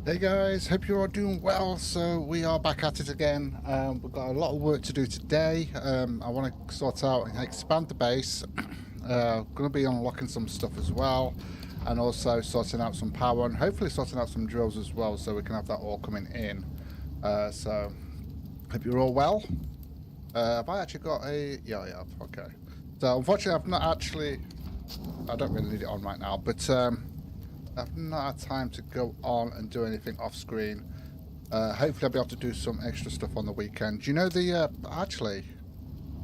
Hey guys, hope you're all doing well. So we are back at it again. We've got a lot of work to do today. I want to sort out and expand the base. Going to be unlocking some stuff as well, and also sorting out some power and hopefully sorting out some drills as well, so we can have that all coming in. So hope you're all well. Have I actually got a? Yeah, I have. Okay. So unfortunately, I've not actually. I don't really need it on right now, but I've not had time to go on and do anything off screen. Hopefully I'll be able to do some extra stuff on the weekend. Do you know the, actually,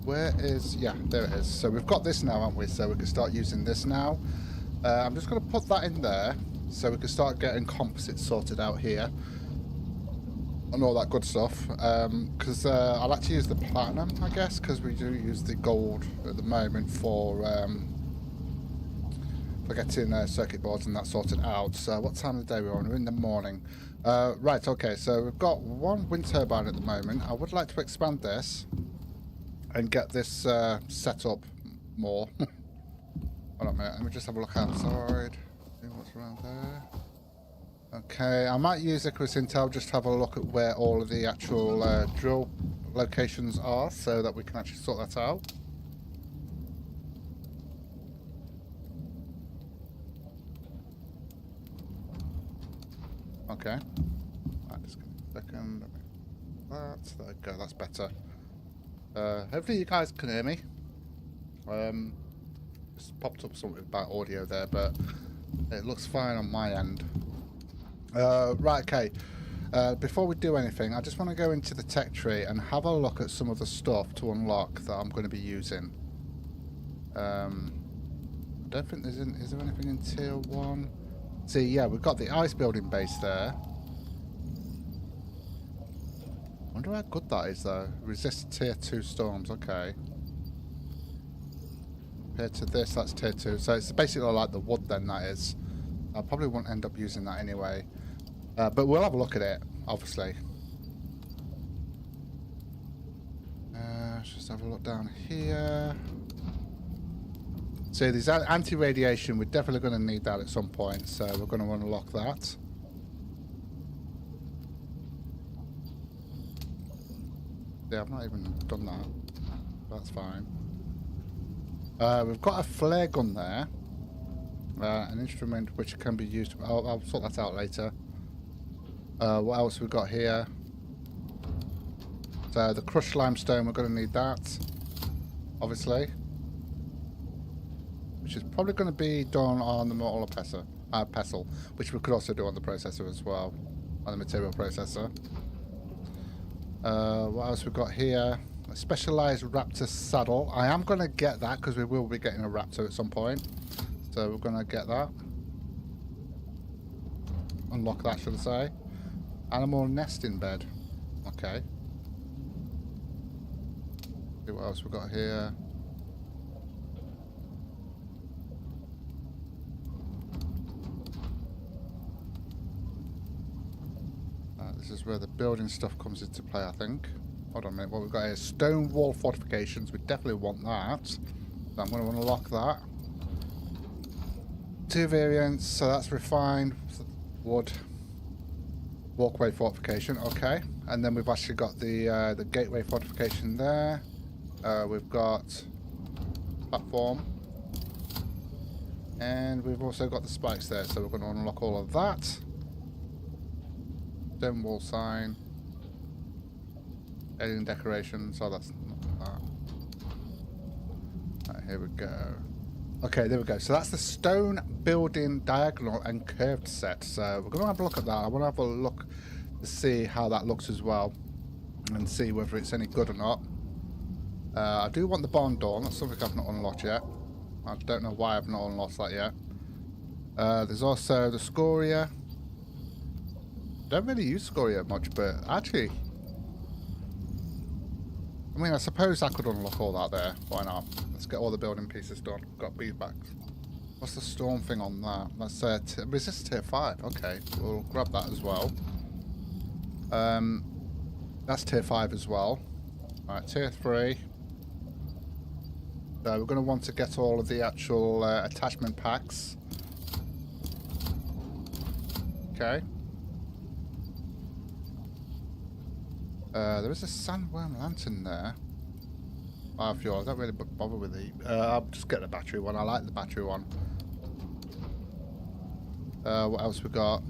where is, yeah, there it is. So we've got this now, haven't we? So we can start using this now. I'm just going to put that in there so we can start getting composites sorted out here. And all that good stuff. Because I'll like to use the platinum, I guess, because we do use the gold at the moment for getting circuit boards and that sorted out. So what time of the day we're on? We're in the morning. Right, okay, so we've got one wind turbine at the moment. I would like to expand this and get this set up more. Hold on a minute, let me just have a look outside. See what's around there. Okay, I might use ICARUS Intel just to have a look at where all of the actual drill locations are so that we can actually sort that out. Okay. Right, just give me a second. There we go, that's better. Hopefully you guys can hear me. Just popped up something about audio there, but it looks fine on my end. Right, okay. Before we do anything, I just want to go into the tech tree and have a look at some of the stuff to unlock that I'm going to be using. I don't think is there anything in tier 1? See, yeah, we've got the ice building base there. Wonder how good that is, though. Resist tier 2 storms, okay. Compared to this, that's tier 2. So it's basically like the wood, then, that is. I probably won't end up using that anyway. But we'll have a look at it, obviously. Let's just have a look down here. So there's anti-radiation. We're definitely going to need that at some point, so we're going to unlock that. Yeah, I've not even done that. That's fine. We've got a flare gun there. An instrument which can be used. I'll sort that out later. What else we've got here? So the crushed limestone, we're going to need that, obviously. Which is probably going to be done on the mortar pestle, which we could also do on the processor as well, on the material processor. What else we've got here? A specialized raptor saddle. I am going to get that because we will be getting a raptor at some point. So we're going to get that. Unlock that, should I say. Animal nesting bed. Okay. See what else we've got here. This is where the building stuff comes into play, I think. Hold on a minute, what we've got here. Stone wall fortifications, we definitely want that. So I'm going to unlock that. 2 variants, so that's refined. Wood. Walkway fortification, okay. And then we've actually got the gateway fortification there. We've got platform. And we've also got the spikes there, so we're going to unlock all of that. Stone wall sign. Alien decorations. Oh, that's not that. Right, here we go. Okay, there we go. So that's the stone building diagonal and curved set. So we're going to have a look at that. I want to have a look to see how that looks as well, and see whether it's any good or not. I do want the barn door. That's something I've not unlocked yet. I don't know why I've not unlocked that yet. There's also the scoria. Don't really use scoria much, but actually, I mean, I suppose I could unlock all that there. Why not? Let's get all the building pieces done. Got beeswax. What's the storm thing on that? That's resist tier 5. Okay, we'll grab that as well. That's tier 5 as well. Alright, tier 3. So we're going to want to get all of the actual attachment packs. Okay. There is a sandworm lantern there. 5 fuel. I don't really bother with the. I'll just get the battery one. I like the battery one. What else we got?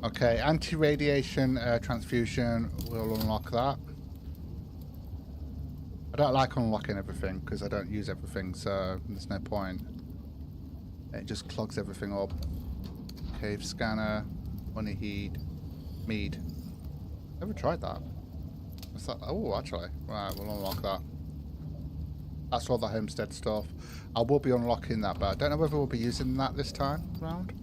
Okay, anti-radiation transfusion. We'll unlock that. I don't like unlocking everything because I don't use everything, so there's no point. It just clogs everything up. Cave scanner, honey heed, mead. Never tried that. What's that? Oh, actually, right, we'll unlock that. That's all the homestead stuff. I will be unlocking that, but I don't know whether we'll be using that this time round.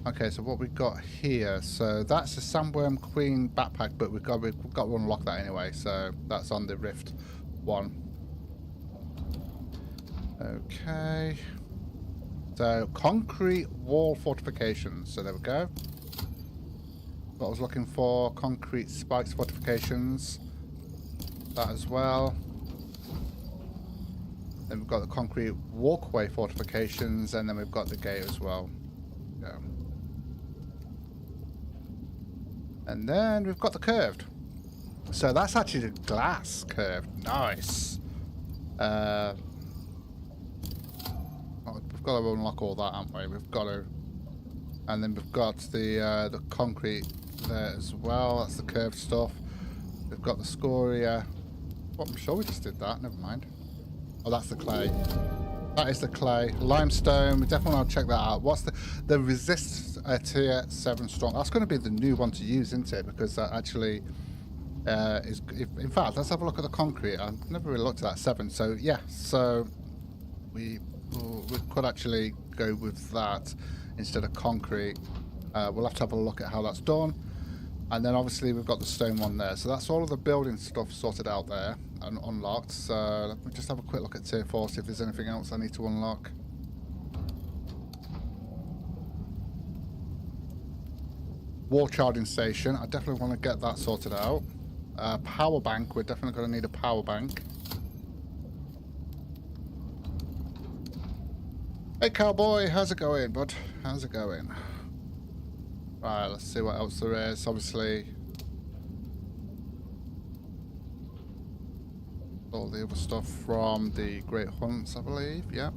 Okay, so what we've got here, so that's a Sandworm Queen backpack, but we've got to unlock that anyway, so that's on the Rift one. Okay. So, concrete wall fortifications, so there we go. What I was looking for, concrete spikes fortifications. That as well. Then we've got the concrete walkway fortifications, and then we've got the gate as well. Yeah. And then we've got the curved. So that's actually the glass curved. Nice. We've got to unlock all that, haven't we? We've got to. And then we've got the concrete there as well. That's the curved stuff. We've got the scoria. Oh, I'm sure we just did that. Never mind. Oh, that's the clay. That is the clay. Limestone. We definitely want to check that out. What's the resist tier 7 strong? That's going to be the new one to use, isn't it? Because that actually is. In fact, let's have a look at the concrete. I've never really looked at that 7. So yeah. So we could actually go with that instead of concrete. We'll have to have a look at how that's done. And then obviously we've got the stone one there. So that's all of the building stuff sorted out there and unlocked. So let me just have a quick look at tier 4, see if there's anything else I need to unlock. Wall charging station. I definitely want to get that sorted out. Power bank. We're definitely going to need a power bank. Hey cowboy, how's it going, bud? How's it going? Right, let's see what else there is. Obviously, all the other stuff from the Great Hunts, I believe. Yep.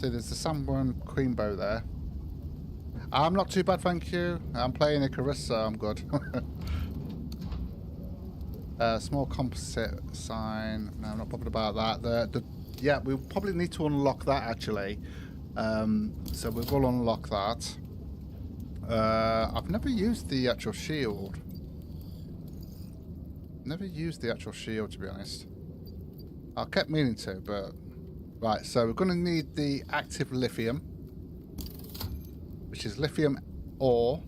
See, there's the Sandworm Queen bow there. I'm not too bad, thank you. I'm playing ICARUS, so I'm good. Small composite sign. No, I'm not bothered about that. Yeah, we'll probably need to unlock that actually. So we will unlock that. I've never used the actual shield. Never used the actual shield, to be honest. I kept meaning to, but right. So we're going to need the active lithium, which is lithium ore.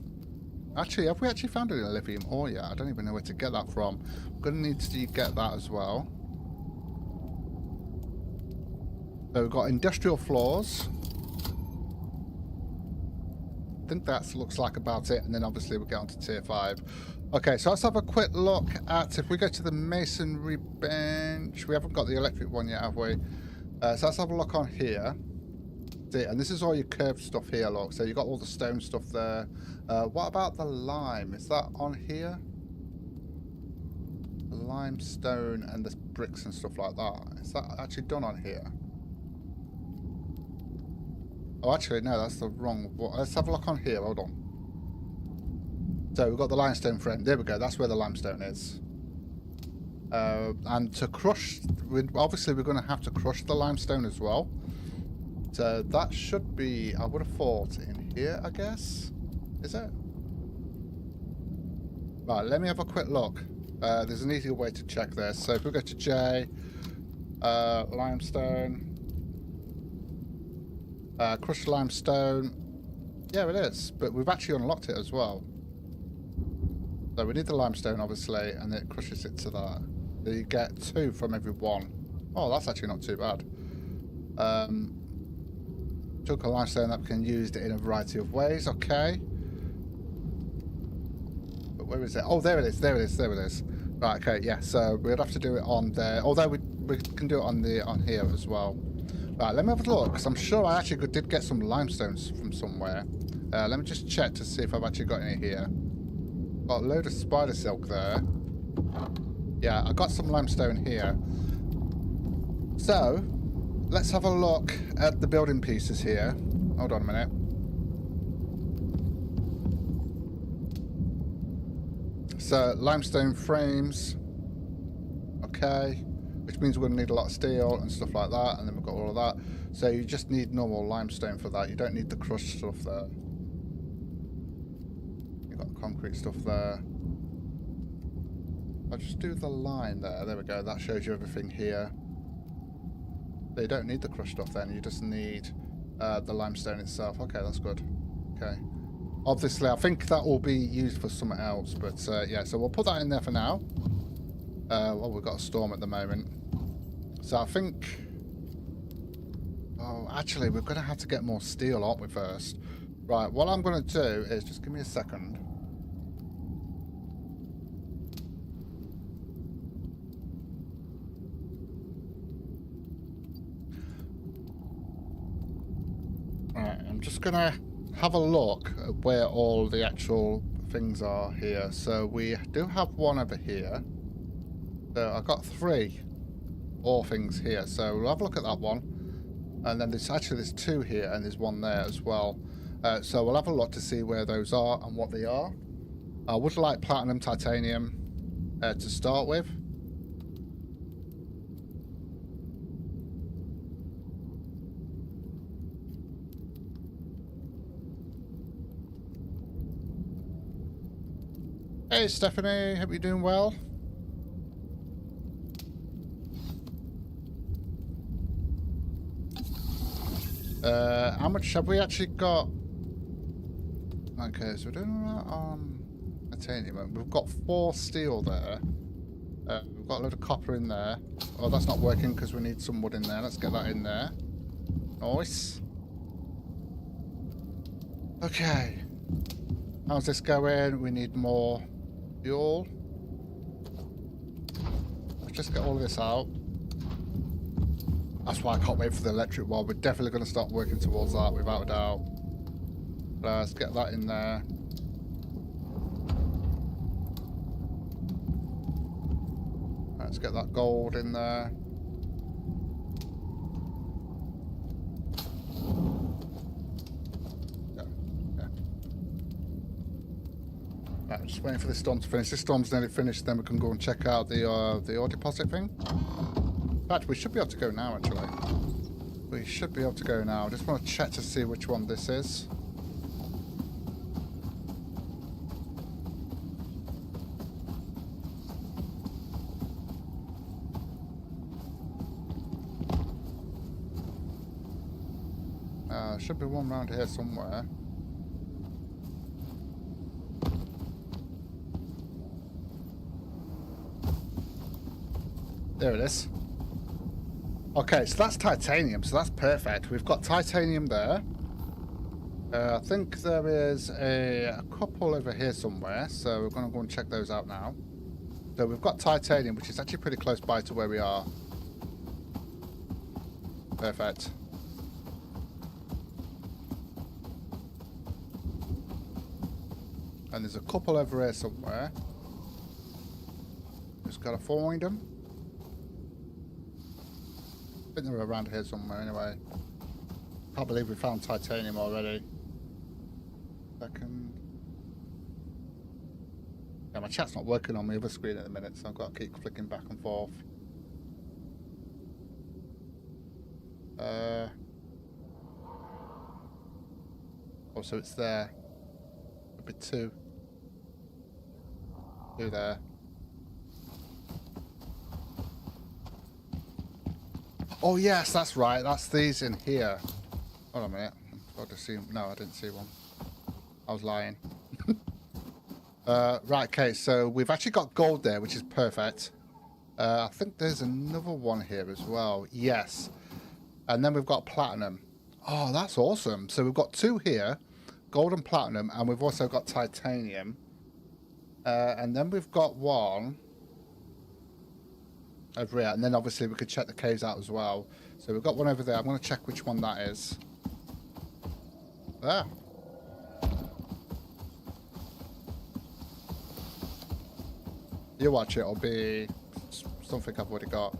Actually, have we actually found any lithium ore yet? I don't even know where to get that from. We're going to need to get that as well. So we've got industrial floors. I think that looks like about it, and then obviously we'll get on to tier 5. Okay, so let's have a quick look at, if we go to the masonry bench, we haven't got the electric one yet, have we? So let's have a look on here. See, and this is all your curved stuff here, look. So you've got all the stone stuff there. What about the lime? Is that on here? The limestone and the bricks and stuff like that. Is that actually done on here? Oh, actually, no, that's the wrong one. Let's have a look on here. Hold on. So we've got the limestone frame. There we go. That's where the limestone is. And to crush, obviously we're going to have to crush the limestone as well. So that should be, I would have thought, in here, I guess. Is it? Right, let me have a quick look. There's an easier way to check this. So if we go to J, limestone. Crushed limestone. Yeah, it is. But we've actually unlocked it as well. So we need the limestone, obviously, and it crushes it to that. So you get 2 from every 1. Oh, that's actually not too bad. Took a limestone that we can use it in a variety of ways. Okay. But where is it? Oh, there it is. There it is. There it is. Right, okay, yeah, so we'd have to do it on there, although we can do it on here as well. Right, let me have a look, because I'm sure I actually did get some limestones from somewhere. Let me just check to see if I've actually got any here. Got a load of spider silk there. Yeah, I got some limestone here. So, let's have a look at the building pieces here. Hold on a minute. So, limestone frames. Okay. Which means we're going to need a lot of steel and stuff like that. And then we've got all of that. So, you just need normal limestone for that. You don't need the crushed stuff there. You've got the concrete stuff there. I'll just do the line there. There we go. That shows you everything here. So you don't need the crushed stuff then. You just need the limestone itself. Okay, that's good. Okay. Obviously, I think that will be used for something else. But yeah, so we'll put that in there for now. Well, we've got a storm at the moment. So I think... Oh, actually, we're going to have to get more steel, aren't we, first? Right, what I'm going to do is... Just give me a second. Right, I'm just going to have a look at where all the actual things are here. So we do have one over here. So I've got 3 ore things here. So we'll have a look at that one. And then there's 2 here and there's 1 there as well. So we'll have a look to see where those are and what they are. I would like platinum, titanium to start with. Hey Stephanie, hope you're doing well. How much have we actually got? Okay, so we're doing that on titanium. We've got 4 steel there. We've got a load of copper in there. Oh, that's not working because we need some wood in there. Let's get that in there. Nice. Okay. How's this going? We need more fuel. Let's just get all of this out. That's why I can't wait for the electric wall. We're definitely going to start working towards that without a doubt. Let's get that in there. Let's get that gold in there. Right, just waiting for this storm to finish. This storm's nearly finished, then we can go and check out the ore deposit thing. In fact, we should be able to go now, actually. We should be able to go now. I just want to check to see which one this is. Should be one around here somewhere. There it is. Okay, so that's titanium, so that's perfect. We've got titanium there. I think there is a couple over here somewhere, so we're going to go and check those out now. So we've got titanium, which is actually pretty close by to where we are. Perfect. And there's a couple over here somewhere. Just got to find them. I think they're around here somewhere anyway. Can't believe we found titanium already. Second. Yeah, my chat's not working on my other screen at the minute, so I've got to keep flicking back and forth. Oh, so it's there. A bit 2. 2 there. Oh yes, that's right. That's these in here. Hold on a minute. I've just seen. No, I didn't see one. I was lying. Right. Okay. So we've actually got gold there, which is perfect. I think there's another one here as well. Yes. And then we've got platinum. Oh, that's awesome. So we've got 2 here, gold and platinum, and we've also got titanium. And then we've got one over here, and then obviously we could check the caves out as well. So we've got one over there. I'm going to check which one that is. Ah. You watch it, it'll be something I've already got.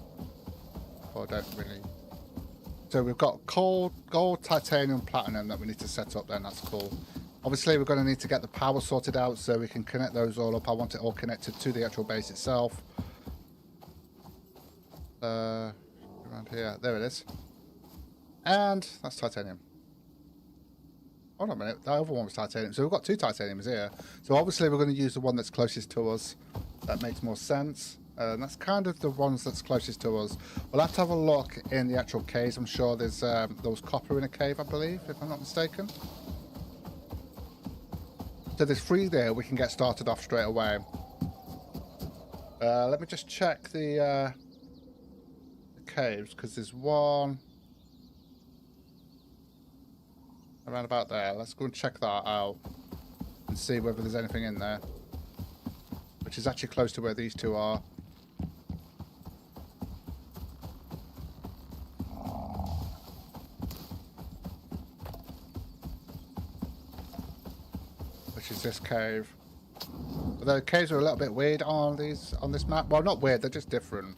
Or don't really. So we've got gold, titanium, platinum that we need to set up then. That's cool. Obviously, we're going to need to get the power sorted out so we can connect those all up. I want it all connected to the actual base itself. Around here. There it is. And that's titanium. Hold on a minute. That other one was titanium. So we've got two titaniums here. So obviously, we're going to use the one that's closest to us. That makes more sense. And that's kind of the ones that's closest to us. We'll have to have a look in the actual caves. I'm sure there's copper in a cave, I believe, if I'm not mistaken. So there's 3 there. We can get started off straight away. Let me just check the caves, because there's one around about there. Let's go and check that out and see whether there's anything in there, which is actually close to where these two are. Which is this cave. Although the caves are a little bit weird on this map. Well, not weird, they're just different.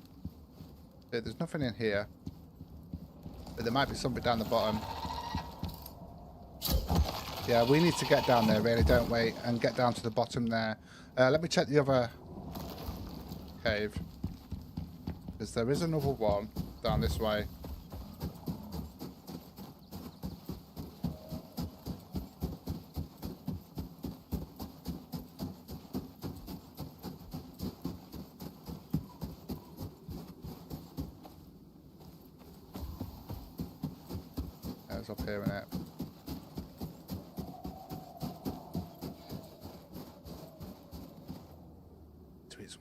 There's nothing in here, but there might be something down the bottom. Yeah, we need to get down there, really, don't we? And get down to the bottom there. Let me check the other cave, because there is another one down this way. It's up here, isn't it? Tweets.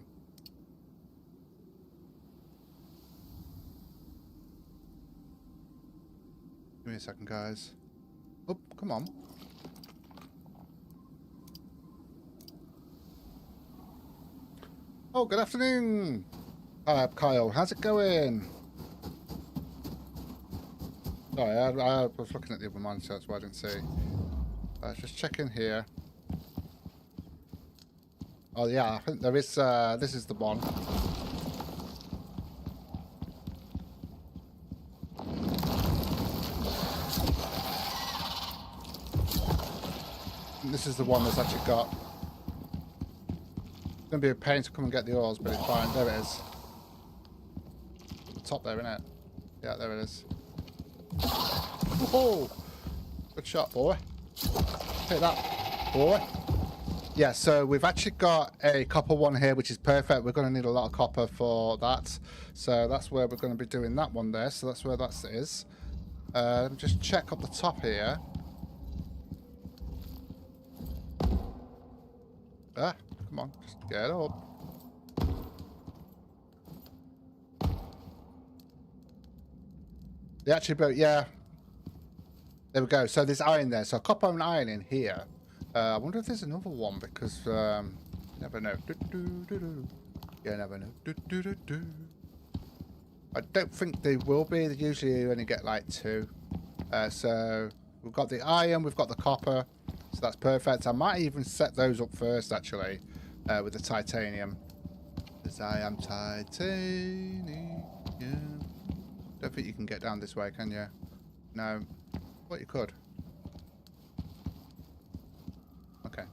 Give me a second, guys. Oh, come on. Oh, good afternoon. Hi, Kyle. How's it going? Sorry, I was looking at the other monitor, that's why I didn't see. Just check in here. Oh yeah, I think there is, this is the one. And this is the one that's actually got... It's going to be a pain to come and get the ores, but it's fine. There it is. At the top there, isn't it? Yeah, there it is. Oh, good shot, boy. Take that, boy. Yeah, so we've actually got a copper one here, which is perfect. We're going to need a lot of copper for that. So that's where we're going to be doing that one there. So that's where that is. Let me just check up the top here. Ah, come on, just get up. They actually built, yeah. There we go. So there's iron there. So copper and iron in here. I wonder if there's another one, because you never know. You never know. I don't think they will be. They usually only get like 2. So we've got the iron, we've got the copper. So that's perfect. I might even set those up first, actually, with the titanium. Because I am titanium. Don't think you can get down this way, can you? No. Well, you could. Okay.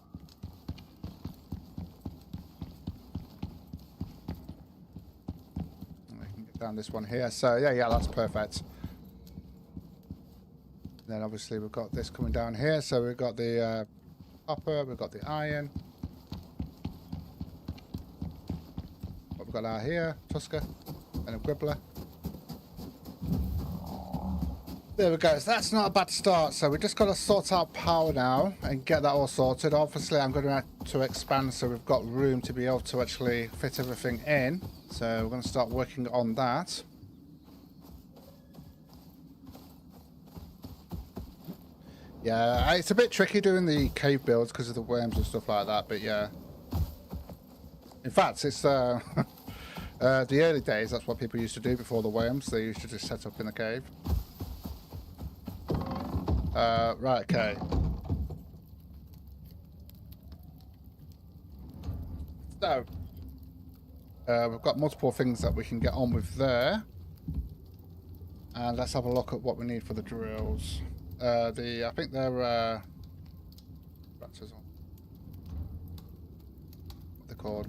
We can get down this one here. So, yeah, that's perfect. And then, obviously, we've got this coming down here. So, we've got the copper, we've got the iron. What we've got out here, Tusker, and a Gribbler. There we go. So that's not a bad start. So we just got to sort out power now and get that all sorted. Obviously, I'm going to have to expand so we've got room to be able to actually fit everything in. So we're going to start working on that. Yeah, it's a bit tricky doing the cave builds because of the worms and stuff like that. But yeah. In fact, it's The early days, that's what people used to do before the worms. They used to just set up in the cave. Right, okay. So, we've got multiple things that we can get on with there. And let's have a look at what we need for the drills. I think they're raptors on. What they're called?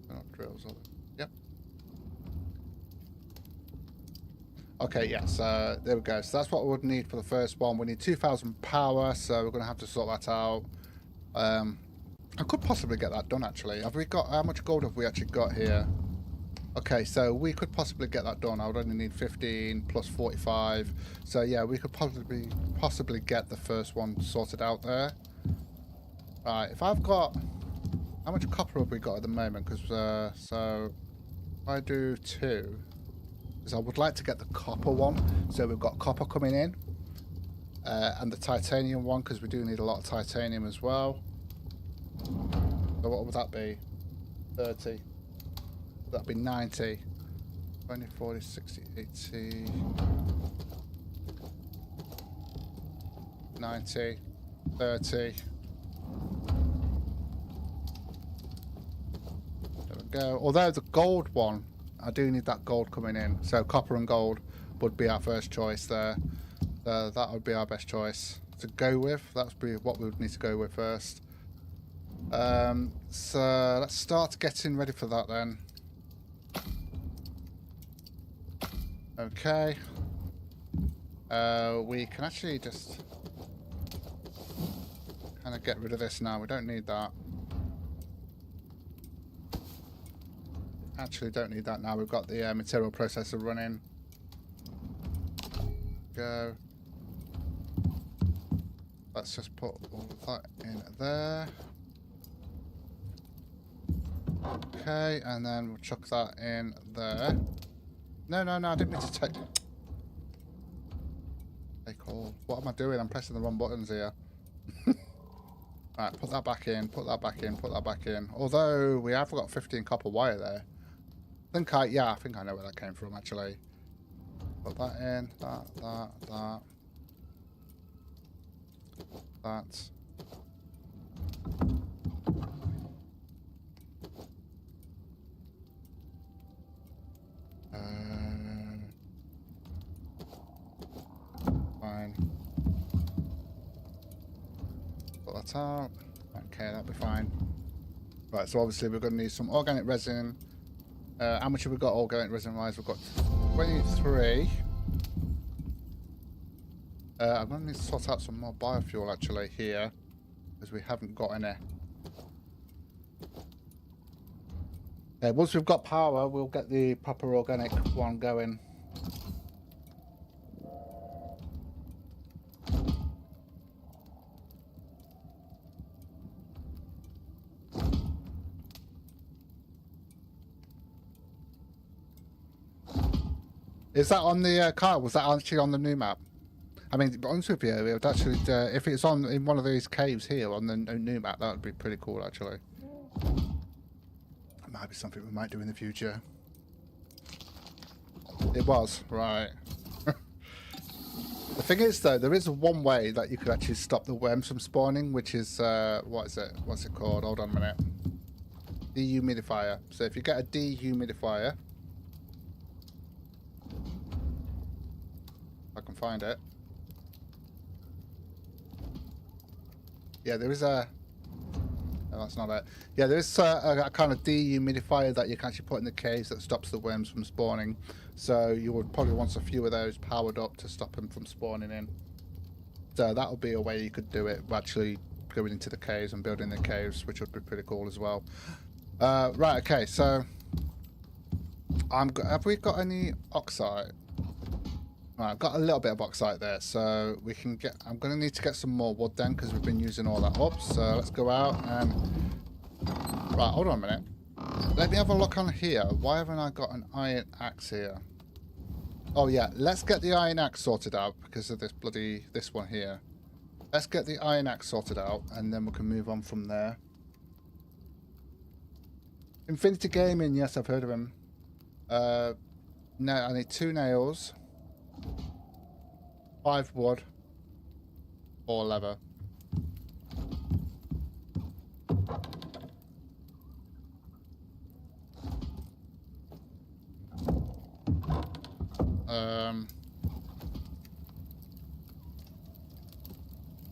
They're not drills, are they? Yep. Okay, yes, there we go. So that's what we would need for the first one. We need 2,000 power, so we're going to have to sort that out. I could possibly get that done, actually. Have we got, how much gold have we actually got here? Okay, so we could possibly get that done. I would only need 15 plus 45. So yeah, we could possibly get the first one sorted out there. Right, if I've got, how much copper have we got at the moment? Because so if I do 2, because I would like to get the copper one. So we've got copper coming in, and the titanium one, because we do need a lot of titanium as well. So what would that be? 30. That'd be 90. 20, 40, 60, 80. 90. 30. There we go. Although the gold one, I do need that gold coming in. So copper and gold would be our first choice there. That would be our best choice to go with. That's what we would need to go with first. So let's start getting ready for that then. Okay. We can actually just kind of get rid of this now. We don't need that. Actually don't need that now. We've got the material processor running. Go. Let's just put all of that in there. Okay, and then we'll chuck that in there. No, I didn't mean to take all. What am I doing? I'm pressing the wrong buttons here. Alright, put that back in, put that back in, put that back in. Although we have got 15 copper wire there. I think I know where that came from actually. Put that in, that. Fine. Put that out. Okay, that'll be fine. Right, so obviously we're going to need some organic resin. How much have we got organic resin wise? We've got 23. I'm going to need to sort out some more biofuel actually here, because we haven't got any. Once we've got power, we'll get the proper organic one going. Is that on the car? Was that actually on the new map? I mean, to be honest with you, it would actually, if it's on in one of these caves here on the new map, that would be pretty cool actually. That might be something we might do in the future. It was, right. The thing is though, there is one way that you could actually stop the worms from spawning, which is, what is it? What's it called? Hold on a minute. Dehumidifier. So if you get a dehumidifier, I can find it. Yeah, there is a... No, that's not it. Yeah, there is a kind of dehumidifier that you can actually put in the caves that stops the worms from spawning. So you would probably want a few of those powered up to stop them from spawning in. So that would be a way you could do it, actually going into the caves and building the caves, which would be pretty cool as well. Right, okay, so... have we got any oxide? Right, I've got a little bit of bauxite there, so we can get... I'm going to need to get some more wood then, because we've been using all that up. So let's go out and... Right, hold on a minute. Let me have a look on here. Why haven't I got an iron axe here? Oh yeah, let's get the iron axe sorted out because of this one here. Let's get the iron axe sorted out, and then we can move on from there. Infinity Gaming, yes, I've heard of him. No, I need 2 nails, 5 wood, 4 leather.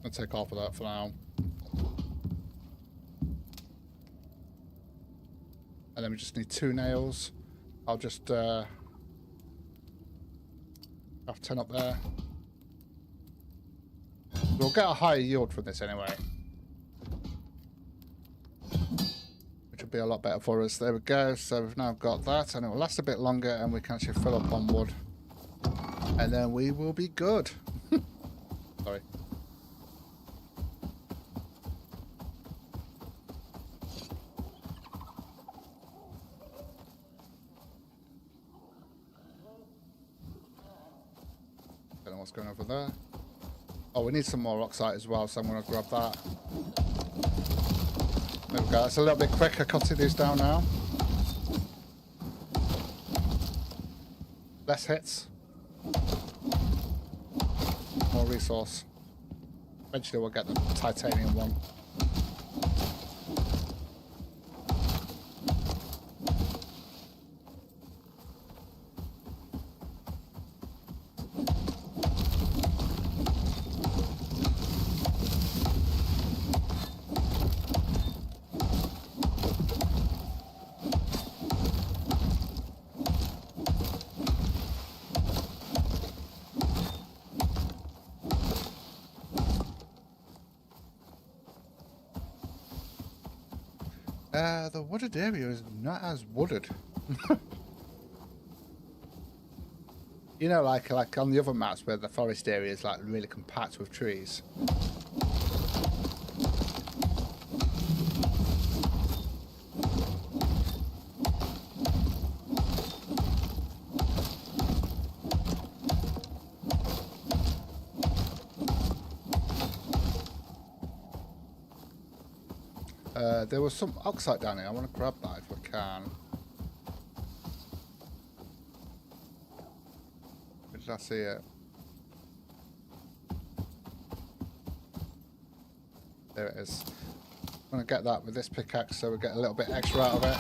I'll take half of that for now. And then we just need 2 nails. I'll just have 10 up there. We'll get a higher yield from this anyway, which will be a lot better for us. There we go. So we've now got that, and it will last a bit longer, and we can actually fill up on wood, and then we will be good. Sorry. Don't know what's going over there. Oh, we need some more oxide as well, so I'm going to grab that. There we go. It's a little bit quicker cutting these down now. Less hits. More resource. Eventually we'll get the titanium one. The wooded area is not as wooded. You know, like on the other maps where the forest area is like really compact with trees. There was some oxide down here. I want to grab that if I can. Where did I see it? There it is. I'm going to get that with this pickaxe so we get a little bit extra out of it.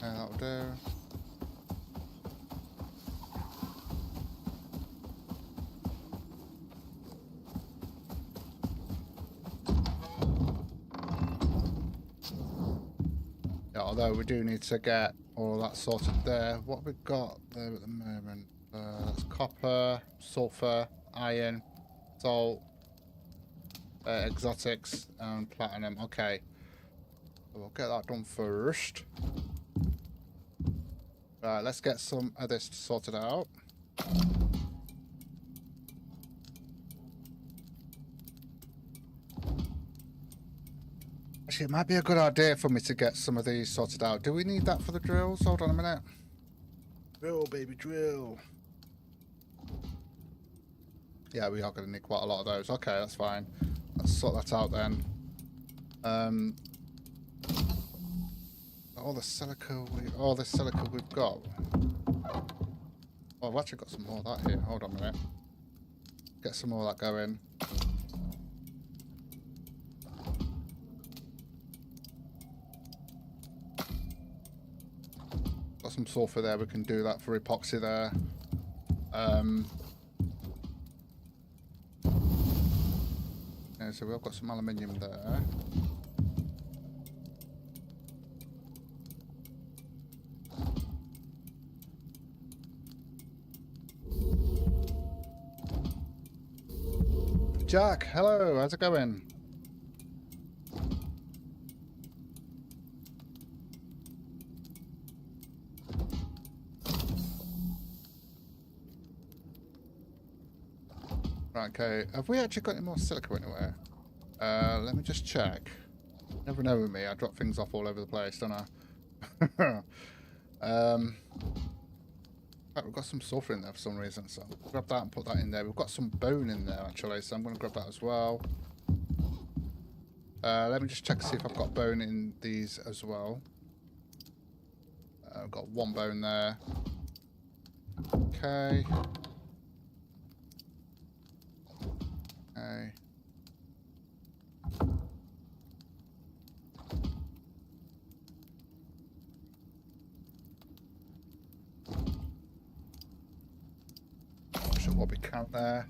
Yeah, that'll do. Although we do need to get all that sorted there. What have we got there at the moment? That's copper, sulfur, iron, salt, exotics, and platinum. Okay, so we'll get that done first. Right, let's get some of this sorted out. Actually, it might be a good idea for me to get some of these sorted out. Do we need that for the drills? Hold on a minute. Drill, baby, drill. Yeah, we are going to need quite a lot of those. Okay, that's fine. Let's sort that out then. All the silica we've got. Oh, I've actually got some more of that here. Hold on a minute. Get some more of that going. Got some sulfur there. We can do that for epoxy there. Yeah, so we've got some aluminium there. Jack, hello, how's it going? Right, okay, have we actually got any more silica anywhere? Let me just check. Never know with me, I drop things off all over the place, don't I? Right, we've got some sulfur in there for some reason, so grab that and put that in there. We've got some bone in there actually, so I'm going to grab that as well. Let me just check to see if I've got bone in these as well. I've got one bone there. Okay. Okay. Not sure what we count there.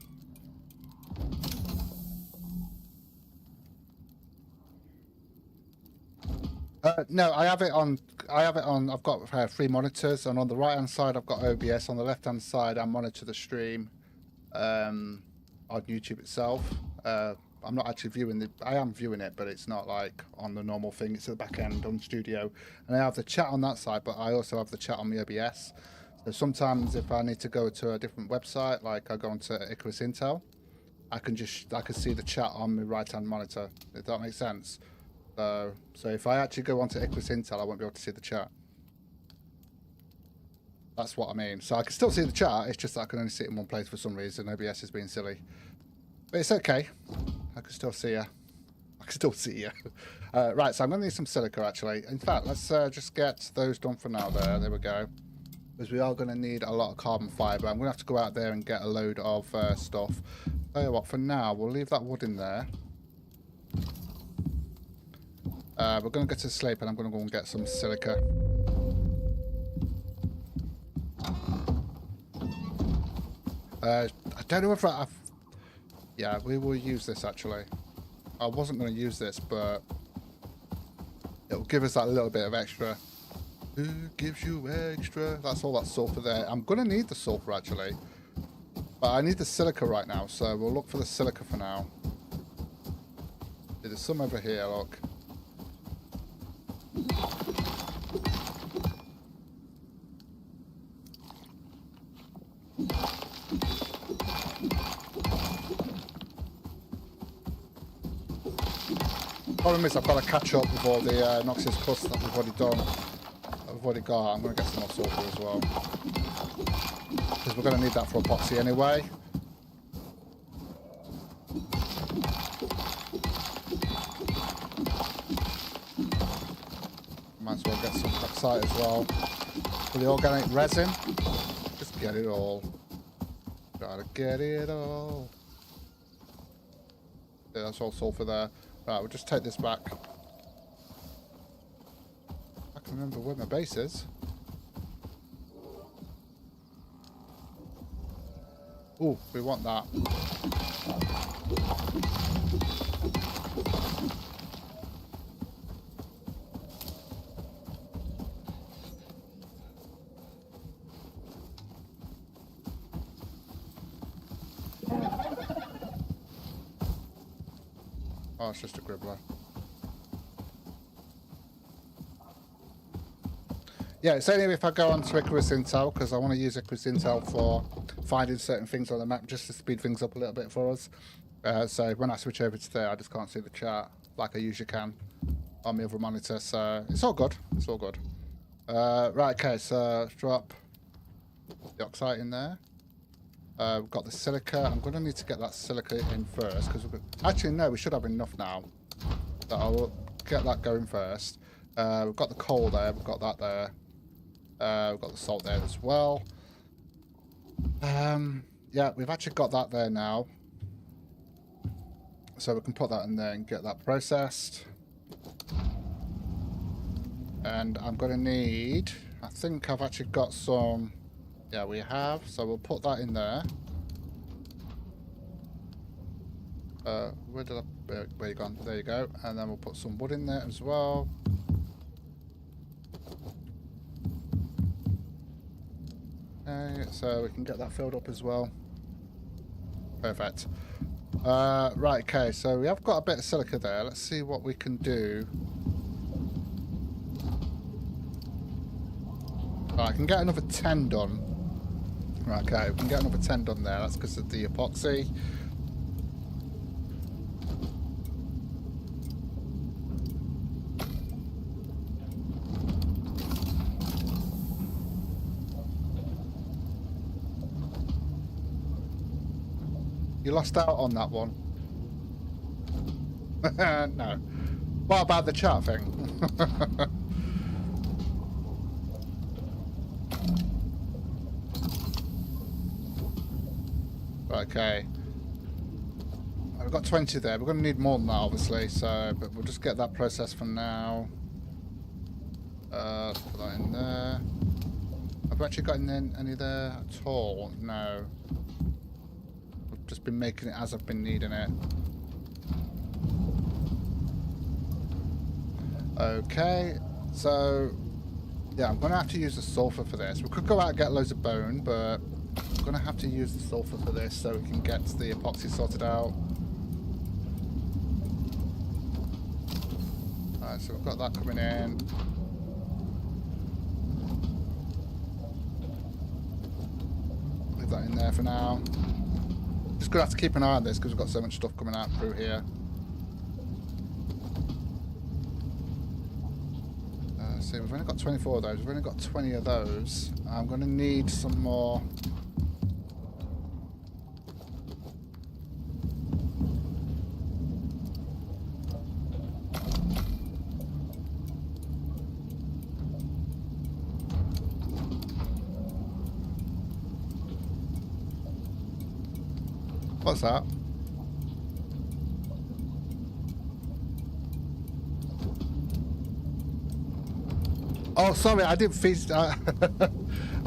No, I have it on. I've got 3 monitors, and on the right hand side I've got OBS. On the left hand side I monitor the stream on YouTube itself. I'm not actually viewing I am viewing it, but it's not like on the normal thing. It's at the back end on Studio, and I have the chat on that side, but I also have the chat on the OBS. So sometimes if I need to go to a different website, like I go onto ICARUS Intel, I can see the chat on my right hand monitor. If that makes sense. So if I actually go onto ICARUS Intel, I won't be able to see the chat. That's what I mean. So I can still see the chat, it's just that I can only see it in one place for some reason. OBS is being silly. But it's okay. I can still see you. I can still see you. Right, so I'm going to need some silica, actually. In fact, let's just get those done for now there. There we go. Because we are going to need a lot of carbon fibre. I'm going to have to go out there and get a load of stuff. Tell you what, for now, we'll leave that wood in there. We're going to go to sleep, and I'm going to go and get some silica. I don't know if yeah, we will use this, actually. I wasn't going to use this, but it'll give us that little bit of extra. Who gives you extra? That's all that sulfur there. I'm going to need the sulfur, actually. But I need the silica right now, so we'll look for the silica for now. There's some over here, look. Problem is I've got to catch up with all the noxious crust that we've already done. I've already got. I'm going to get some more sulfur as well. Because we're going to need that for epoxy anyway. Might as well get some bauxite as well. For the organic resin, just get it all. Gotta get it all. Yeah, that's all sulfur there. Right, we'll just take this back. I can remember where my base is. Ooh, we want that. Oh, it's just a gribbler. Yeah, it's only if I go on to ICARUS Intel, because I want to use ICARUS Intel for finding certain things on the map, just to speed things up a little bit for us. So when I switch over to there, I just can't see the chart like I usually can on my other monitor. So it's all good. It's all good. Right, okay, so let's drop the oxide in there. We've got the silica. I'm going to need to get that silica in first, because actually no, we should have enough now. So I'll get that going first. We've got the coal there. We've got that there. We've got the salt there as well. Yeah, we've actually got that there now. So we can put that in there and get that processed. And I'm going to need... I think I've actually got some... Yeah, we have. So we'll put that in there. Where you gone? There you go. And then we'll put some wood in there as well. Okay, so we can get that filled up as well. Perfect. Right, okay, so we have got a bit of silica there. Let's see what we can do. Right, I can get another 10 done. Right, okay, we can get another 10 done there. That's because of the epoxy. You lost out on that one. No. What about the chat thing? Okay. We've got 20 there. We're going to need more than that, obviously. So, but we'll just get that processed for now. Put that in there. Have we actually got any there at all? No. I've just been making it as I've been needing it. Okay, so yeah, I'm gonna have to use the sulfur for this. We could go out and get loads of bone, but I'm gonna have to use the sulfur for this so we can get the epoxy sorted out. Alright, so we've got that coming in. Leave that in there for now. Just gonna have to keep an eye on this because we've got so much stuff coming out through here. See, we've only got 24 of those. We've only got 20 of those. I'm going to need some more. What's that? Oh, sorry, I didn't finish. I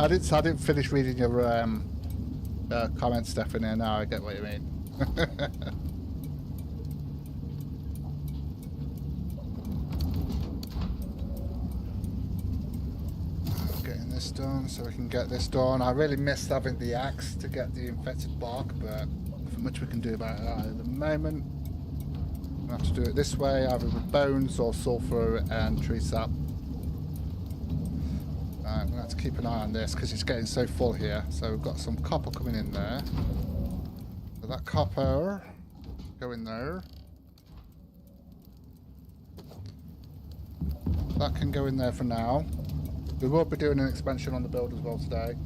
didn't finish reading your comments, Stephanie. Now I get what you mean. Getting this done so we can get this done. I really missed having the axe to get the infected bark, but nothing much we can do about that at the moment. We'll have to do it this way, either with bones or sulfur and tree sap. I'm going to have to keep an eye on this because it's getting so full here. So we've got some copper coming in there. So that copper, go in there. That can go in there for now. We will be doing an expansion on the build as well today.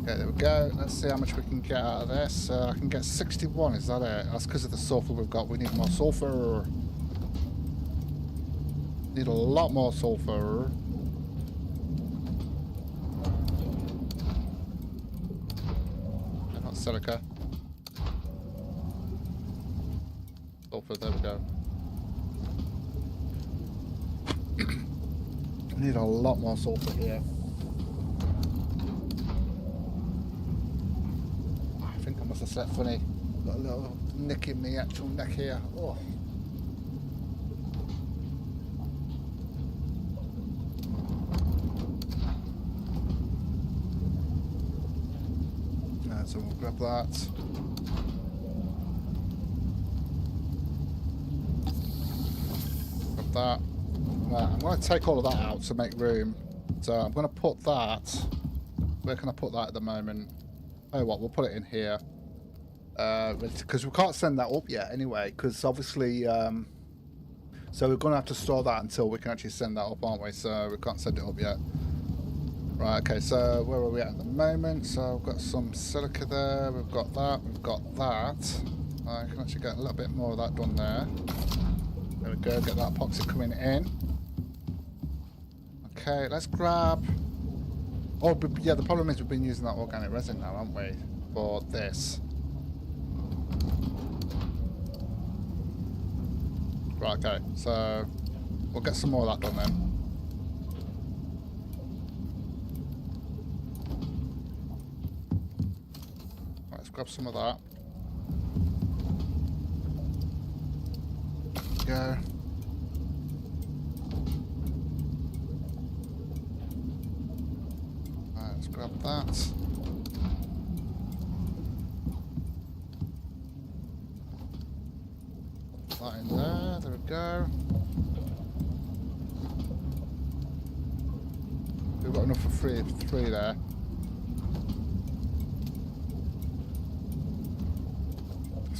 Okay, there we go. Let's see how much we can get out of this. I can get 61, is that it? That's because of the sulfur we've got. We need more sulfur. Need a lot more sulfur. Not silica. Sulfur, there we go. Need a lot more sulfur here. I think I must have slept funny. Got a little nick in the actual neck here. Oh. So we'll grab that. Grab that. Right, I'm going to take all of that out to make room. So I'm going to put that. Where can I put that at the moment? Oh, what? We'll put it in here. Because we can't send that up yet anyway. Because obviously, so we're going to have to store that until we can actually send that up, aren't we? So we can't send it up yet. Right, okay, so where are we at the moment? So we've got some silica there, we've got that, we've got that. I can actually get a little bit more of that done there. There we go, get that epoxy coming in. Okay, let's grab... Oh, but yeah, the problem is we've been using that organic resin now, haven't we? For this. Right, okay, so we'll get some more of that done then. Grab some of that. Go. Right, let's grab that. Put that in there. There we go. We've got enough for three there.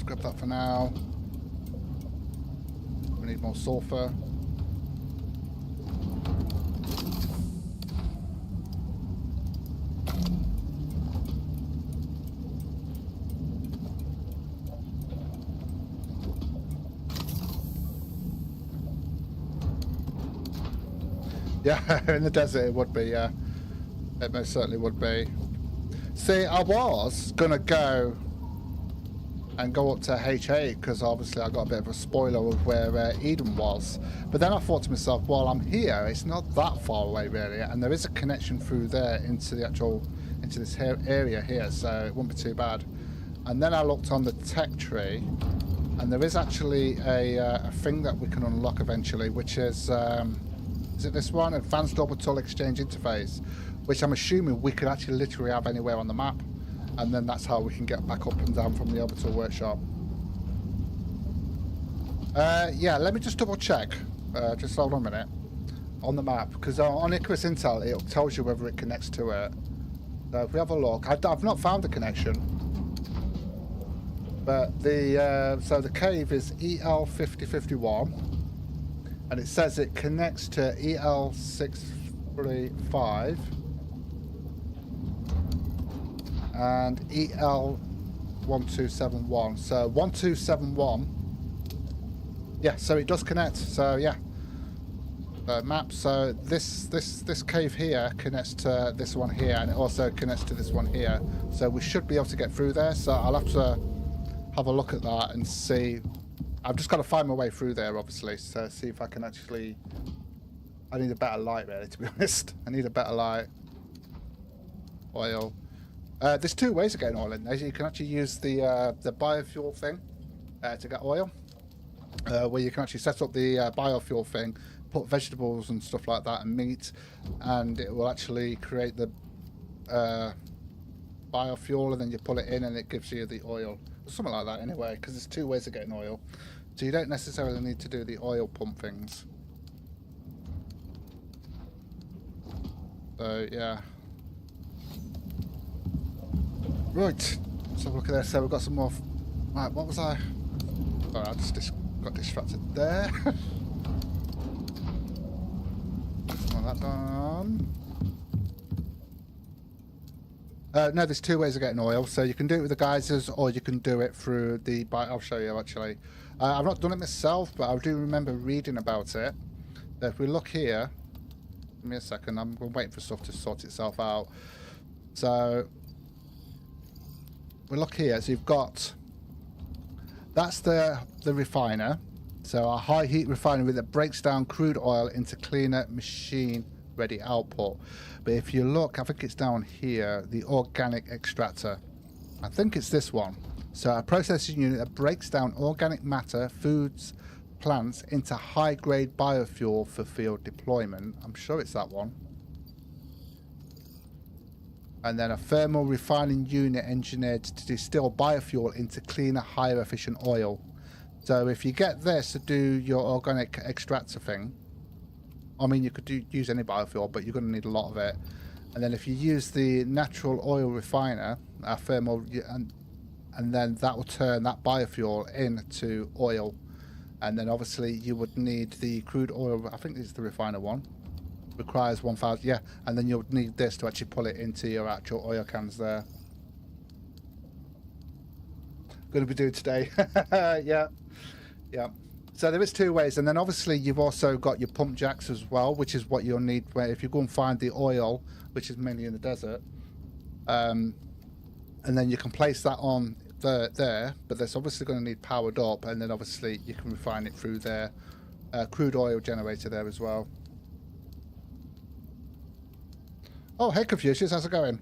Grab that for now. We need more sulfur. Yeah, in the desert it would be, yeah. It most certainly would be. See, I was going to go up to H8 because obviously I got a bit of a spoiler of where Eden was. But then I thought to myself, well, I'm here. It's not that far away, really. And there is a connection through there into the actual, into this area here. So it wouldn't be too bad. And then I looked on the tech tree. And there is actually a thing that we can unlock eventually, which is it this one? Advanced Orbital Exchange Interface, which I'm assuming we could actually literally have anywhere on the map. And then that's how we can get back up and down from the orbital workshop. Yeah, let me just double check. Just hold on a minute. On the map, because on ICARUS Intel, it tells you whether it connects to it. So if we have a look, I've not found the connection. But the so the cave is EL5051, and it says it connects to EL635 and EL1271. So 1271. Yeah, so it does connect. So yeah, map. So this cave here connects to this one here, and it also connects to this one here. So we should be able to get through there. So I'll have to have a look at that and see. I've just got to find my way through there, obviously, so see if I can actually... I need a better light, really, to be honest. I need a better light. Oil. There's two ways of getting oil in there. You can actually use the biofuel thing to get oil, where you can actually set up the biofuel thing, put vegetables and stuff like that and meat, and it will actually create the biofuel, and then you pull it in and it gives you the oil. Something like that anyway, because there's two ways of getting oil. So you don't necessarily need to do the oil pump things. So, yeah. Right. Let's have a look at this. So we've got some more... Right, what was I... Sorry, I just got distracted there. All that done. No, there's two ways of getting oil. So you can do it with the geysers, or you can do it through the... I'll show you, actually. I've not done it myself, but I do remember reading about it. So if we look here... Give me a second. I'm waiting for stuff to sort itself out. So... We look here. So you've got... That's the refiner. So a high heat refinery that breaks down crude oil into cleaner machine ready output. But if you look, I think it's down here, the organic extractor. I think it's this one. So a processing unit that breaks down organic matter, foods, plants into high-grade biofuel for field deployment. I'm sure it's that one. And then a thermal refining unit engineered to distill biofuel into cleaner, higher efficient oil. So if you get this to do your organic extractor thing, I mean, you could use any biofuel, but you're going to need a lot of it. And then if you use the natural oil refiner, thermal, and then that will turn that biofuel into oil. And then obviously you would need the crude oil, I think it's the refiner one, requires 1,000, yeah. And then you'll need this to actually pull it into your actual oil cans there. Going to be doing today. Yeah. Yeah. So there is two ways, and then obviously you've also got your pump jacks as well, which is what you'll need where if you go and find the oil, which is mainly in the desert, and then you can place that on there, but that's obviously going to need powered up, and then obviously you can refine it through their crude oil generator there as well. Oh, hey Confucius, how's it going?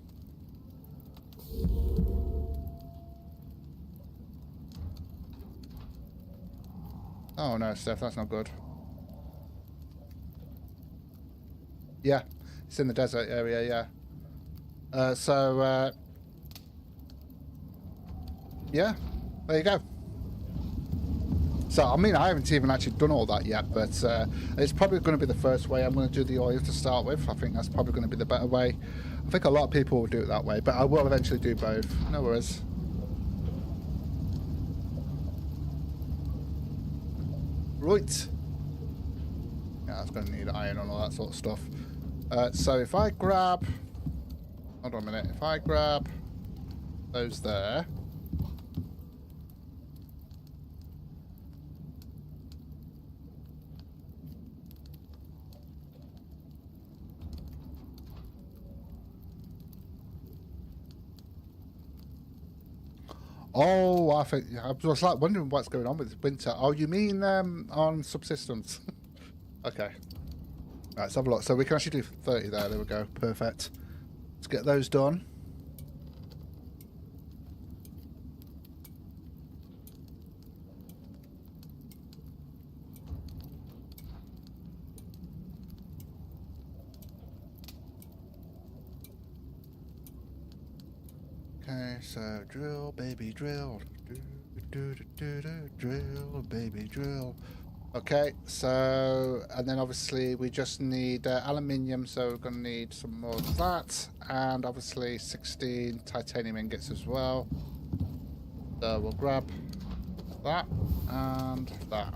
Oh no, Steph, that's not good. Yeah, it's in the desert area, yeah. Yeah, there you go. So, I mean, I haven't even actually done all that yet, but it's probably going to be the first way I'm going to do the oil to start with. I think that's probably going to be the better way. I think a lot of people will do it that way, but I will eventually do both. No worries. Right. Yeah, that's going to need iron and all that sort of stuff. So if I grab... Hold on a minute. If I grab those there... Oh, I think I was like wondering what's going on with winter. Oh, you mean on subsistence? Okay. Right, let's have a look. So we can actually do 30 there. There we go. Perfect. Let's get those done. Okay, so drill, baby, drill. Drill, baby, drill. Okay, so, and then obviously we just need aluminium, so we're going to need some more of that, and obviously 16 titanium ingots as well. So we'll grab that and that.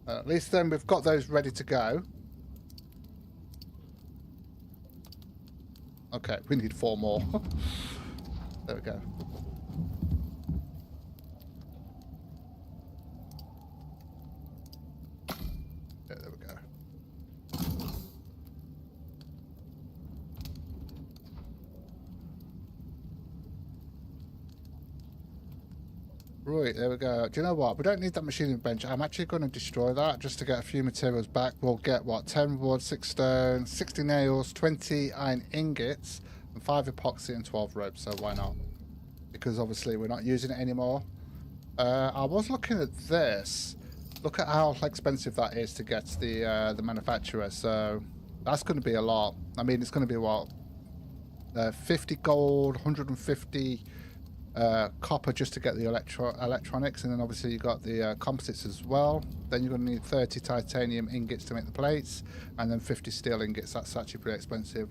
At least then we've got those ready to go. Okay, we need 4 more. There we go. Yeah, there we go. Right, there we go. Do you know what? We don't need that machining bench. I'm actually going to destroy that just to get a few materials back. We'll get, what, 10 wood, 6 stone, 60 nails, 20 iron ingots, and 5 epoxy and 12 ropes, so why not? Because obviously we're not using it anymore. I was looking at this. Look at how expensive that is to get the manufacturer, so that's going to be a lot. I mean, it's going to be, what, 50 gold, 150... copper just to get the electronics, and then obviously you got the composites as well. Then you're going to need 30 titanium ingots to make the plates, and then 50 steel ingots. That's actually pretty expensive.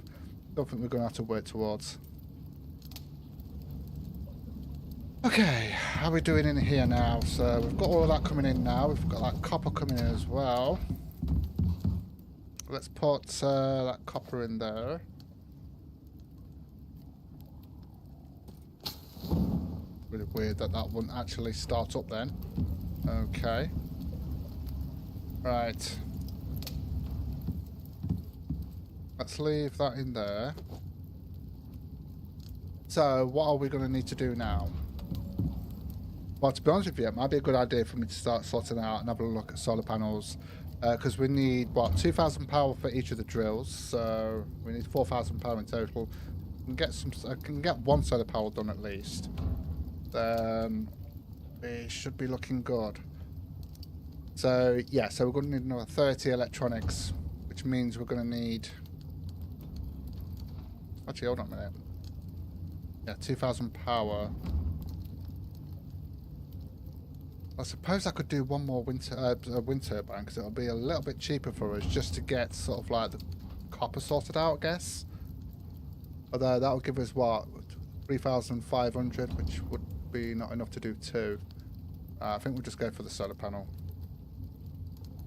Don't think we're going to have to work towards. Okay, how are we doing in here now? So we've got all of that coming in now. We've got that copper coming in as well. Let's put that copper in there. Really weird that that wouldn't actually start up then. Okay. Right. Let's leave that in there. So, what are we going to need to do now? Well, to be honest with you, it might be a good idea for me to start sorting out and have a look at solar panels. Because we need, what, 2,000 power for each of the drills. So, we need 4,000 power in total. I can get 1 solar panel done at least. Then we should be looking good. So yeah, so we're going to need another 30 electronics, which means we're going to need, actually hold on a minute, yeah, 2,000 power. I suppose I could do one more wind turbine, because it'll be a little bit cheaper for us just to get sort of like the copper sorted out, I guess. Although that will give us what, 3,500, which would be not enough to do 2. I think we'll just go for the solar panel.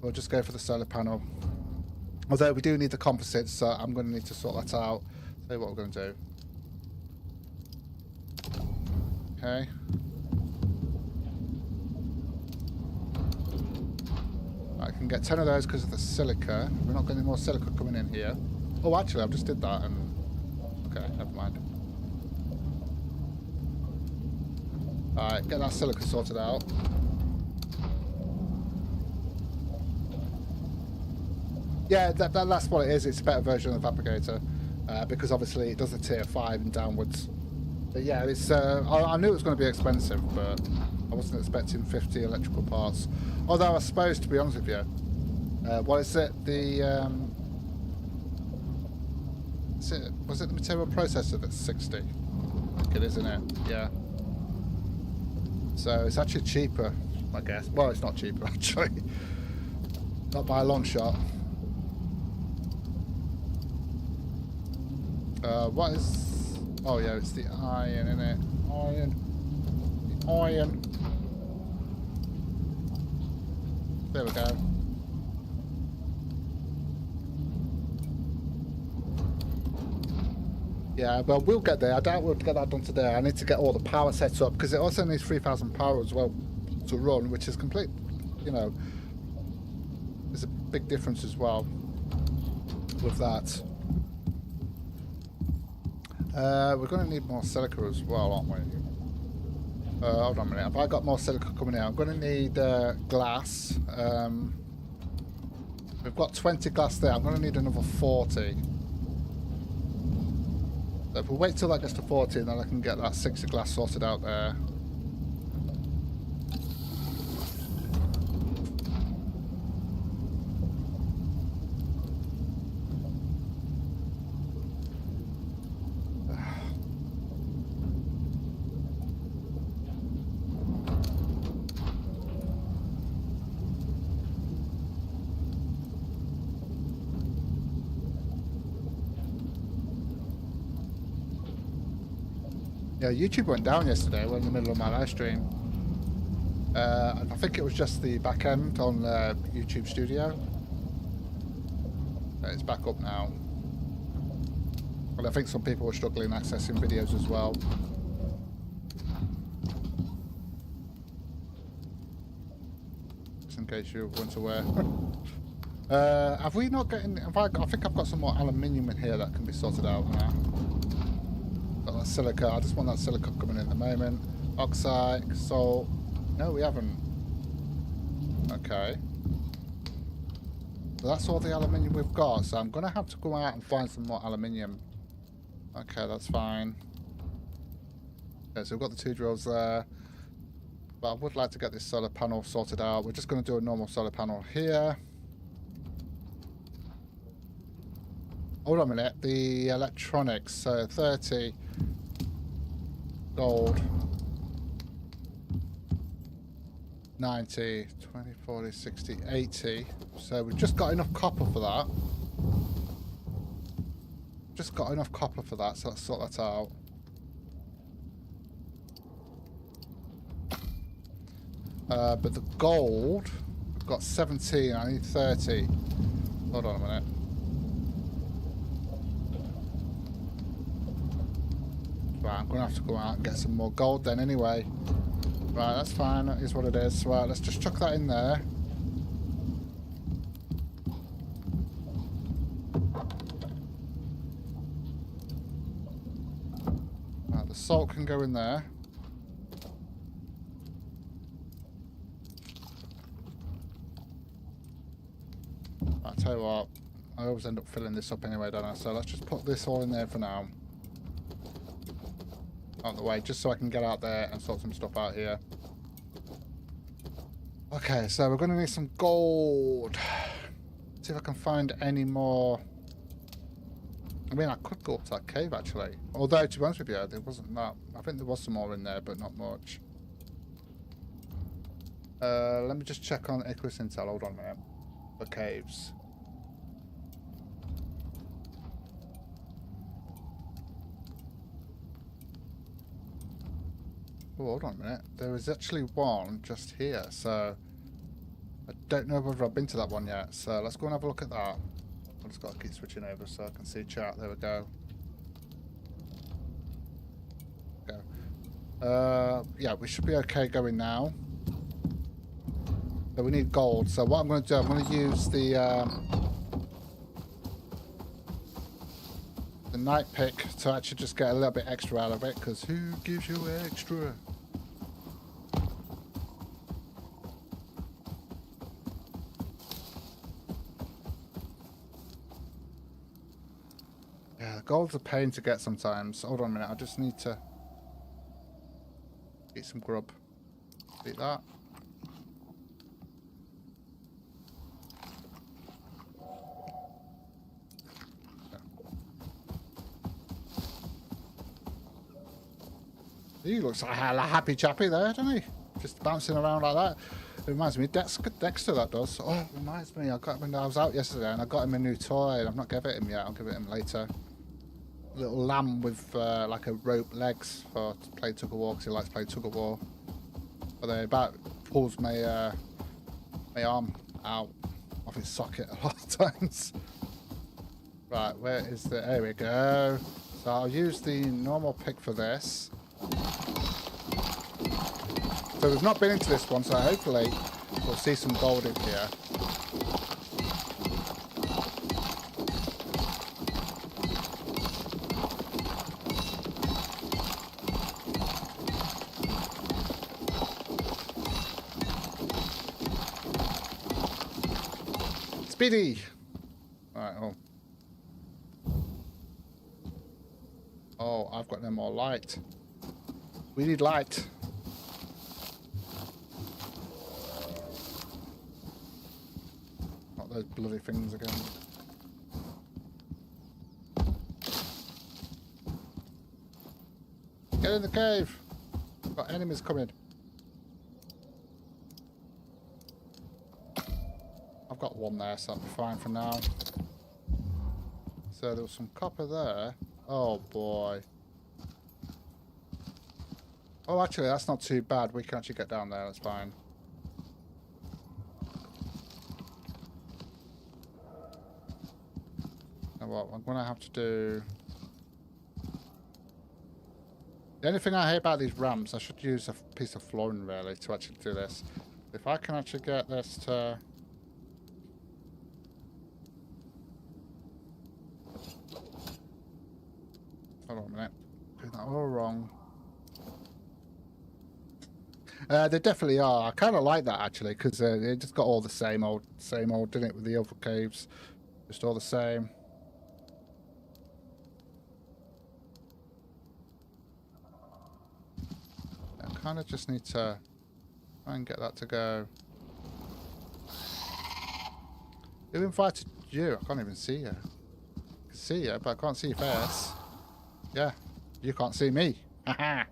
We'll just go for the solar panel. Although we do need the composites, so I'm going to need to sort that out. Tell you what we're going to do. Okay. I can get 10 of those because of the silica. We're not getting any more silica coming in here. Oh, actually, I just did that and... Okay, never mind. Alright, get that silica sorted out. Yeah, that's what it is. It's a better version of the fabricator. Because obviously it does a tier 5 and downwards. But yeah, it's I knew it was going to be expensive, but I wasn't expecting 50 electrical parts. Although I suppose, to be honest with you, what is it? The was it the material processor that's 60? I think it is, isn't it? Yeah. So it's actually cheaper, I guess. Well, it's not cheaper actually. Not by a long shot. What is... Oh yeah, it's the iron, isn't it? Iron. The iron. There we go. Yeah, well, we'll get there. I doubt we'll get that done today. I need to get all the power set up, because it also needs 3,000 power as well to run, which is complete, you know, there's a big difference as well with that. We're going to need more silica as well, aren't we? Hold on a minute. Have I got more silica coming out? I'm going to need glass. We've got 20 glass there. I'm going to need another 40. So if we wait till that gets to 40, then I can get that 60 glass sorted out there. Yeah, YouTube went down yesterday. We're in the middle of my live stream. I think it was just the back end on YouTube Studio. It's back up now. But I think some people were struggling accessing videos as well. Just in case you weren't aware. Have we not getting? I think I've got some more aluminium in here that can be sorted out now. Got that silica. I just want that silica coming in at the moment. Oxide, salt. No, we haven't. Okay. So that's all the aluminium we've got. So I'm going to have to go out and find some more aluminium. Okay, that's fine. Okay, so we've got the 2 drills there. But I would like to get this solar panel sorted out. We're just going to do a normal solar panel here. Hold on a minute. The electronics. So 30 gold. 90, 20, 40, 60, 80. So we've just got enough copper for that. Just got enough copper for that, so let's sort that out. But the gold, we've got 17, I need 30. Hold on a minute. Right, I'm going to have to go out and get some more gold then anyway. Right, that's fine, that is what it is. Right, let's just chuck that in there. Right, the salt can go in there. I'll tell you what, I always end up filling this up anyway, don't I? So let's just put this all in there for now. Out of the way, just so I can get out there and sort some stuff out here. Okay, so we're going to need some gold. See if I can find any more. I mean, I could go up to that cave actually. Although, to be honest with you, there wasn't that. I think there was some more in there, but not much. Let me just check on ICARUS Intel. Hold on a minute. The caves. Oh, hold on a minute. There is actually one just here, so I don't know whether I've been to that one yet. So let's go and have a look at that. I've just got to keep switching over so I can see chat. There we go. Yeah, we should be okay going now. So we need gold. So what I'm going to do, I'm going to use the night pick to actually just get a little bit extra out of it, because who gives you extra? Yeah, gold's a pain to get sometimes. Hold on a minute, I just need to eat some grub. Eat that. He looks like a happy chappy there, doesn't he? Just bouncing around like that. It reminds me of Dexter, that does. Oh, it reminds me. I was out yesterday and I got him a new toy and I've not given it him yet. I'll give it him later. A little lamb with like a rope legs for to play tug of war, because he likes to play tug of war. But then about pulls my my arm out off his socket a lot of times. Right, where is the? There we go. So I'll use the normal pick for this. So we've not been into this one, so hopefully we'll see some gold in here. Speedy! Alright, oh. Oh, I've got no more light. We need light. Not those bloody things again. Get in the cave! Got enemies coming. I've got one there, so that'll be fine for now. So there was some copper there. Oh boy. Oh, actually, that's not too bad. We can actually get down there. That's fine. Now what? I'm going to have to do... The only thing I hate about these ramps, I should use a piece of flooring, really, to actually do this. If I can actually get this to... Hold on a minute. Doing that all wrong. They definitely are. I kind of like that, actually, because they just got all the same old, didn't it, with the other caves? Just all the same. I kind of just need to try and get that to go. Who invited you? I can't even see you. I can see you, but I can't see your face. Yeah, you can't see me. Haha.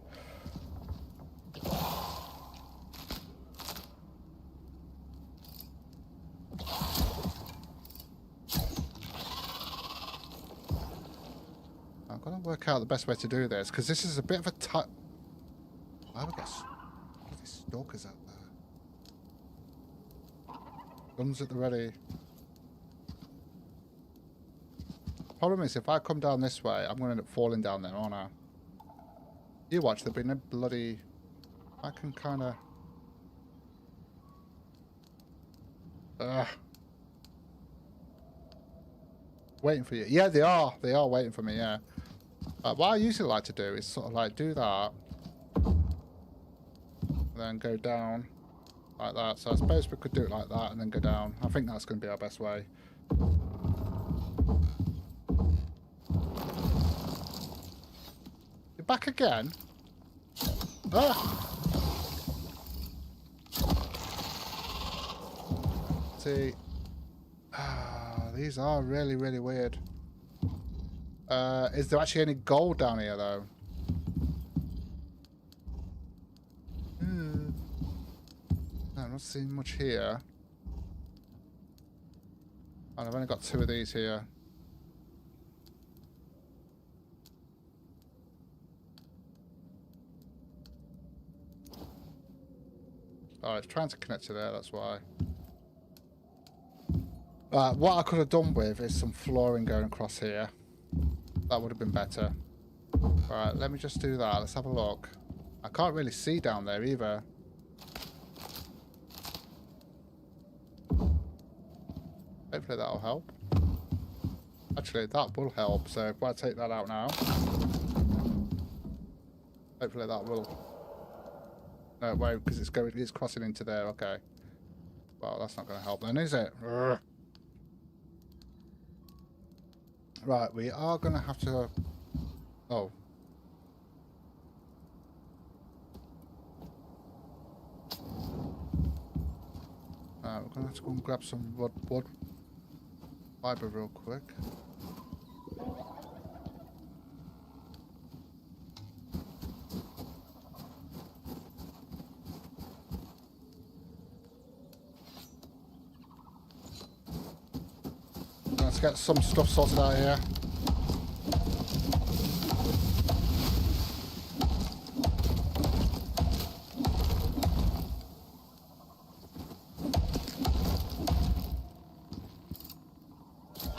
I've got to work out the best way to do this, because this is a bit of a tight... Why have we got these stalkers out there? Guns at the ready. Problem is, if I come down this way, I'm going to end up falling down there, aren't I? You watch, there'll be no bloody... I can kind of... Waiting for you. Yeah, they are. They are waiting for me, yeah. What I usually like to do is sort of like do that. Then go down like that. So I suppose we could do it like that and then go down. I think that's going to be our best way. You're back again? Ah! See. These are really, really weird. Is there actually any gold down here, though? No, I'm not seeing much here. And I've only got 2 of these here. Oh, it's trying to connect to there, that's why. What I could have done with is some flooring going across here. That would have been better. Alright, let me just do that. Let's have a look. I can't really see down there either. Hopefully that'll help. Actually, that will help. So if I take that out now, hopefully that will. No, wait, because it's crossing into there. Okay. Well, that's not going to help then, is it? Urgh. Right, we are going to have to... Oh. We're going to have to go and grab some wood fibre real quick. Let's get some stuff sorted out here.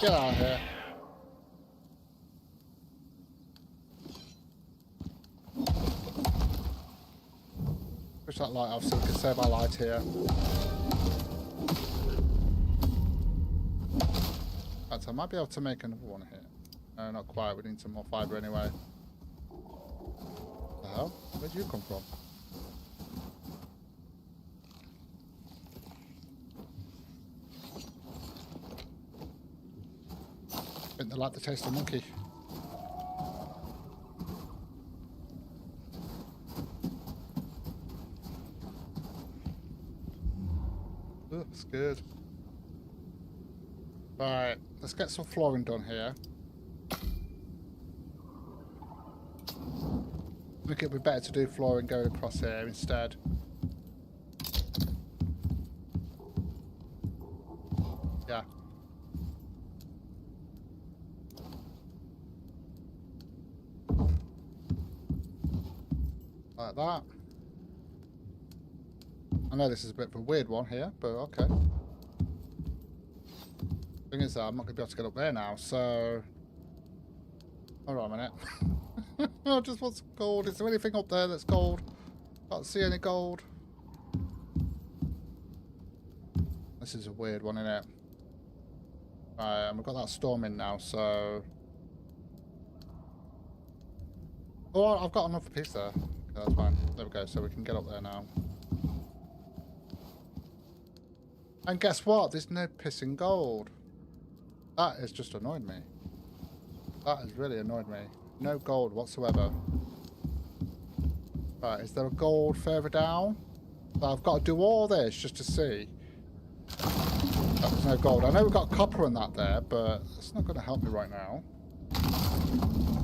Get out of here. Push that light off so we can save our light here. Right, so I might be able to make another one here. No, not quite. We need some more fibre anyway. What the hell? Where'd you come from? think they like the taste of monkey. Oh, scared. Right, let's get some flooring done here. I think it'd be better to do flooring going across here instead. Yeah. Like that. I know this is a bit of a weird one here, but okay. Thing is, I'm not going to be able to get up there now, so... Hold on a minute. I just want some gold. Is there anything up there that's gold? Can't see any gold. This is a weird one, isn't it? Right, and we've got that storm in now, so... Oh, I've got another piece there. Okay, that's fine. There we go, so we can get up there now. And guess what? There's no pissing gold. That has just annoyed me. That has really annoyed me. No gold whatsoever. Right, is there a gold further down? So I've got to do all this just to see. There's no gold. I know we've got copper and that there, but it's not going to help me right now.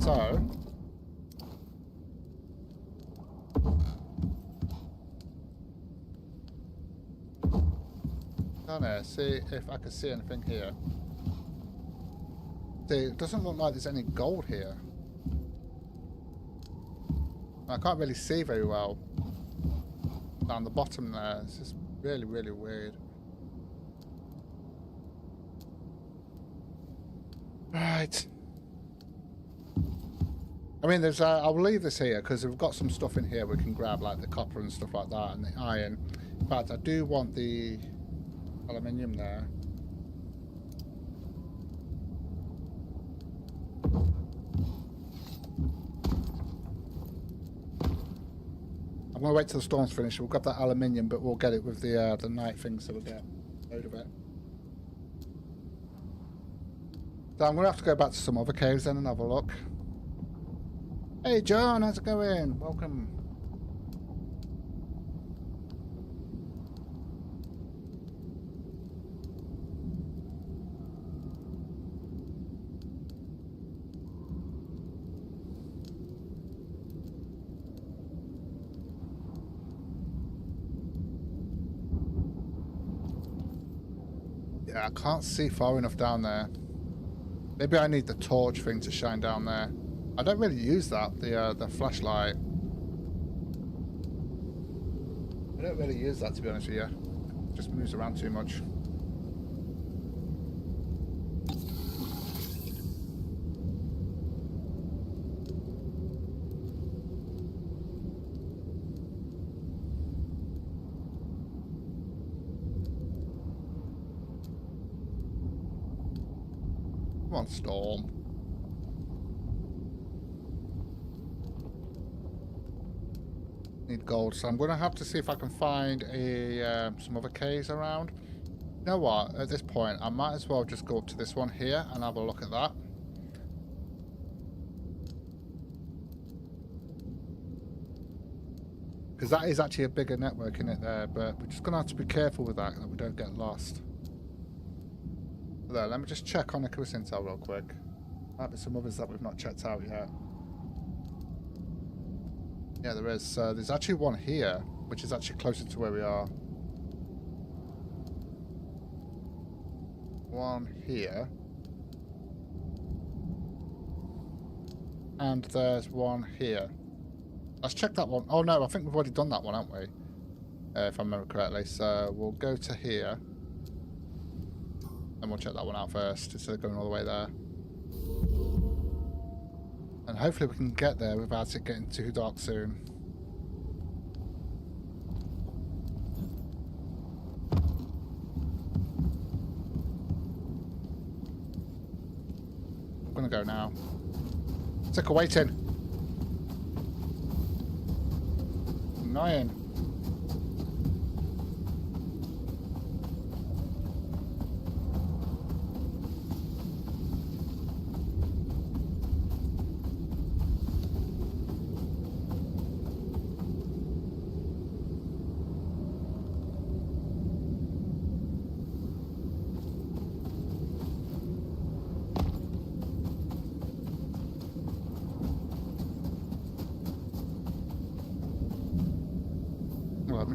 So... down there, see if I can see anything here. See, it doesn't look like there's any gold here. I can't really see very well down the bottom there. It's just really, really weird. Right. I mean, there's. I'll leave this here because we've got some stuff in here we can grab, like the copper and stuff like that, and the iron. In fact, I do want the aluminium there. I'm going to wait till the storm's finished. We'll grab that aluminium, but we'll get it with the night thing, so we'll get a load of it. So I'm going to have to go back to some other caves then and have a look. Hey John, how's it going? Welcome. Yeah, I can't see far enough down there. Maybe I need the torch thing to shine down there. I don't really use that, the flashlight. I don't really use that, to be honest with you. It just moves around too much. Come on, Storm. Need gold, so I'm going to have to see if I can find a some other caves around. You know what? At this point, I might as well just go up to this one here and have a look at that. Because that is actually a bigger network in it there, but we're just going to have to be careful with that we don't get lost. There, let me just check on ICARUS Intel real quick. Might be some others that we've not checked out yet. Yeah, there is. There's actually one here, which is actually closer to where we are. One here. And there's one here. Let's check that one. Oh no, I think we've already done that one, haven't we? If I remember correctly. So we'll go to here. And we'll check that one out first, instead of going all the way there. And hopefully we can get there without it getting too dark soon. I'm gonna go now. Sick of waiting. Annoying.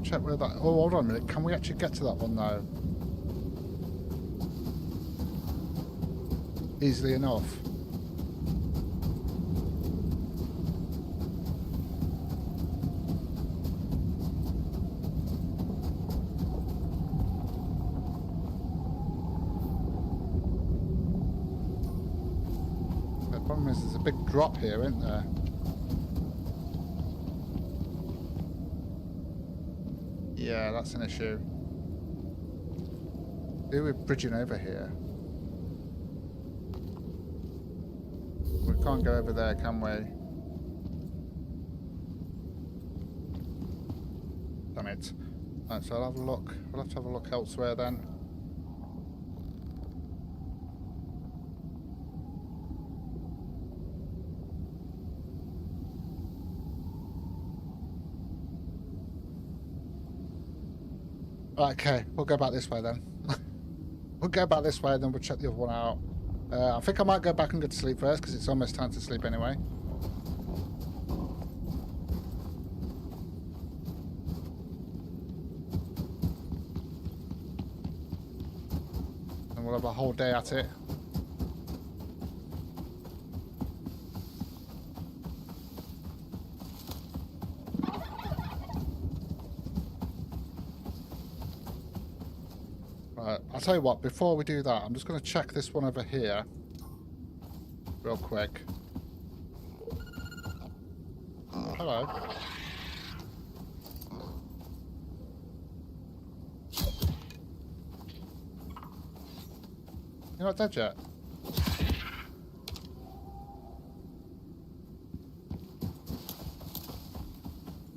me check where that... Oh, hold on a minute. Can we actually get to that one now? Easily enough. The problem is there's a big drop here, isn't there? Yeah, that's an issue. Maybe we're bridging over here. We can't go over there, can we? Damn it. Right, so I'll have a look. We'll have to have a look elsewhere then. Right, okay, we'll go back this way then. We'll go back this way and then we'll check the other one out. I think I might go back and go to sleep first because it's almost time to sleep anyway. And we'll have a whole day at it. Right, I'll tell you what, before we do that, I'm just going to check this one over here real quick. Hello. You're not dead yet?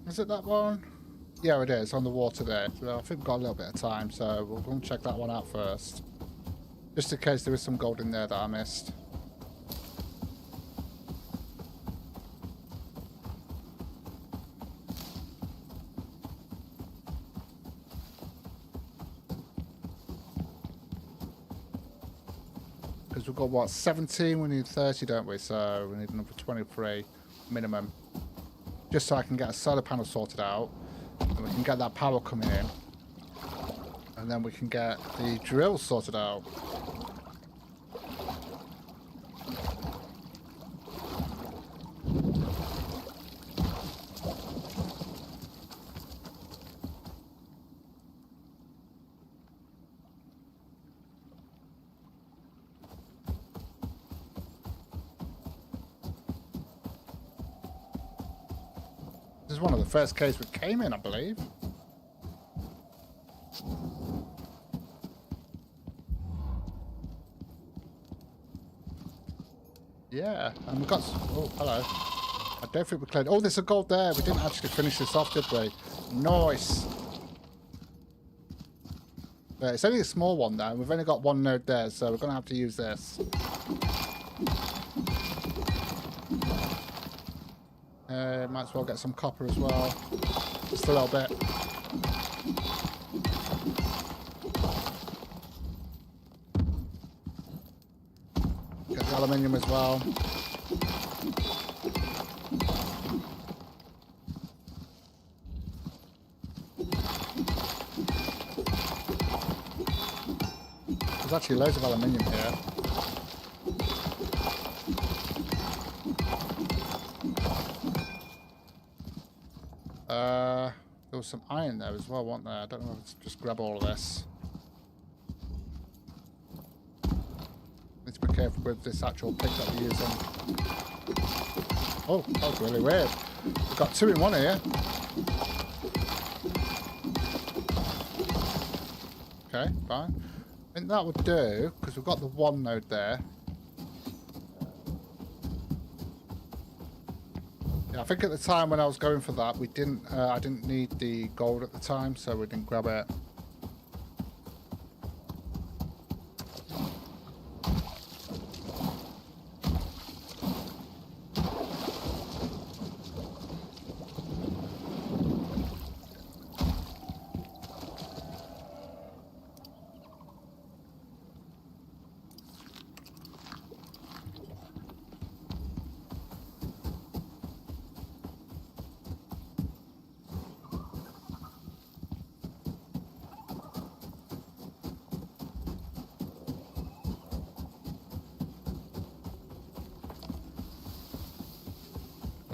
Is it that one? Yeah, it is, on the water there. So I think we've got a little bit of time, so we'll go and check that one out first. Just in case there is some gold in there that I missed. Because we've got, what, 17? We need 30, don't we? So we need another 23 minimum. Just so I can get a solar panel sorted out. And we can get that power coming in. And then we can get the drill sorted out. This is one of the first caves we came in, I believe. Yeah, and we got... Oh, hello. I don't think we cleared... Oh, there's a gold there. We didn't actually finish this off, did we? Nice. But it's only a small one, though. We've only got one node there, so we're going to have to use this. Might as well get some copper as well. Just a little bit. Get the aluminium as well. There's actually loads of aluminium here. There was some iron there as well, wasn't there? I don't know if it's just grab all of this. Need to be careful with this actual pick that we're using. Oh, that was really weird. We've got two in one here. Okay, fine. I think that would do, because we've got the one node there. Yeah, I think at the time when I was going for that, we didn't. I didn't need the gold at the time, so we didn't grab it.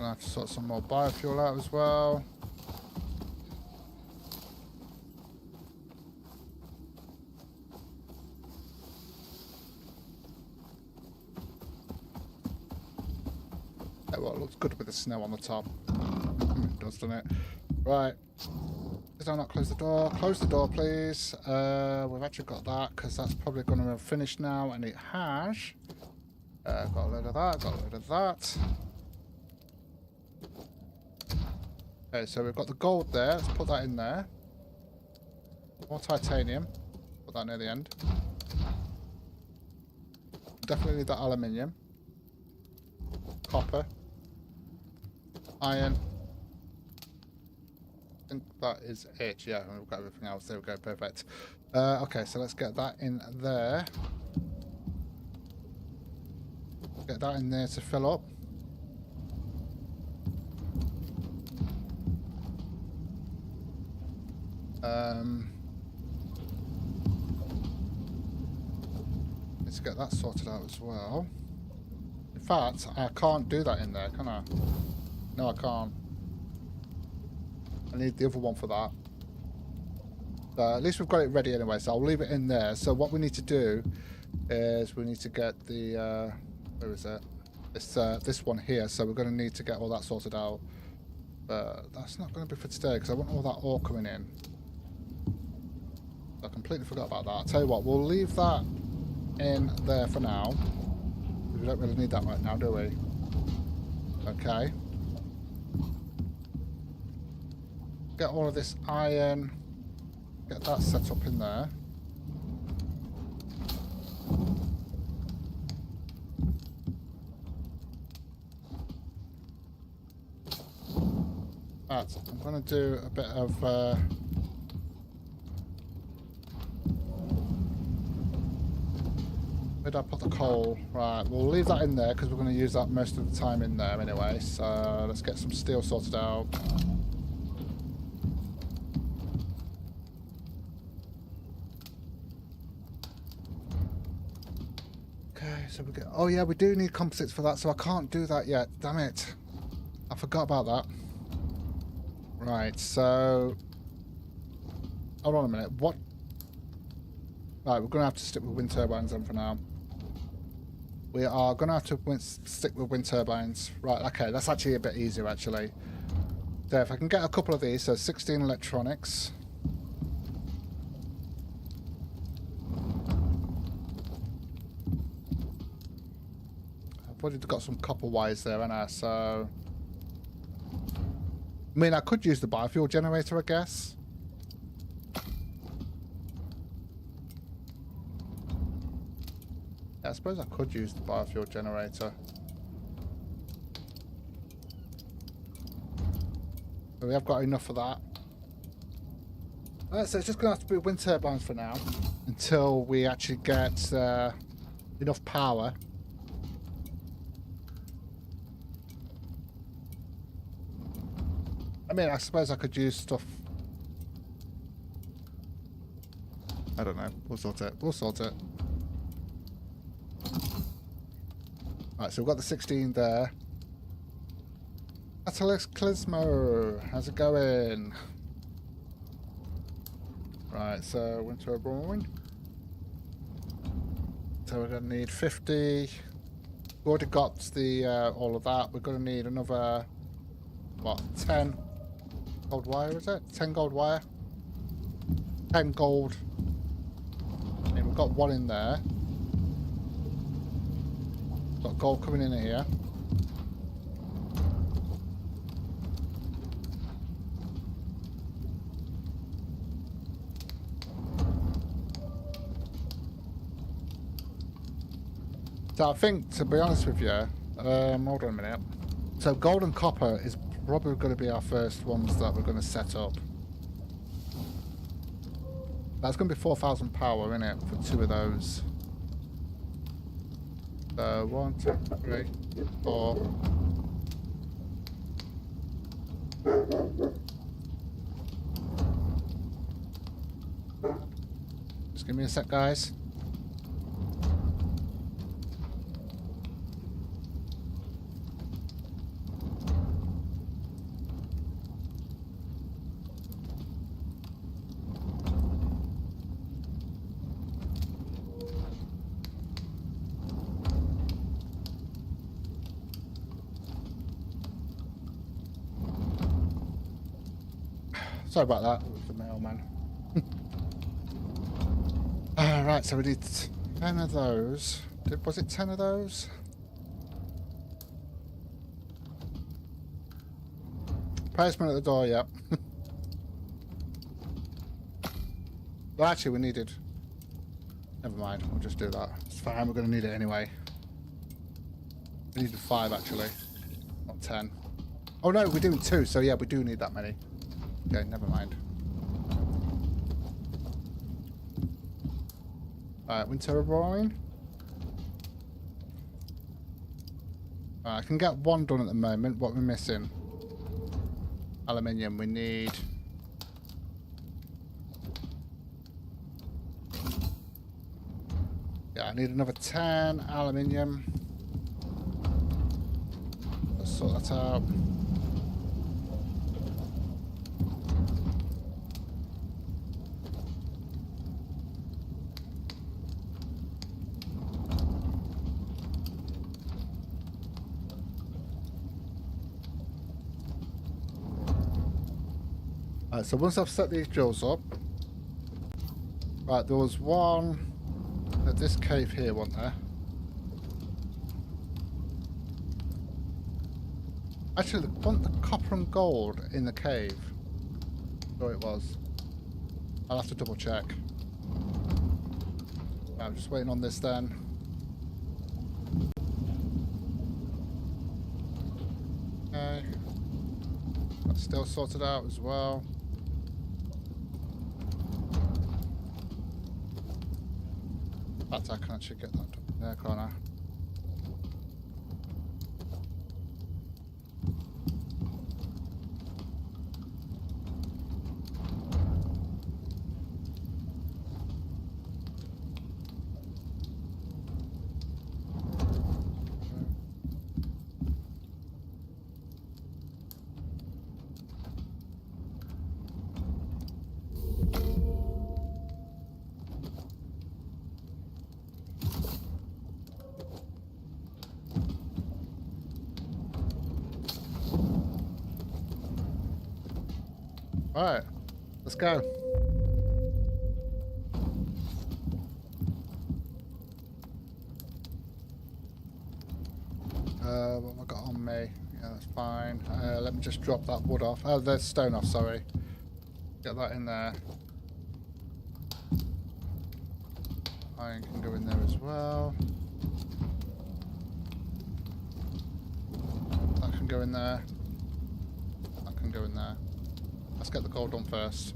Gonna have to sort some more biofuel out as well. Oh, well, it looks good with the snow on the top. It does, doesn't it? Right. Did I not close the door? Close the door, please. We've actually got that because that's probably going to have finished now, and it has. Got a load of that, got a load of that. Okay, so we've got the gold there. Let's put that in there. More titanium. Put that near the end. Definitely need that aluminium. Copper. Iron. I think that is it. Yeah, we've got everything else. There we go. Perfect. Okay, so let's get that in there. Get that in there to fill up. Let's get that sorted out as well. In fact, I can't do that in there, can I? No, I can't. I need the other one for that. At least we've got it ready anyway, so I'll leave it in there. So what we need to do is we need to get the where is it? This one here. So we're going to need to get all that sorted out. But that's not going to be for today because I want all that ore coming in. I completely forgot about that. I'll tell you what, we'll leave that in there for now. We don't really need that right now, do we? Okay. Get all of this iron. Get that set up in there. Right, I'm going to do a bit of where did I put the coal? Right, we'll leave that in there because we're going to use that most of the time in there anyway. So let's get some steel sorted out. Okay, so we get. Oh yeah, we do need composites for that, so I can't do that yet. Damn it! I forgot about that. Right, so hold on a minute. What? Right, we're going to have to stick with wind turbines then for now. We are going to have to stick with wind turbines. Right, okay, that's actually a bit easier, actually. So if I can get a couple of these, so 16 electronics. I've already got some copper wires there, haven't I? So I mean, I could use the biofuel generator, I guess. Yeah, I suppose I could use the biofuel generator. So we have got enough of that. Alright, so it's just going to have to be wind turbines for now. Until we actually get enough power. I mean, I suppose I could use stuff. I don't know. We'll sort it. We'll sort it. Right, so we've got the 16 there. Cataclysmo, how's it going? Right, so wind turbine. So we're going to need 50. We've already got the all of that. We're going to need another, what, 10 gold wire, is it? 10 gold wire? 10 gold. And we've got one in there. Got gold coming in here. So I think, to be honest with you, hold on a minute. So gold and copper is probably going to be our first ones that we're going to set up. That's going to be 4,000 power in it for 2 of those. So 1, 2, 3, 4. Just give me a sec, guys. Sorry about that. It was the mailman. Right, so we need 10 of those. Was it 10 of those? Postman at the door, yep. Well, actually, we needed... Never mind, we'll just do that. It's fine, we're going to need it anyway. We needed 5, actually. Not 10. Oh, no, we're doing 2, so yeah, we do need that many. Okay, never mind. Alright, winter terraforming. I can get 1 done at the moment. What we're missing? Aluminium, we need... Yeah, I need another 10 aluminium. Let's sort that out. Alright, so once I've set these drills up... Right, there was one... At this cave here, wasn't there? Actually, the copper and gold in the cave. So it was. I'll have to double check. Right, I'm just waiting on this then. Okay. That's still sorted out as well. In fact, I can actually get that done there, can't I? Alright, let's go. What have I got on me? Yeah, that's fine. Let me just drop that wood off. Oh, the stone off, sorry. Get that in there. Iron can go in there as well. That can go in there. That can go in there. Let's get the gold done first.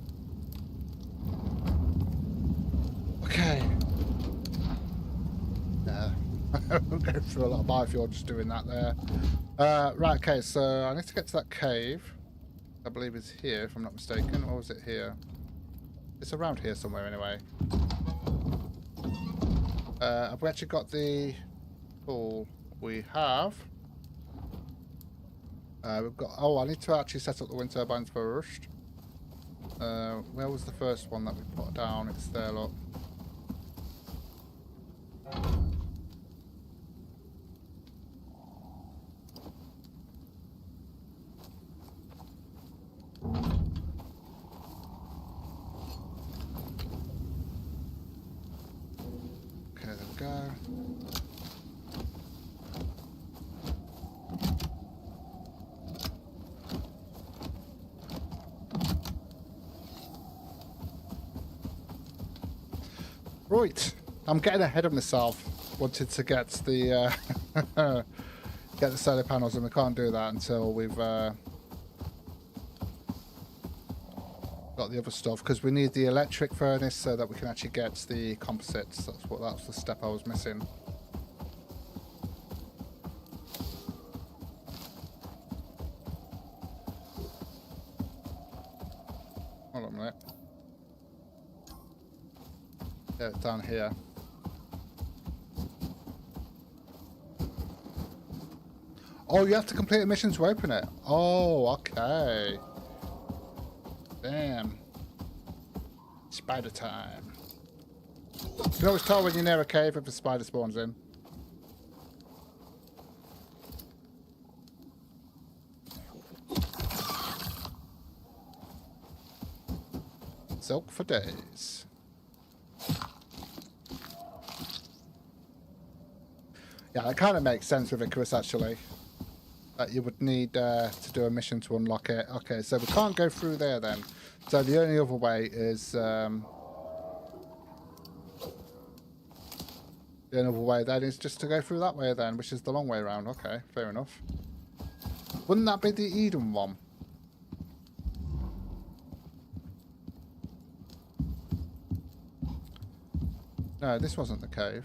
Okay. Yeah. We'll go through a lot of biofuel just doing that there. Right, okay, so I need to get to that cave. I believe it's here, if I'm not mistaken. Or was it here? It's around here somewhere anyway. Have we actually got the pool? We have. We've got... Oh, I need to actually set up the wind turbines first. Where was the first one that we put down? It's there, look. Okay, there we go. Right, I'm getting ahead of myself. Wanted to get the get the solar panels, and we can't do that until we've got the other stuff, because we need the electric furnace so that we can actually get the composites. That's the step I was missing. Hold on a minute. Yeah, it's down here. Oh, you have to complete a mission to open it. Oh, okay. Damn. Spider time. You can always tell when you're near a cave if a spider spawns in. Silk for days. Yeah, it kind of makes sense with Icarus, actually. That you would need to do a mission to unlock it. Okay, so we can't go through there then. So the only other way is... the only other way then is just to go through that way then, which is the long way around. Okay, fair enough. Wouldn't that be the Eden one? No, this wasn't the cave.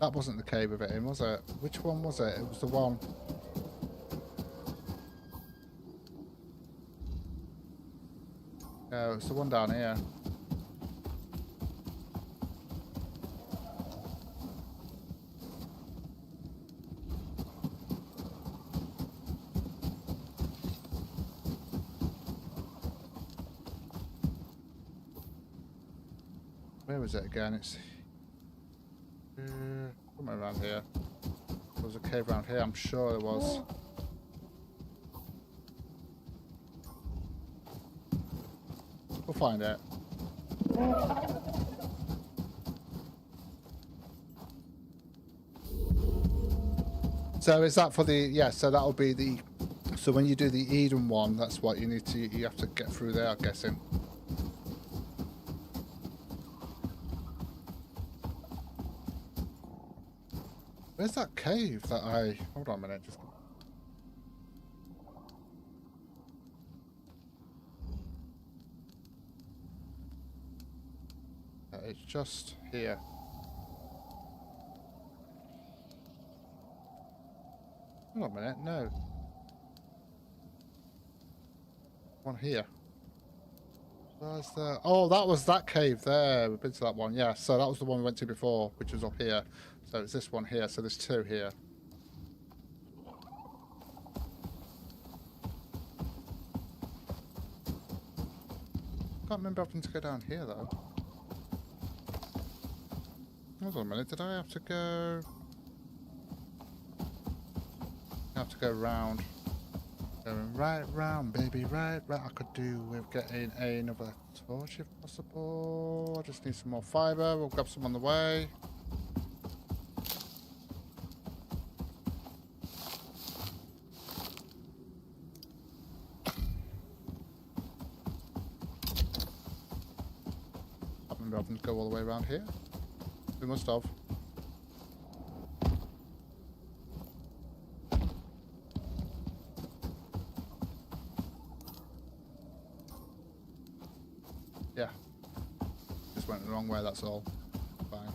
That wasn't the cave of it in, was it? Which one was it? It was the one... No, it's the one down here. Where was it again? It's... somewhere around here. There was a cave around here, I'm sure there was. We'll find it. So is that for the... Yeah, so that'll be the... So when you do the Eden one, that's what you need to... You have to get through there, I'm guessing. Where's that cave that I... Hold on a minute. Just... It's just here. Hold on a minute. No. One here. Where's the... Oh, that was that cave there. We've been to that one. Yeah, so that was the one we went to before, which was up here. So it's this one here. So there's two here. Can't remember having to go down here though. Hold on a minute. Did I have to go? I have to go round. Going right round, baby, right round. I could do with getting another torch if possible. I just need some more fibre. We'll grab some on the way. I remember having to go all the way around here. We must have. Yeah. Just went the wrong way, that's all. Fine.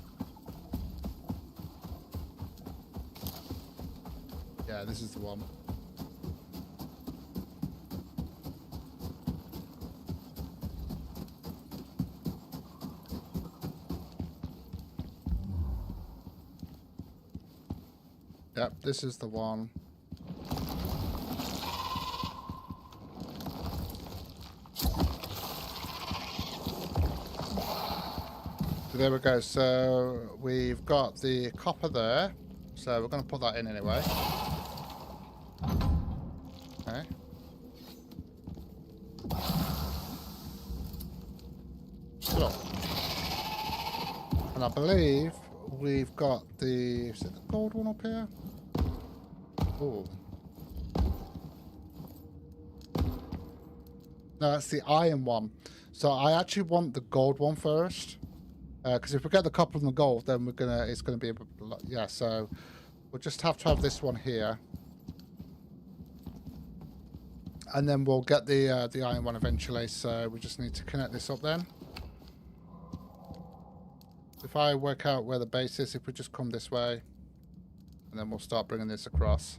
Yeah, this is the one. Yep, this is the one. So there we go. So we've got the copper there. So we're going to put that in anyway. Okay. So. And I believe we've got the... Is it the gold one up here? Oh. No, that's the iron one. So I actually want the gold one first. Because if we get the copper and the gold, then it's gonna be a... Yeah, so we'll just have to have this one here. And then we'll get the iron one eventually, so we just need to connect this up then. If I work out where the base is, if we just come this way, and then we'll start bringing this across.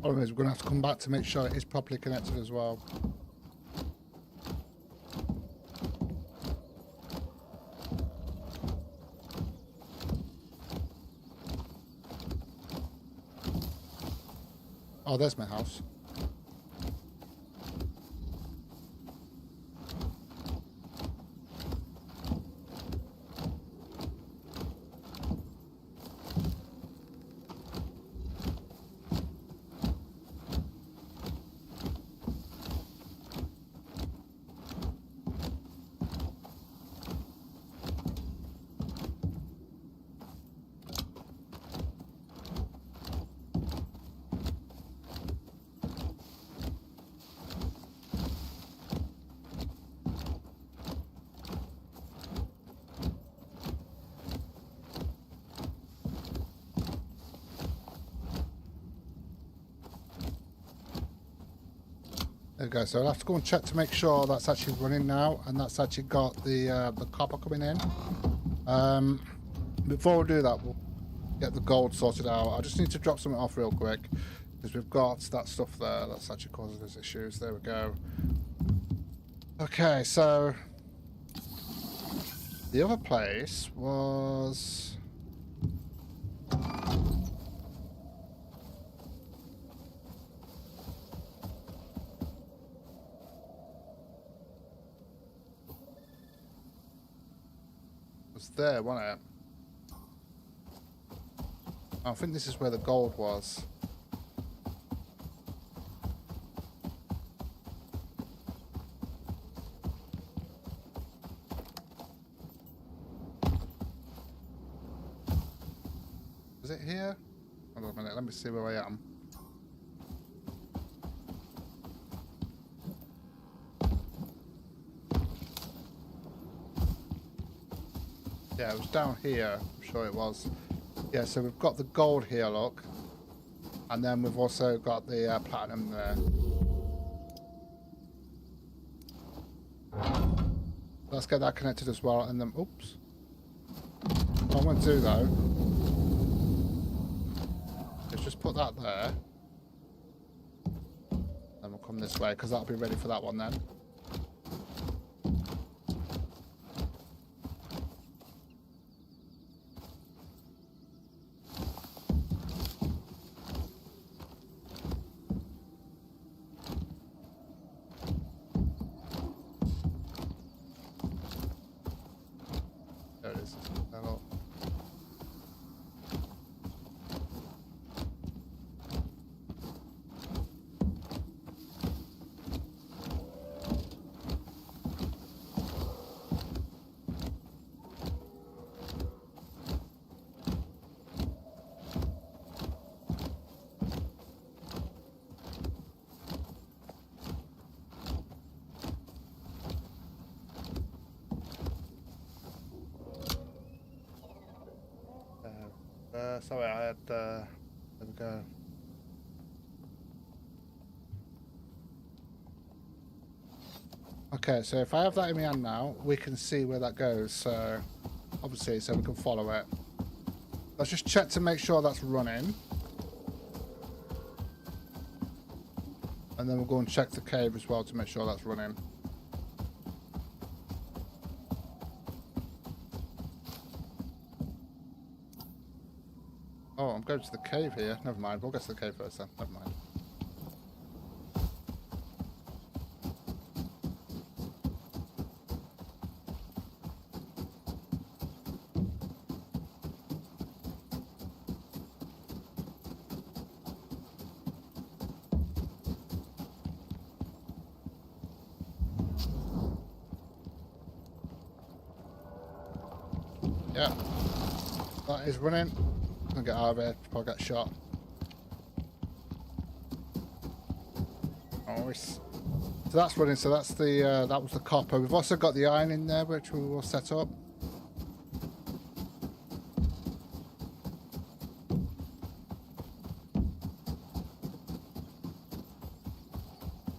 Problem is, we're going to have to come back to make sure it is properly connected as well. Oh, there's my house. There we go. So I'll have to go and check to make sure that's actually running now, and that's actually got the copper coming in. Before we do that, we'll get the gold sorted out. I just need to drop something off real quick because we've got that stuff there that's actually causing us issues. There we go. Okay, so the other place was. There, wasn't it? I think this is where the gold was. Is it here? Hold on a minute, let me see where I am. Yeah, it was down here. I'm sure it was. Yeah, so we've got the gold here, look. And then we've also got the platinum there. Let's get that connected as well. And then, oops. What I'm going to do, though, is just put that there. Then we'll come this way, because that'll be ready for that one then. Sorry, I had, there we go. Okay, so if I have that in my hand now, we can see where that goes, so, obviously, so we can follow it. Let's just check to make sure that's running. And then we'll go and check the cave as well to make sure that's running. Oh, I'm going to the cave here. Never mind. We'll get to the cave first then. Never mind. Yeah. That is running. I'll get out of here before I get shot. Nice. So that's running. So that's the that was the copper. We've also got the iron in there, which we will set up.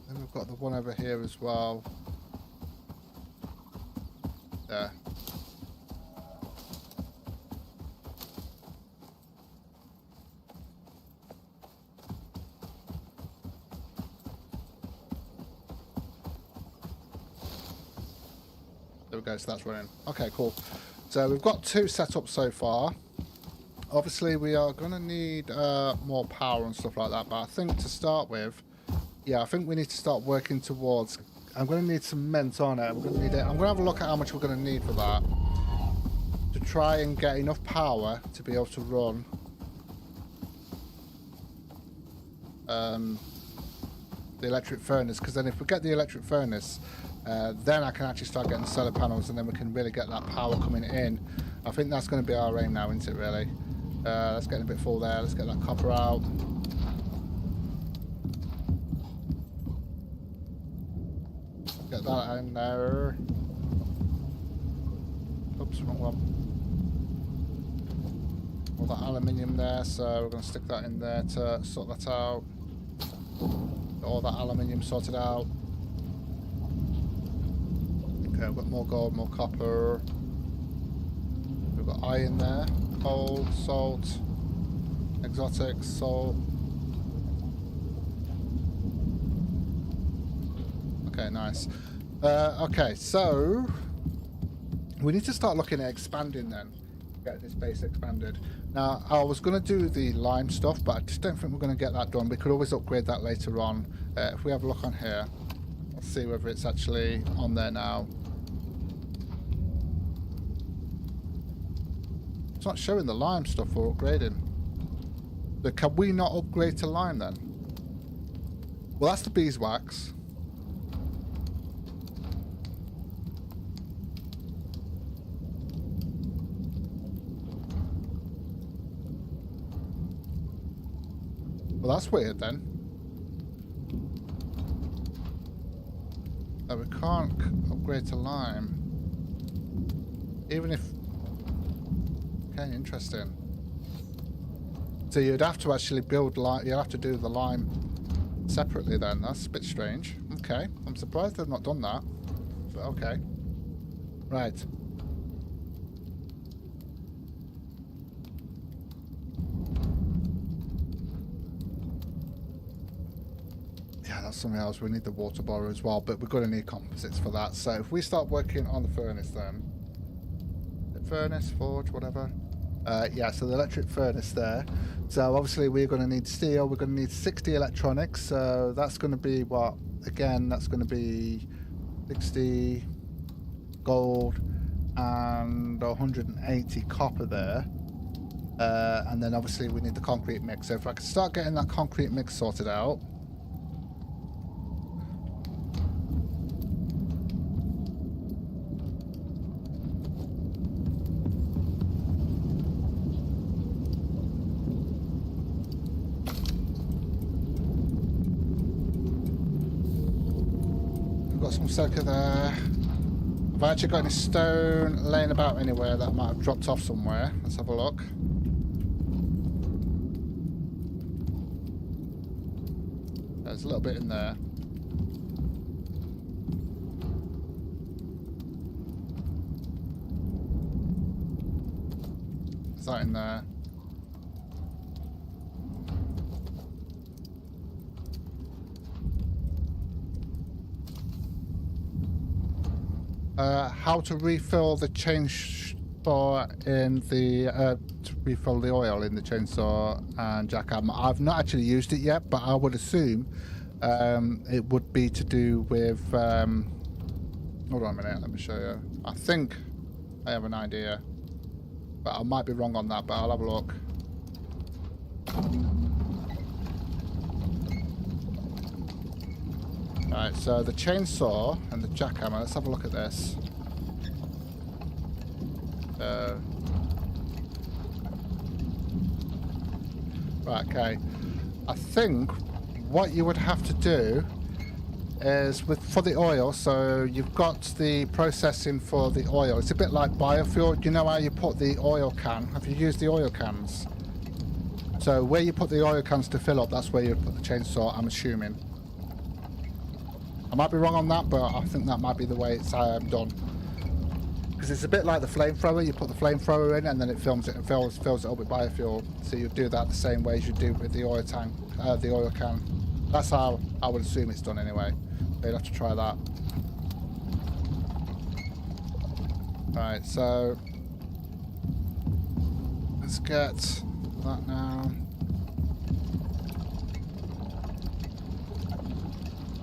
Then we've got the one over here as well. There. go, so that's running. Okay, cool. So we've got 2 set up so far. Obviously, we are going to need more power and stuff like that, but I think to start with, yeah, I think we need to start working towards... I'm going to need cement on it. I'm going to have a look at how much we're going to need for that to try and get enough power to be able to run the electric furnace, because then if we get the electric furnace, then I can actually start getting solar panels, and then we can really get that power coming in. I think that's going to be our aim now, isn't it, really? Let's get a bit full there. Let's get that copper out. Get that in there. Oops, wrong one. All that aluminium there, so we're going to stick that in there to sort that out. Get all that aluminium sorted out. Okay, we've got more gold, more copper. We've got iron there. Coal, salt, exotics, salt. Okay, nice. Okay, so we need to start looking at expanding then. Get this base expanded. Now, I was going to do the lime stuff, but I just don't think we're going to get that done. We could always upgrade that later on. If we have a look on here, let's see whether it's actually on there now. It's not showing the lime stuff for upgrading. So can we not upgrade to lime then? Well, that's the beeswax. Well, that's weird then. We can't upgrade to lime. Even if... Okay, interesting. So you'd have to actually build lime. You'll have to do the lime separately then. That's a bit strange. Okay. I'm surprised they've not done that. But okay. Right. That's something else. We need the water borer as well, but we're going to need composites for that. So if we start working on the furnace then, the furnace, forge, whatever. Yeah, so the electric furnace there. So obviously we're going to need steel. We're going to need 60 electronics. So that's going to be what? Again, that's going to be 60 gold and 180 copper there. And then obviously we need the concrete mix. So if I can start getting that concrete mix sorted out. Some circa there. Have I actually got any stone laying about anywhere that might have dropped off somewhere? Let's have a look. There's a little bit in there. Is that in there? How to refill the chainsaw in the to refill the oil in the chainsaw and jackhammer. I've not actually used it yet, but I would assume it would be to do with. Hold on a minute, let me show you. I think I have an idea, but I might be wrong on that. But I'll have a look. Right, so the chainsaw and the jackhammer, let's have a look at this. Right, okay. I think what you would have to do is for the oil, so you've got the processing for the oil. It's a bit like biofuel. You know how you put the oil can? Have you used the oil cans? So where you put the oil cans to fill up, that's where you put the chainsaw, I'm assuming. I might be wrong on that, but I think that might be the way it's done. Because it's a bit like the flamethrower. You put the flamethrower in, and then it fills it up with biofuel. So you do that the same way as you do with the oil tank, the oil can. That's how I would assume it's done anyway. You'd have to try that. Right, so let's get that now.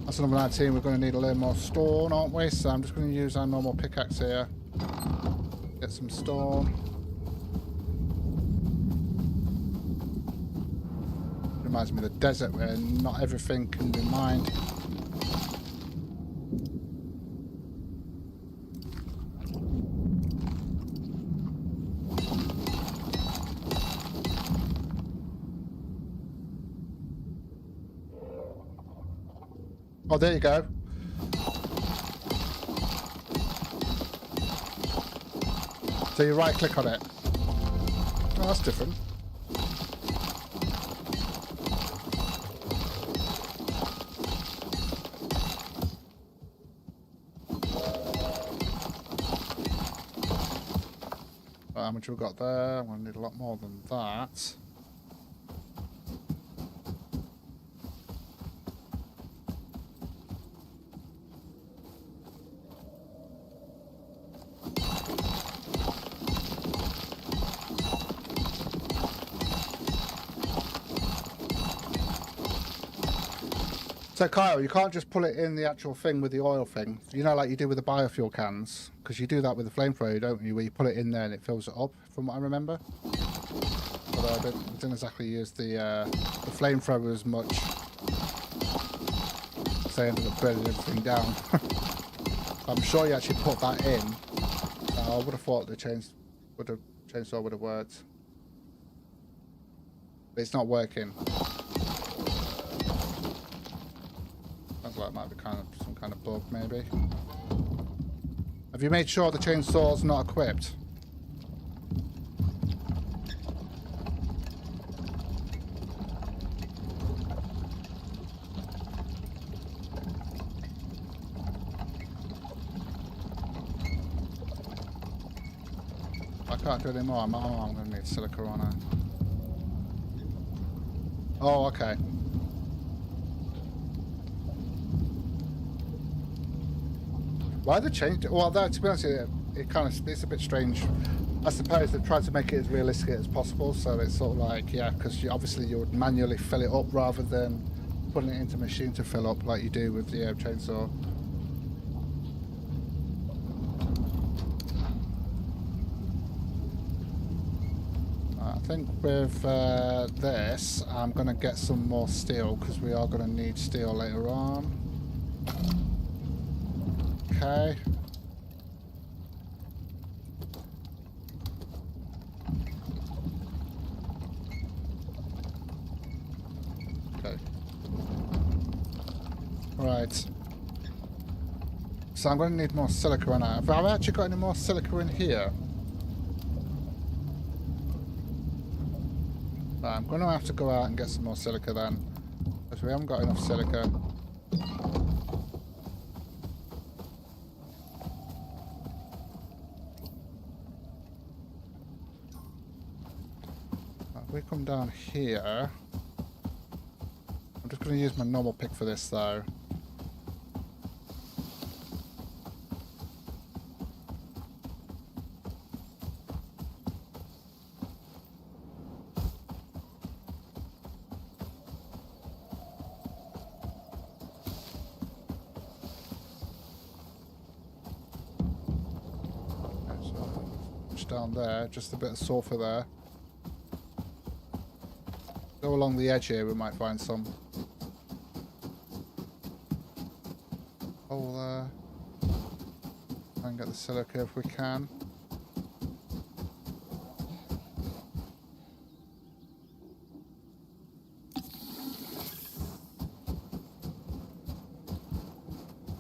That's number 19. We're going to need a little more stone, aren't we? So I'm just going to use our normal pickaxe here. Get some stone. Reminds me of the desert where not everything can be mined. Oh, there you go. So you right click on it. Oh, that's different. How much we've got there? I'm going to need a lot more than that. So Kyle, you can't just pull it in the actual thing with the oil thing. You know, like you do with the biofuel cans, because you do that with the flamethrower, don't you? Where you put it in there and it fills it up, from what I remember. Although I didn't exactly use the flamethrower as much, so I ended up burning everything down. I'm sure you actually put that in. I would have thought the chainsaw would have worked, but it's not working. Like it might be some kind of bug, maybe. Have you made sure the chainsaw's not equipped? I can't do it anymore. I'm going to need silica on it. Oh, okay. Why the change? Well, that, to be honest, it's a bit strange. I suppose they've tried to make it as realistic as possible, so it's sort of like, yeah, because obviously you would manually fill it up rather than putting it into a machine to fill up like you do with the chainsaw. I think with this, I'm going to get some more steel because we are going to need steel later on. Okay. Okay. Right. So I'm going to need more silica on that. Have I actually got any more silica in here? Right, I'm going to have to go out and get some more silica then, because we haven't got enough silica. We come down here. I'm just going to use my normal pick for this though. Okay, so just down there, just a bit of sulfur there. Go along the edge here, we might find some. Hole there. Try and get the silica if we can.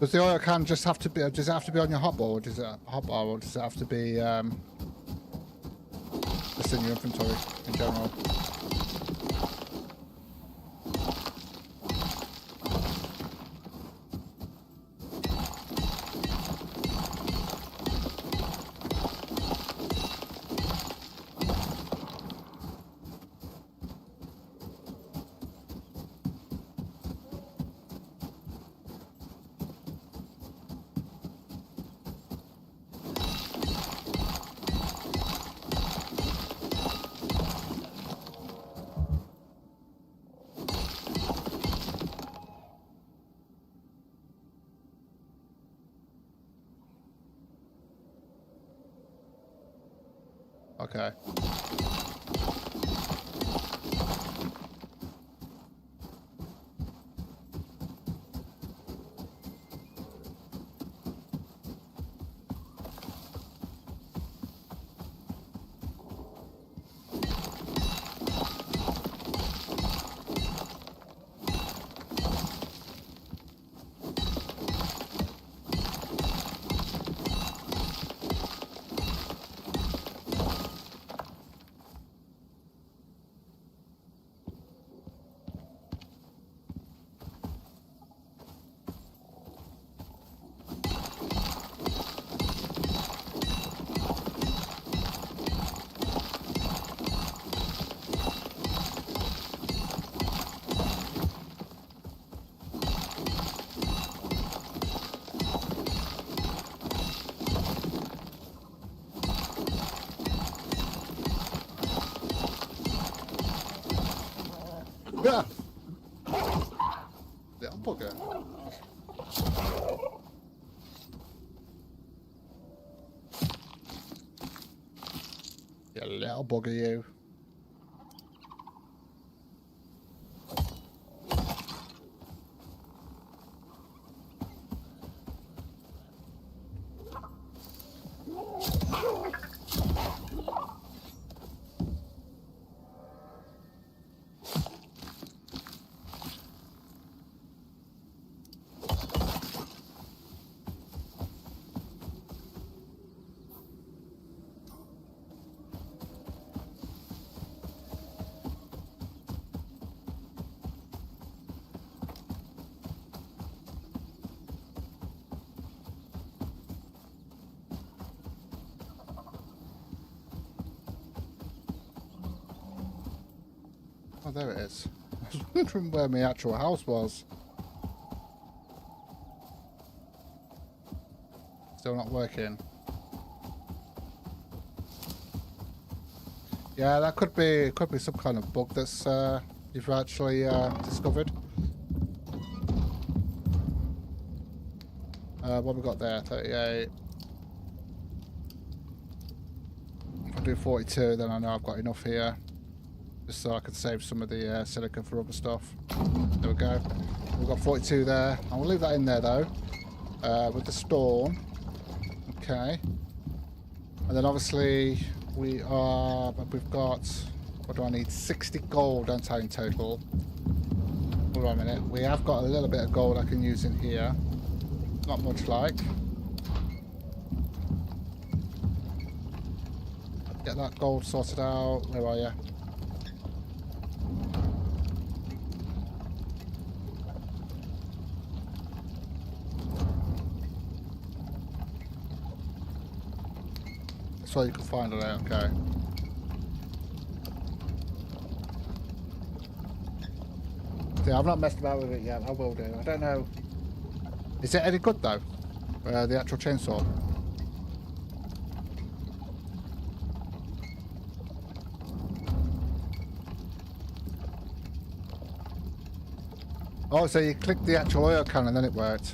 Does the oil can just have to be? Does it have to be on your hotbar, or does it or does it have to be just in your inventory in general? Okay. Yeah. Little bugger. You little bugger, you. Oh, there it is. I was wondering where my actual house was. Still not working. Yeah, that could be some kind of bug that's you've actually discovered. What we got there? 38. If I do 42, then I know I've got enough here. Just so I can save some of the silica for other stuff. There we go. We've got 42 there. I will leave that in there though. With the storm. Okay. And then obviously we've got, what do I need? 60 gold, don't I, in total? Hold on a minute. We have got a little bit of gold I can use in here. Not much like. Get that gold sorted out. Where are you? So you can find it out, okay. Yeah, I've not messed about with it yet, I will do. I don't know. Is it any good though? The actual chainsaw? Oh, so you clicked the actual oil can and then it worked.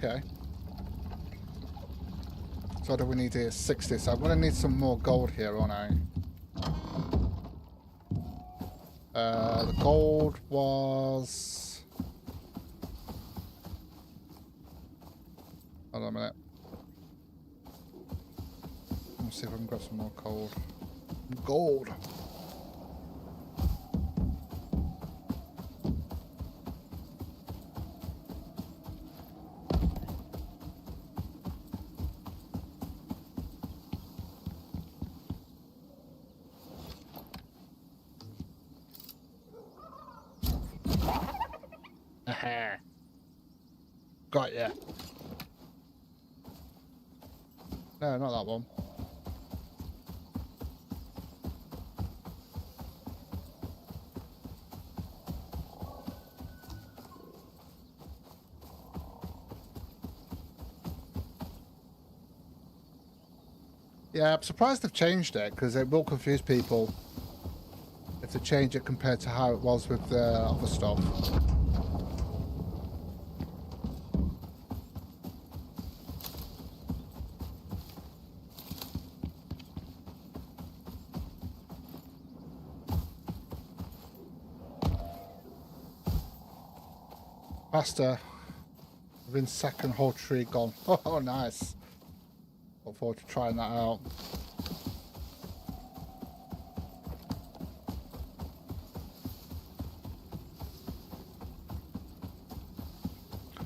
Okay. So what do we need here? 60. So I'm going to need some more gold here, aren't I? The gold was... Hold on a minute. Let's see if I can grab some more gold. Gold! Got ya. No, not that one. Yeah, I'm surprised they've changed it, because it will confuse people if they change it compared to how it was with the other stuff. faster. Within second, whole tree gone. Oh, nice. Look forward to trying that out.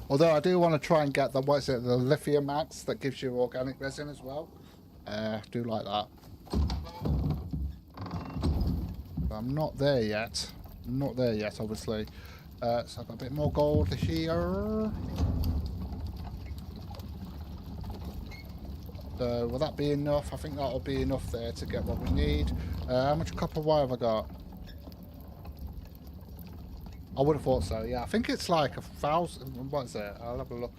Although I do want to try and get the, what is it, the lithium axe that gives you organic resin as well. I do like that. But I'm not there yet. I'm not there yet, obviously. So I've got a bit more gold here. So will that be enough? I think that'll be enough there to get what we need. How much copper wire have I got? I would have thought so, yeah. I think it's like 1,000. What is it? I'll have a look.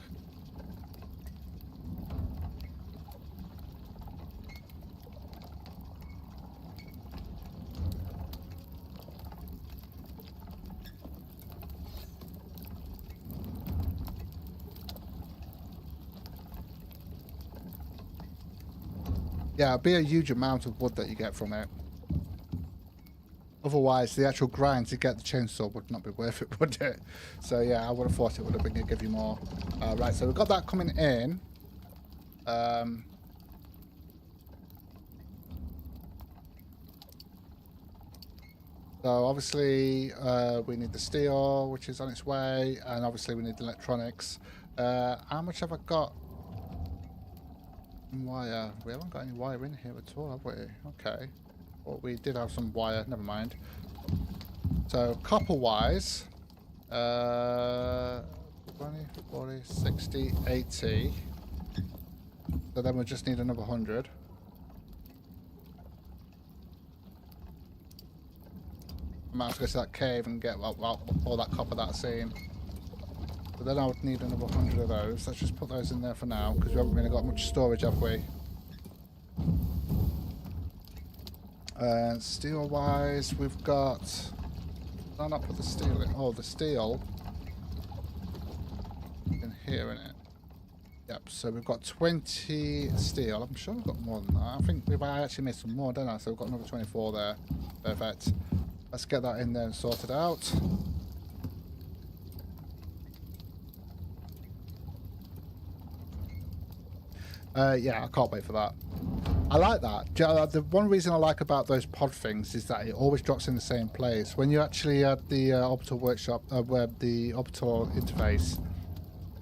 Yeah, it'd be a huge amount of wood that you get from it. Otherwise, the actual grind to get the chainsaw would not be worth it, would it? So yeah, I would have thought it would have been going to give you more. Right, so we've got that coming in. So obviously, we need the steel, which is on its way, and obviously we need the electronics. How much have I got? Wire. We haven't got any wire in here at all, have we? Okay. Well, we did have some wire. Never mind. So copper-wise, 20, 40, 60, 80. So then we just need another 100. I might have to go to that cave and get all that copper that I've seen. But then I would need another 100 of those. Let's just put those in there for now, because we haven't really got much storage, have we? Steel-wise, we've got... Did I not put the steel in? Oh, the steel in here, in it. Yep, so we've got 20 steel. I'm sure we've got more than that. I think I actually made some more, don't I? So we've got another 24 there. Perfect. Let's get that in there and sort it out. Yeah, I can't wait for that. I like that. The one reason I like about those pod things is that it always drops in the same place. When you actually add the orbital workshop, where the orbital interface,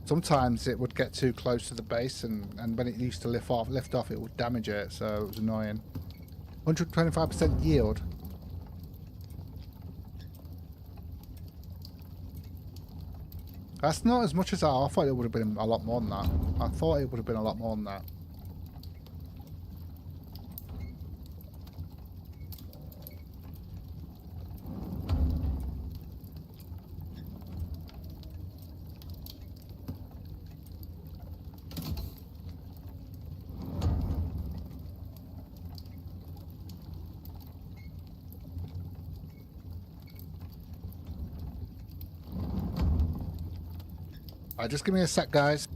sometimes it would get too close to the base, and when it used to lift off, it would damage it. So it was annoying. 125% yield. That's not as much as I thought. It would have been a lot more than that. I thought it would have been a lot more than that. Alright, just give me a sec, guys.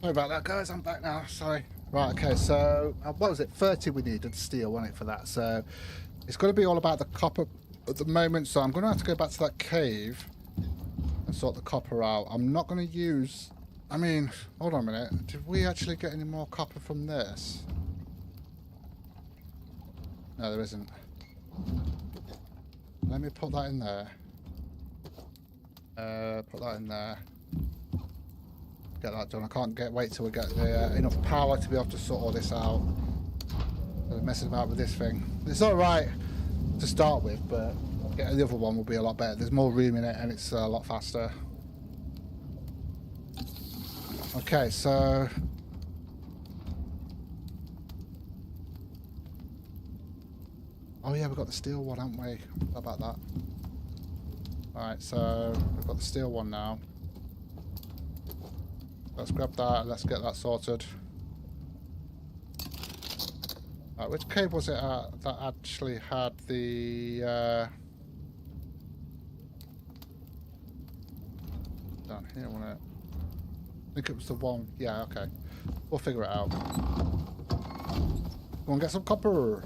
Sorry about that, guys. I'm back now. Sorry. Right, okay, so what was it? 30 we needed steel, wasn't it, for that? So it's going to be all about the copper at the moment. So I'm going to have to go back to that cave and sort the copper out. I'm not going to use... I mean, hold on a minute. Did we actually get any more copper from this? No, there isn't. Let me put that in there. Put that in there. Get that done. I can't wait till we get enough power to be able to sort all this out. Messing about with this thing. It's alright to start with, but getting the other one will be a lot better. There's more room in it and it's a lot faster. Okay, so Oh yeah, we've got the steel one, haven't we? How about that? Alright, so we've got the steel one now. Let's grab that and let's get that sorted. Right, which cave was it that actually had the down here, wasn't it? I think it was the one. Yeah, okay. We'll figure it out. Go and get some copper.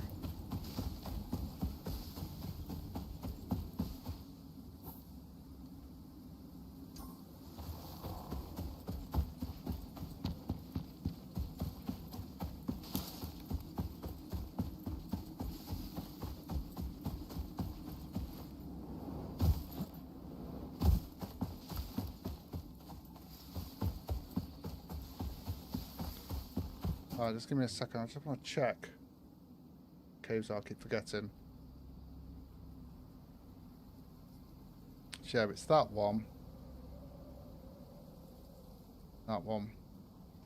Alright, just give me a second. I just want to check. Caves I keep forgetting. Yeah, it's that one. That one.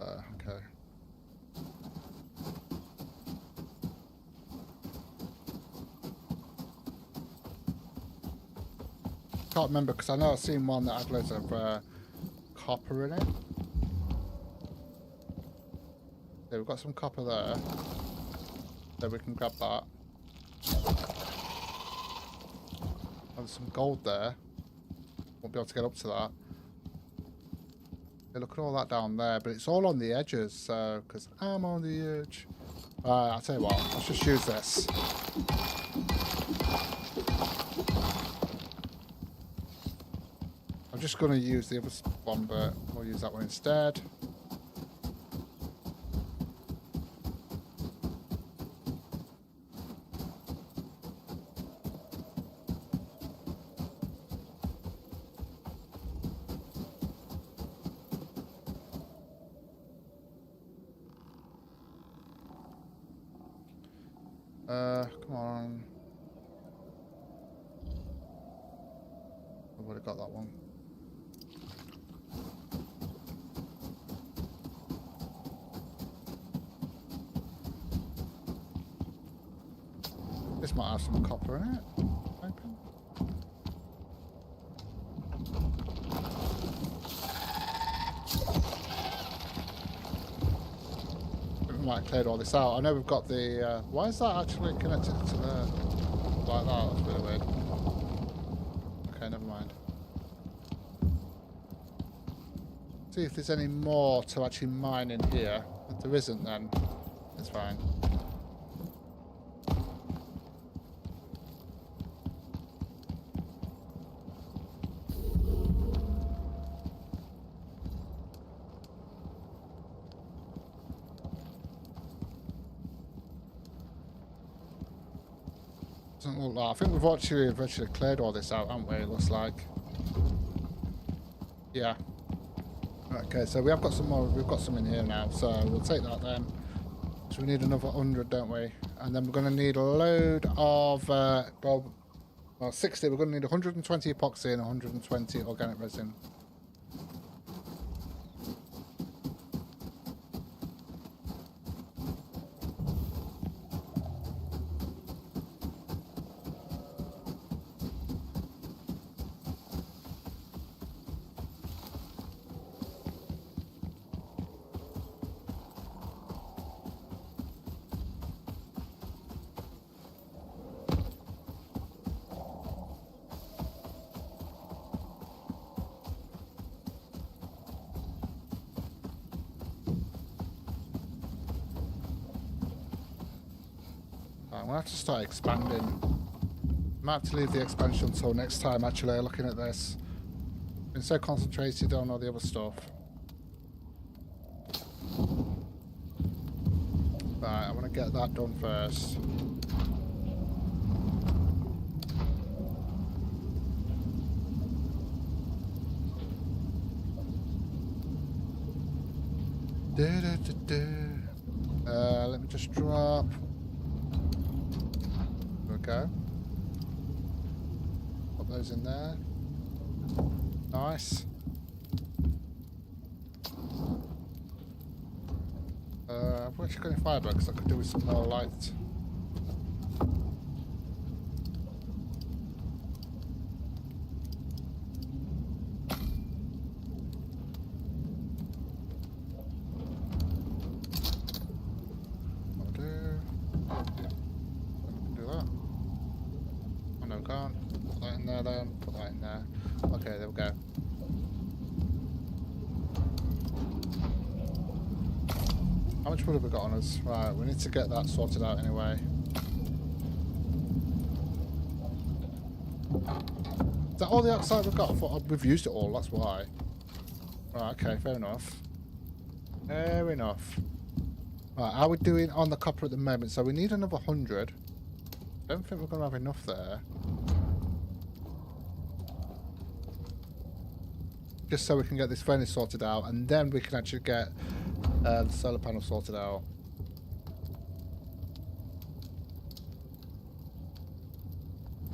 Okay. Can't remember because I know I've seen one that had loads of copper in it. Yeah, we've got some copper there. So we can grab that. There's some gold there. Won't be able to get up to that. Yeah, look at all that down there, but it's all on the edges, so because I'm on the edge. I'll tell you what, let's just use this. I'm just going to use the other one, but we'll use that one instead. Come on. I've already got that one. This might have some copper in it. Open. We might have cleared all this out. I know we've got the... why is that actually connected to the... like that? That's really weird. Okay, never mind. See if there's any more to actually mine in here. If there isn't, then it's fine. Doesn't look like. I think we've actually eventually cleared all this out, haven't we? It looks like. Yeah. Okay, so we have got some more. We've got some in here now, so we'll take that then. So we need another 100, don't we? And then we're going to need a load of well, 60. We're going to need 120 epoxy and 120 organic resin. I'm going to have to start expanding. Might have to leave the expansion until next time, actually, looking at this. Been so concentrated on all the other stuff. Right, I want to get that done first. Let me just drop. Go. Put those in there. Nice. I've actually got any fibre because I could do with some more light. Okay, there we go. How much wood have we got on us? Right, we need to get that sorted out anyway. Is that all the outside we've got? I thought we've used it all, that's why. Right, okay, fair enough. Fair enough. Right, how are we doing on the copper at the moment? So we need another 100. Don't think we're going to have enough there. Just so we can get this furnace sorted out, and then we can actually get the solar panel sorted out.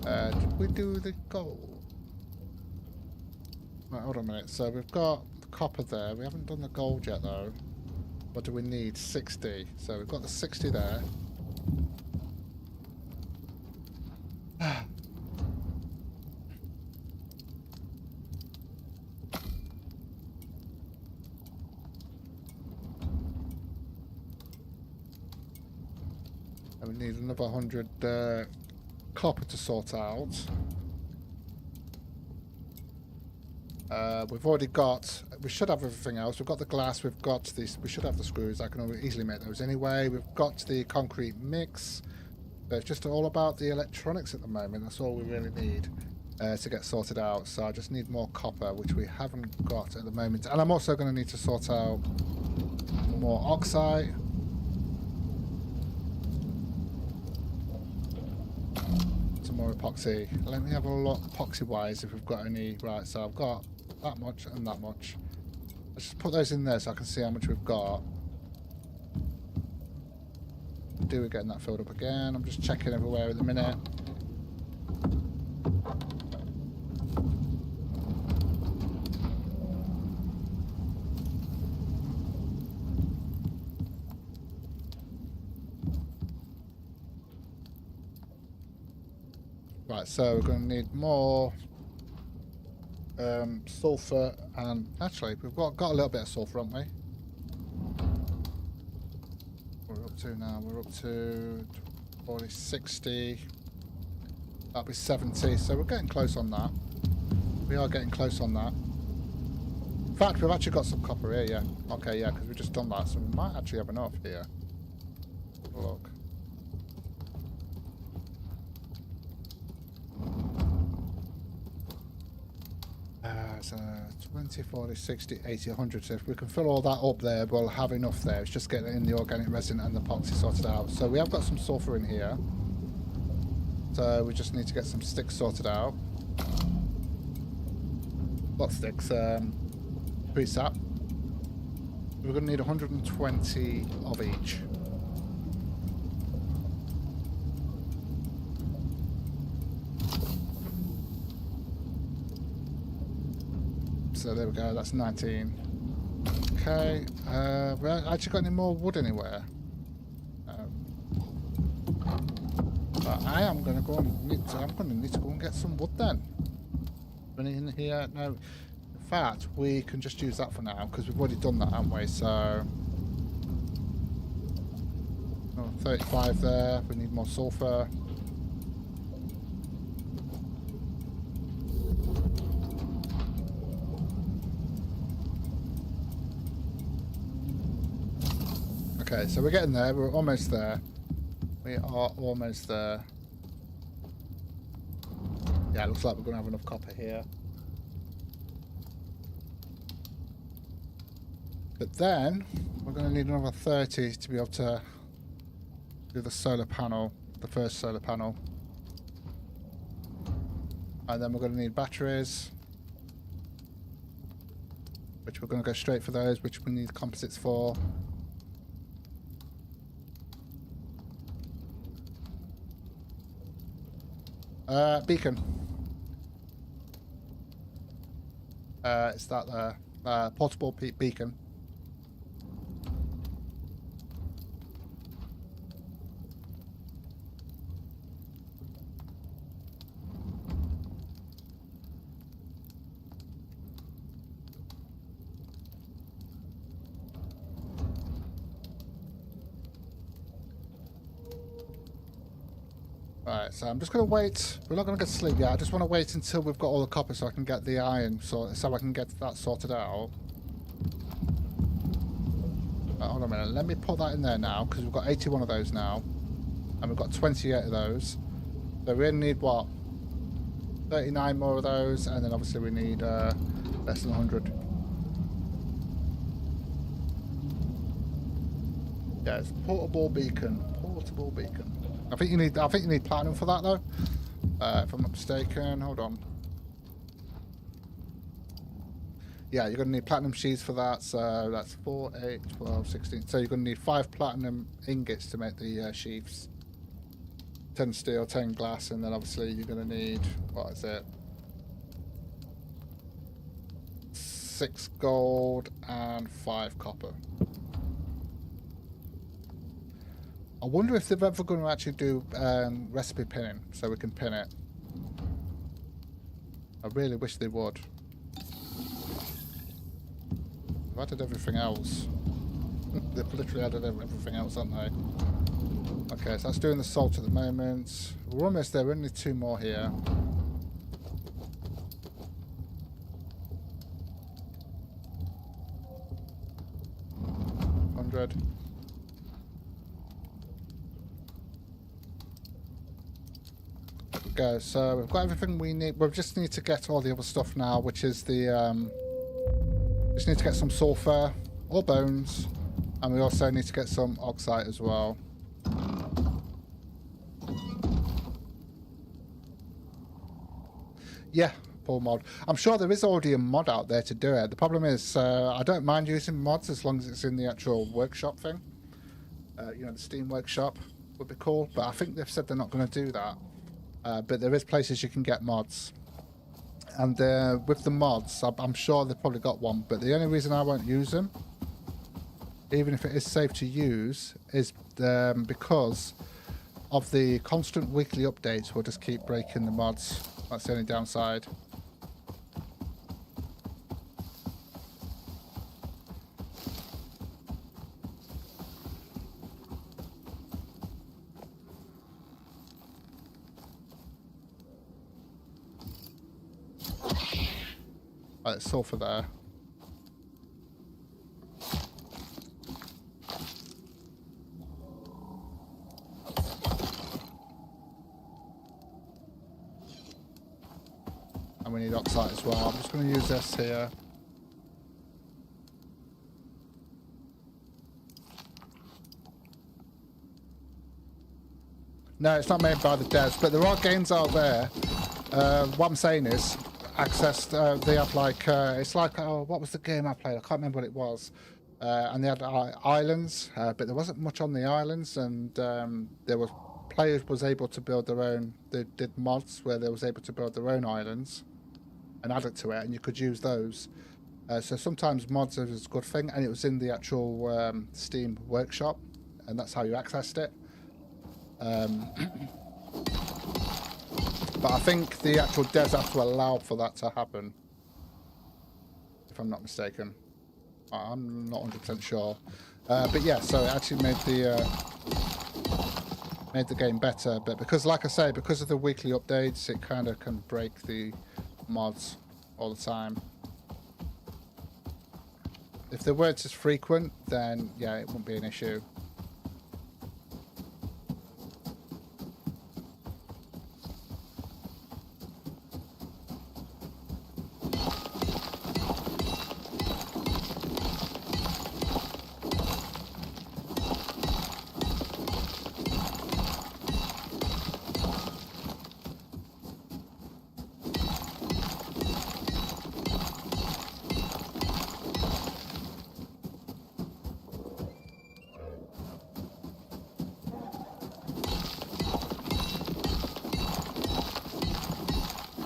Did we do the gold? Right, hold on a minute. So we've got the copper there. We haven't done the gold yet, though. What do we need? 60. So we've got the 60 there. And we need another 100 copper to sort out. We've already got, we should have everything else. We've got the glass, we've got this, we should have the screws. I can easily make those anyway. We've got the concrete mix. So it's just all about the electronics at the moment. That's all we really need to get sorted out. So I just need more copper, which we haven't got at the moment. And I'm also going to need to sort out more oxide. Some more epoxy. Let me have a look epoxy wise if we've got any. Right, so I've got that much and that much. Let's just put those in there so I can see how much we've got. Do we getting that filled up again? I'm just checking everywhere at the minute. Right, so we're going to need more sulfur, and actually we've got a little bit of sulfur, haven't we? What are we up to now? We're up to 40, 60. That'll be 70, so we're getting close on that. We are getting close on that. In fact, we've actually got some copper here, yeah. Okay, yeah, because we've just done that, so we might actually have enough here. Have a look. So 20, 40, 60, 80, 100. So if we can fill all that up there, we'll have enough there. It's just getting in the organic resin and the epoxy sorted out. So we have got some sulfur in here. So we just need to get some sticks sorted out. What sticks? 3 sap. We're going to need 120 of each. So there we go, that's 19. Okay, we haven't actually got any more wood anywhere. But I am going to go and need to go and get some wood then. In here, no. In fact, we can just use that for now because we've already done that, haven't we? So, 35 there. We need more sulfur. Okay, so we're getting there. We're almost there. We are almost there. Yeah, it looks like we're going to have enough copper here. But then, we're going to need another 30 to be able to do the solar panel, the first solar panel. And then we're going to need batteries, which we're going to go straight for those, which we need composites for. Beacon. It's that portable beacon. Right, so I'm just going to wait. We're not going to get to sleep yet. I just want to wait until we've got all the copper so I can get the iron, so I can get that sorted out. Hold on a minute. Let me put that in there now, because we've got 81 of those now. And we've got 28 of those. So we only need, what? 39 more of those, and then obviously we need less than 100. Yeah, it's portable beacon. Portable beacon. I think you need platinum for that though. If I'm not mistaken. Hold on. Yeah, you're gonna need platinum sheets for that. So that's 4, 8, 12, 16. So you're gonna need 5 platinum ingots to make the sheaths. 10 steel, 10 glass, and then obviously you're gonna need, what is it? 6 gold and 5 copper. I wonder if they're ever going to actually do recipe pinning, so we can pin it. I really wish they would. They've added everything else. They've literally added everything else, haven't they? Okay, so that's doing the salt at the moment. We're almost there, we only need 2 more here. Go. So we've got everything we need. We just need to get all the other stuff now, which is the just need to get some sulfur or bones, and we also need to get some oxide as well. Yeah, poor mod. I'm sure there is already a mod out there to do it. The problem is I don't mind using mods as long as it's in the actual workshop thing. You know, the Steam workshop would be cool, but I think they've said they're not going to do that. But there is places you can get mods, and with the mods, I'm sure they've probably got one. But the only reason I won't use them, even if it is safe to use, is because of the constant weekly updates. Will just keep breaking the mods. That's the only downside. Right, sulfur there. And we need oxide as well. I'm just going to use this here. No, it's not made by the devs, but there are games out there. What I'm saying is, they have like, it's like, oh, what was the game I played? I can't remember what it was. And they had islands, but there wasn't much on the islands, and there was players was able to build their own. They did mods where they was able to build their own islands and add it to it, and you could use those. So sometimes mods is a good thing, and it was in the actual Steam workshop, and that's how you accessed it. But I think the actual devs have to allow for that to happen, if I'm not mistaken. I'm not 100% sure. But yeah, so it actually made the game better. But because, like I say, because of the weekly updates, it kind of can break the mods all the time. If they weren't as frequent, then yeah, it wouldn't be an issue.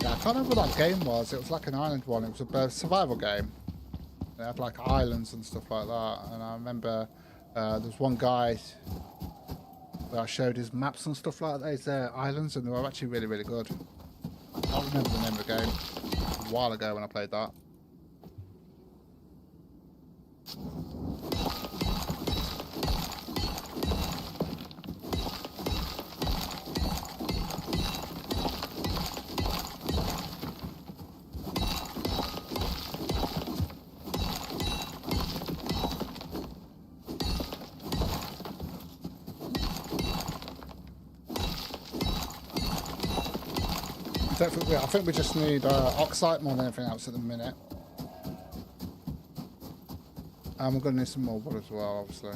I can't remember what that game was. It was like an island one. It was a survival game. They had like islands and stuff like that. And I remember there was one guy where I showed his maps and stuff like that. His islands, and they were actually really, really good. I can't remember the name of the game. It was a while ago when I played that. I think we just need oxide more than anything else at the minute. And we're going to need some more wood as well, obviously.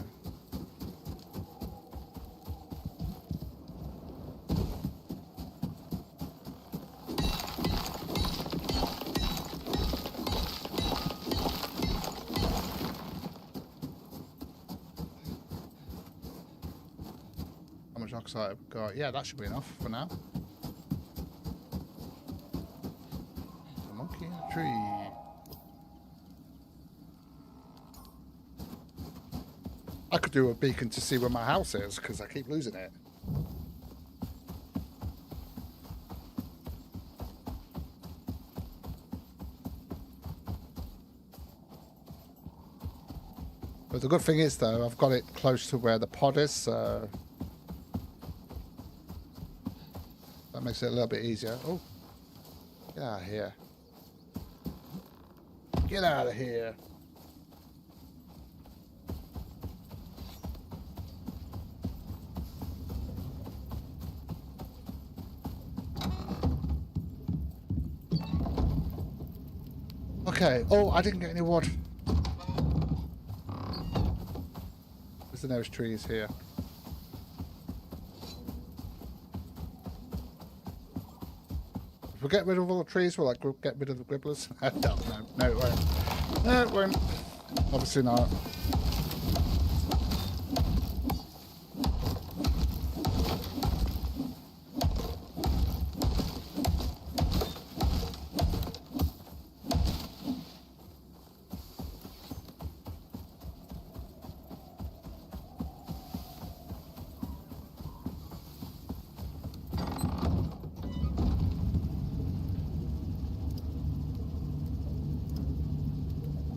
How much oxide have we got? Yeah, that should be enough for now. A monkey in a tree. I could do a beacon to see where my house is, because I keep losing it. But the good thing is, though, I've got it close to where the pod is, so that makes it a little bit easier. Oh, get out of here. Get out of here. Okay. Oh, I didn't get any wood. There's the nearest trees here. If we get rid of all the trees, will that get rid of the gribblers? I don't know. No, it won't. No, it won't. Obviously not.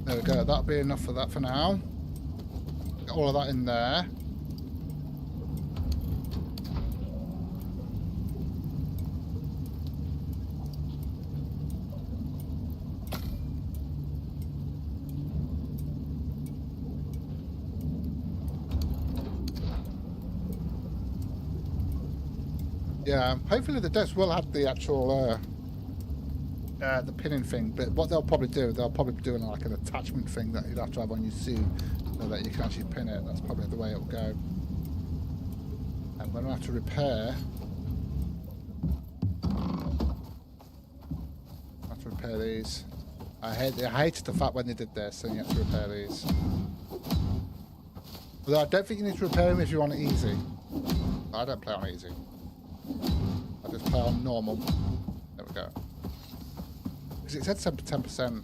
There we go, that'll be enough for that for now. Get all of that in there. Yeah, hopefully the devs will have the actual the pinning thing, but what they'll probably do, they'll probably be doing like an attachment thing that you'd have to have on your suit so that you can actually pin it. That's probably the way it'll go. I'm going to have to repair. I have to repair these. I hated the fact when they did this, and you have to repair these. Although I don't think you need to repair them if you're on easy. I don't play on easy. I just play on normal. There we go. It said 10%.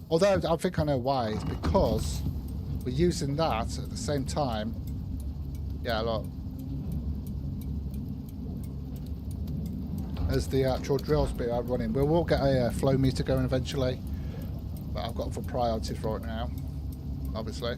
Although I think I know why. It's because we're using that at the same time. Yeah, look. As the actual drills be running. We will get a flow meter going eventually. But I've got for priority for it now. Obviously.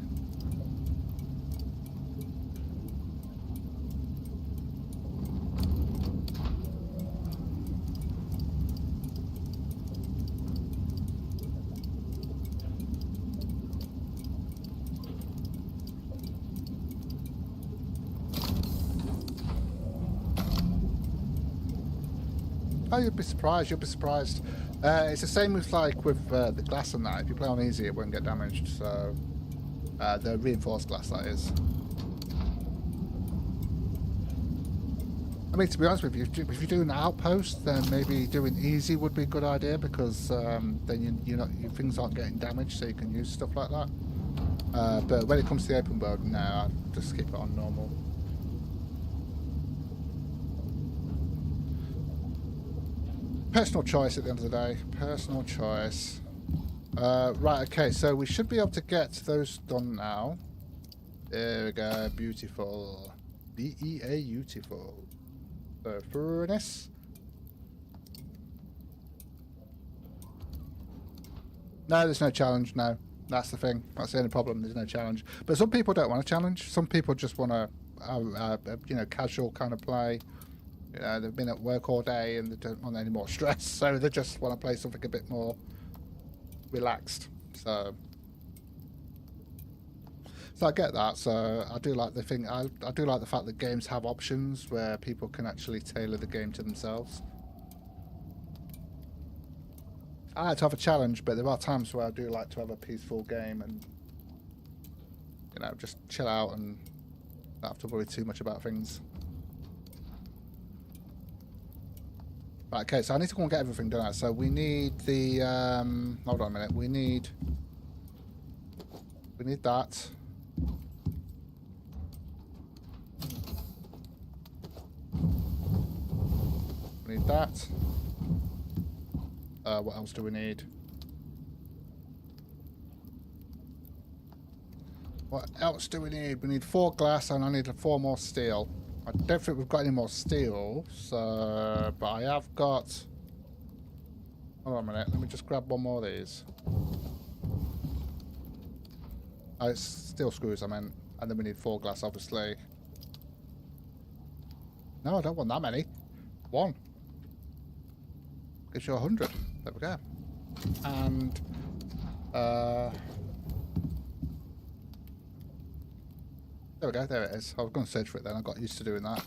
Oh, you'll be surprised. You'll be surprised. It's the same with like with the glass and that. If you play on easy, it won't get damaged. So the reinforced glass, that is. I mean, to be honest with you, if you're doing an outpost, then maybe doing easy would be a good idea because then your things aren't getting damaged, so you can use stuff like that. But when it comes to the open world, no, I just keep it on normal. Personal choice at the end of the day. Personal choice. Right, okay, so we should be able to get those done now. There we go, beautiful. B-E-A, beautiful. So, furnace. No, there's no challenge, no. That's the thing. That's the only problem, there's no challenge. But some people don't want a challenge. Some people just want to, casual kind of play. They've been at work all day and they don't want any more stress, so they just want to play something a bit more relaxed. So I get that. So I do like the thing. I do like the fact that games have options where people can actually tailor the game to themselves. I like to have a challenge, but there are times where I do like to have a peaceful game and, you know, just chill out and not have to worry too much about things. Right, okay, so I need to go and get everything done. So we need the, hold on a minute, we need that. We need that. What else do we need? What else do we need? We need 4 glass and I need 4 more steel. I don't think we've got any more steel, so but I have got. Hold on a minute, let me just grab one more of these. Oh, it's steel screws I meant, and then we need 4 glass obviously. No, I don't want that many. 1. Gives you 100. There we go. And there we go, there it is. I was going to search for it then, I got used to doing that.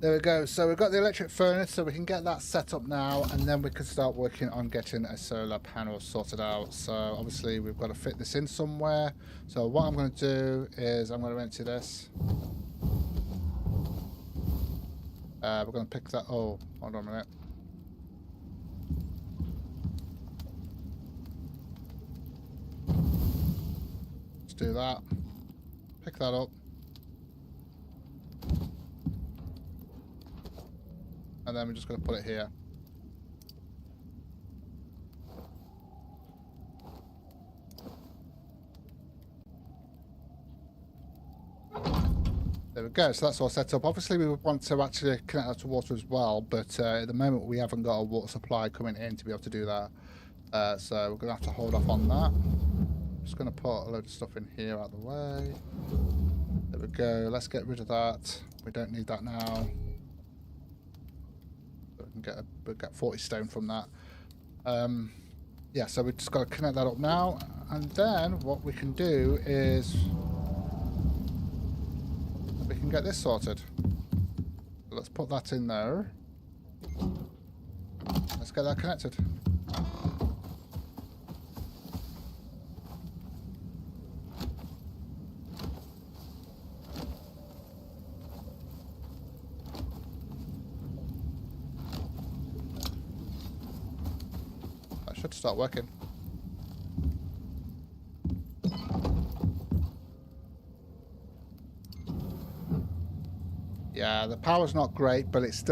There we go, so we've got the electric furnace, so we can get that set up now, and then we can start working on getting a solar panel sorted out. So obviously we've got to fit this in somewhere. So what I'm going to do is I'm going to empty this. We're going to pick that, oh, hold on a minute. Let's do that. Pick that up. And then we're just going to put it here. There we go, so that's all set up. Obviously we would want to actually connect that to water as well, but at the moment we haven't got a water supply coming in to be able to do that. So we're going to have to hold off on that. Just going to put a load of stuff in here out of the way. There we go, let's get rid of that. We don't need that now. So we can get 40 stone from that. Yeah, so we've just got to connect that up now. And then what we can do is we can get this sorted. So let's put that in there. Let's get that connected. That should start working. Yeah, the power's not great, but it's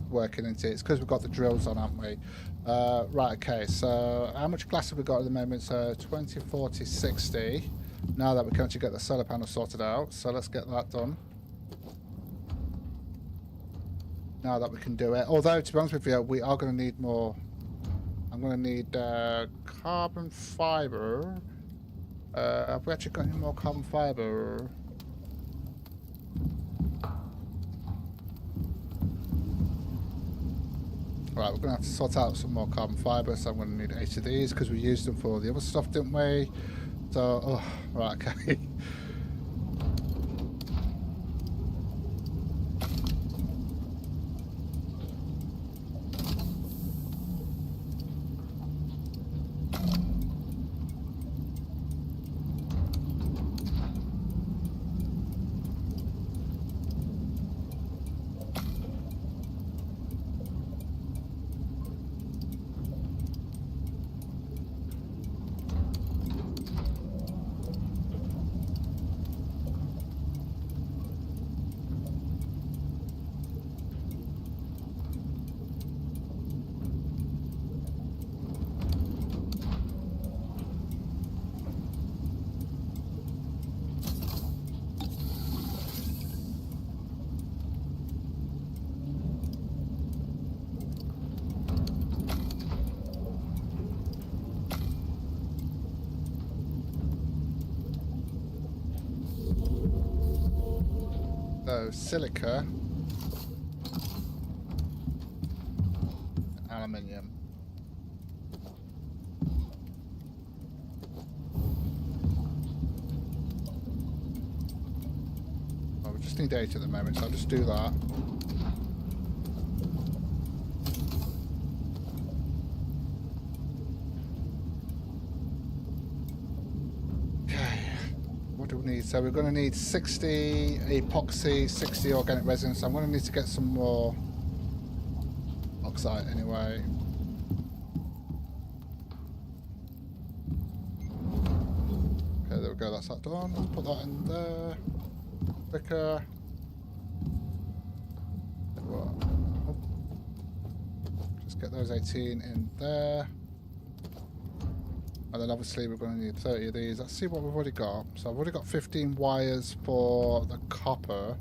working, isn't it? It's because we've got the drills on, haven't we? Right, okay, so how much glass have we got at the moment? So 20, 40, 60. Now that we can actually get the solar panel sorted out, so let's get that done. Now that we can do it. Although, to be honest with you, we are going to need more. I'm going to need carbon fibre. Have we actually got any more carbon fibre? Right, we're going to have to sort out some more carbon fibre, so I'm going to need 8 of these because we used them for the other stuff, didn't we? So, oh, right, okay. So, silica, and aluminium. Well, we just need 8 at the moment, so I'll just do that. what do we need? So we're going to need 60 epoxy, 60 organic resin. So I'm going to need to get some more oxide anyway. Okay, there we go. That's that done. Let's put that in there. Quicker. Just get those 18 in there. And then obviously we're going to need 30 of these. Let's see what we've already got. So I've already got 15 wires for the copper.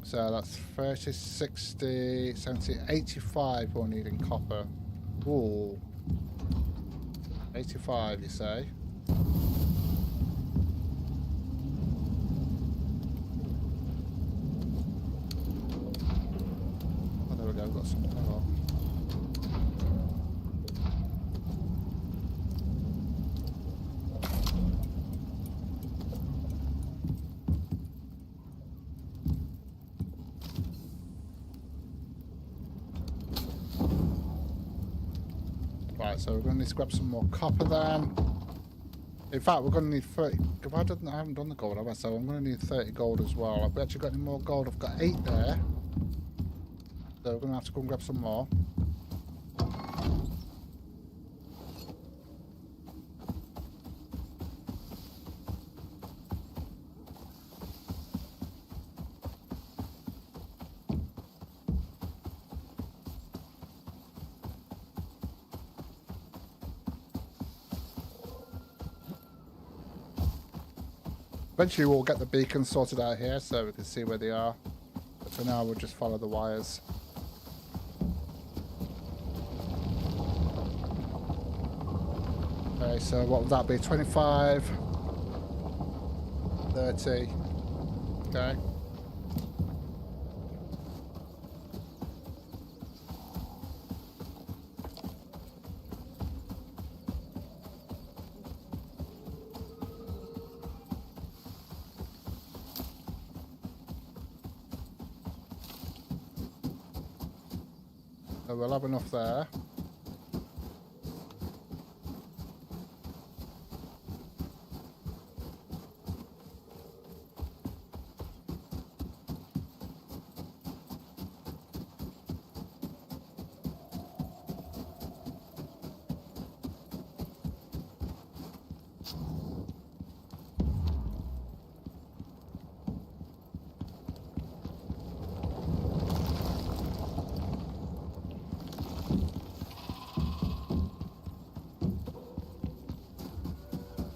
So that's 30, 60, 70, 85 we're needing copper. Ooh. 85 you say? Oh, there we go, we've got some more. Right, so we're going to need to grab some more copper then. In fact, we're going to need 30. If I haven't done the gold, have I? So I'm going to need 30 gold as well. Have we actually got any more gold? I've got 8 there. So we're going to have to go and grab some more. Eventually we'll get the beacons sorted out here so we can see where they are. But for now we'll just follow the wires. Okay, so what would that be? 25, 30. Okay. So we'll have enough there.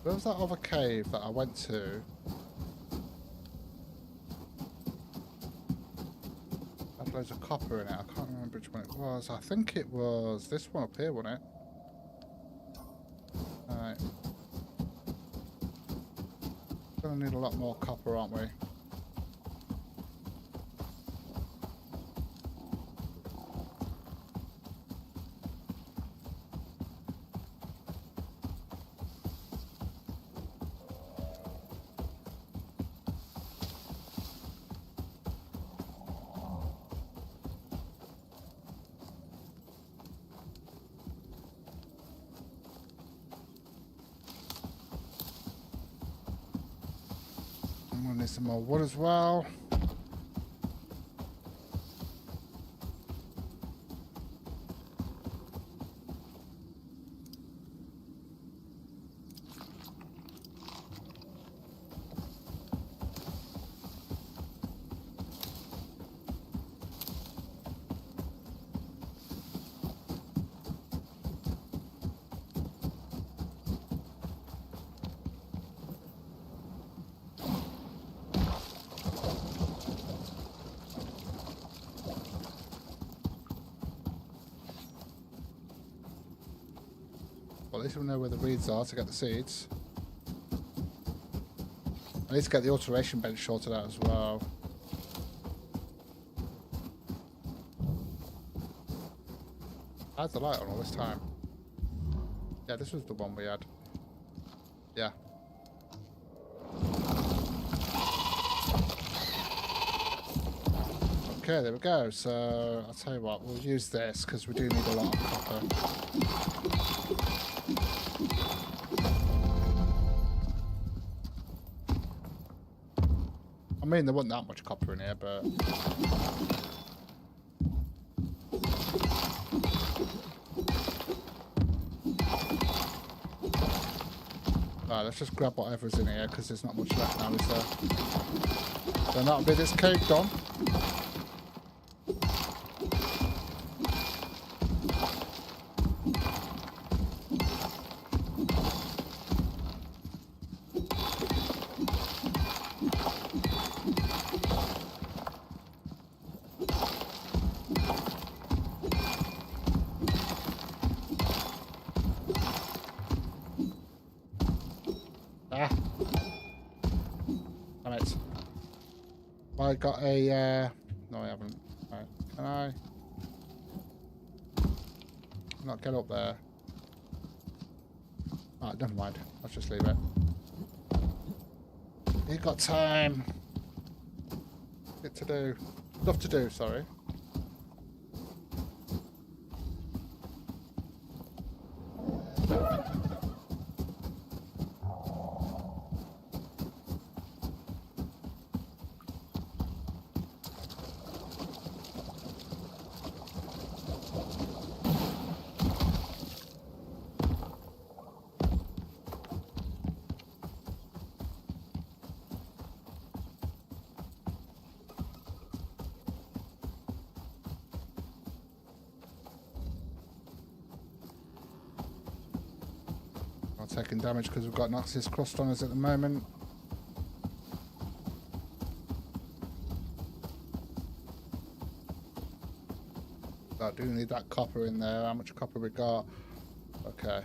Where was that other cave that I went to? Had loads of copper in it. I can't remember which one it was. I think it was this one up here, wasn't it? Alright. Gonna need a lot more copper, aren't we? I'm gonna need some more wood as well. Well, at least we know where the reeds are to get the seeds. I need to get the alteration bench sorted out as well. I had the light on all this time. Yeah, this was the one we had. Yeah. Okay, there we go. So, I'll tell you what, we'll use this because we do need a lot of copper. mean, there wasn't that much copper in here, but... Right, let's just grab whatever's in here, because there's not much left now, is there? Then that'll be this cake done. Damn it. I got a, no I haven't. Right. Can I not get up there? Alright, never mind. Let's just leave it. You got time. Bit to do. Stuff to do, sorry. Taking damage because we've got Naxxis crust on us at the moment. I do need that copper in there. How much copper we got? Okay.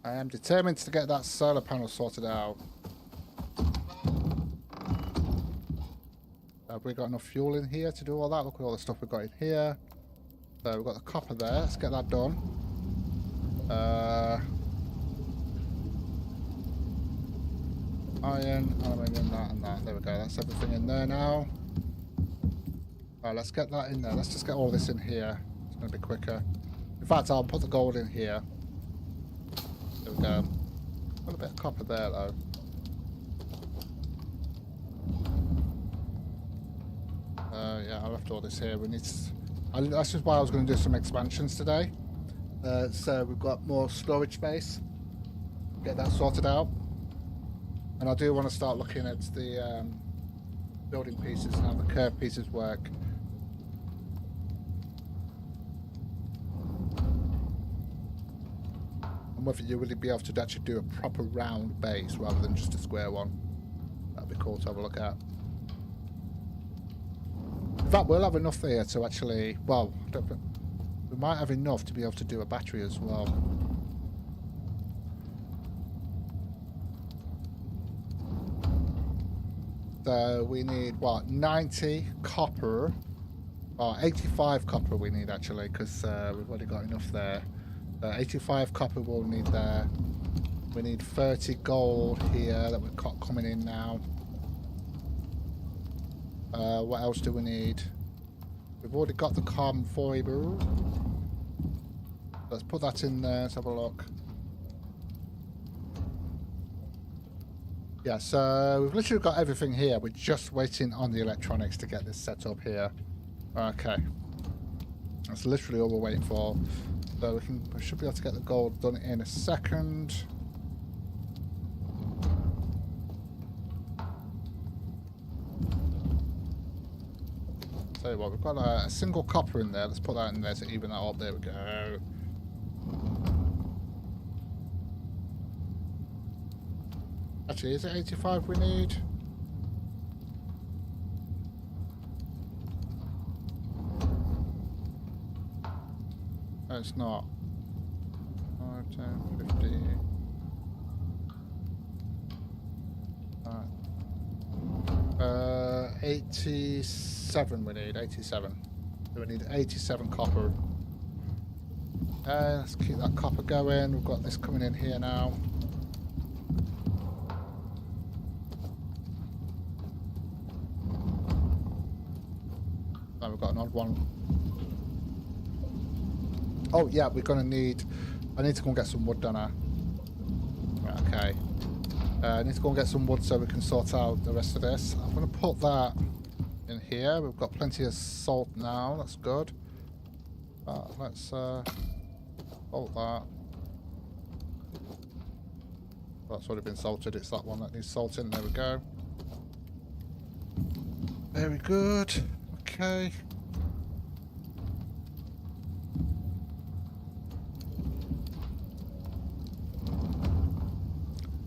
I am determined to get that solar panel sorted out. Have we got enough fuel in here to do all that? Look at all the stuff we've got in here. So we've got the copper there. Let's get that done. Iron, aluminium, that and that. There we go. That's everything in there now. Alright, let's get that in there. Let's just get all this in here. It's going to be quicker. In fact, I'll put the gold in here. There we go. Got a bit of copper there, though. Yeah, I left all this here. We need to... that's just why I was going to do some expansions today. So we've got more storage space. Get that sorted out. And I do want to start looking at the building pieces and how the curved pieces work. And whether you really be able to actually do a proper round base rather than just a square one. That'd be cool to have a look at. In fact, we'll have enough there to actually, well, we might have enough to be able to do a battery as well. So we need, what, 90 copper, or 85 copper we need actually, because we've already got enough there. 85 copper we'll need there. We need 30 gold here that we've got coming in now. What else do we need? We've already got the carbon fiber. Let's put that in there. Let's have a look. Yeah, so we've literally got everything here. We're just waiting on the electronics to get this set up here. Okay. That's literally all we're waiting for. So we should be able to get the gold done in a second. Tell you what, we've got a single copper in there. Let's put that in there to even that up. There we go. Actually, is it 85 we need? No, it's not. 5, 10, 15. Alright. 87 we need, 87. So we need 87 copper. Let's keep that copper going. We've got this coming in here now. Now we've got an odd one. Oh yeah, we're going to need I need to go and get some wood, don't I? Right, okay. I need to go and get some wood so we can sort out the rest of this. I'm going to put that in here. We've got plenty of salt now. That's good. Let's salt that. That's already been salted. It's that one that needs salting. There we go. Very good. Okay.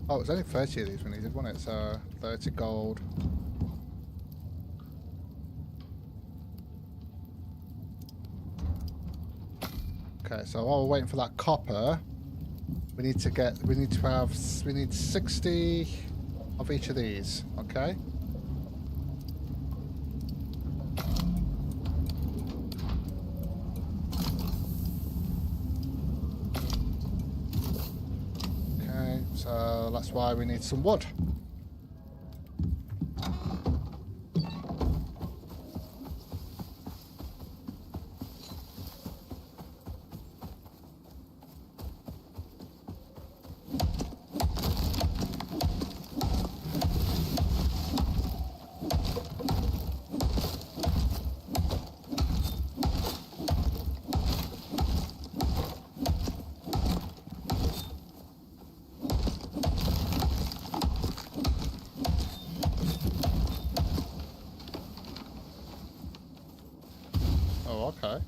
Oh, it was only 30 of these we needed, wasn't it? So 30 gold. Okay, so while we're waiting for that copper, we need 60 of each of these, okay? Okay, so that's why we need some wood. Oh, okay.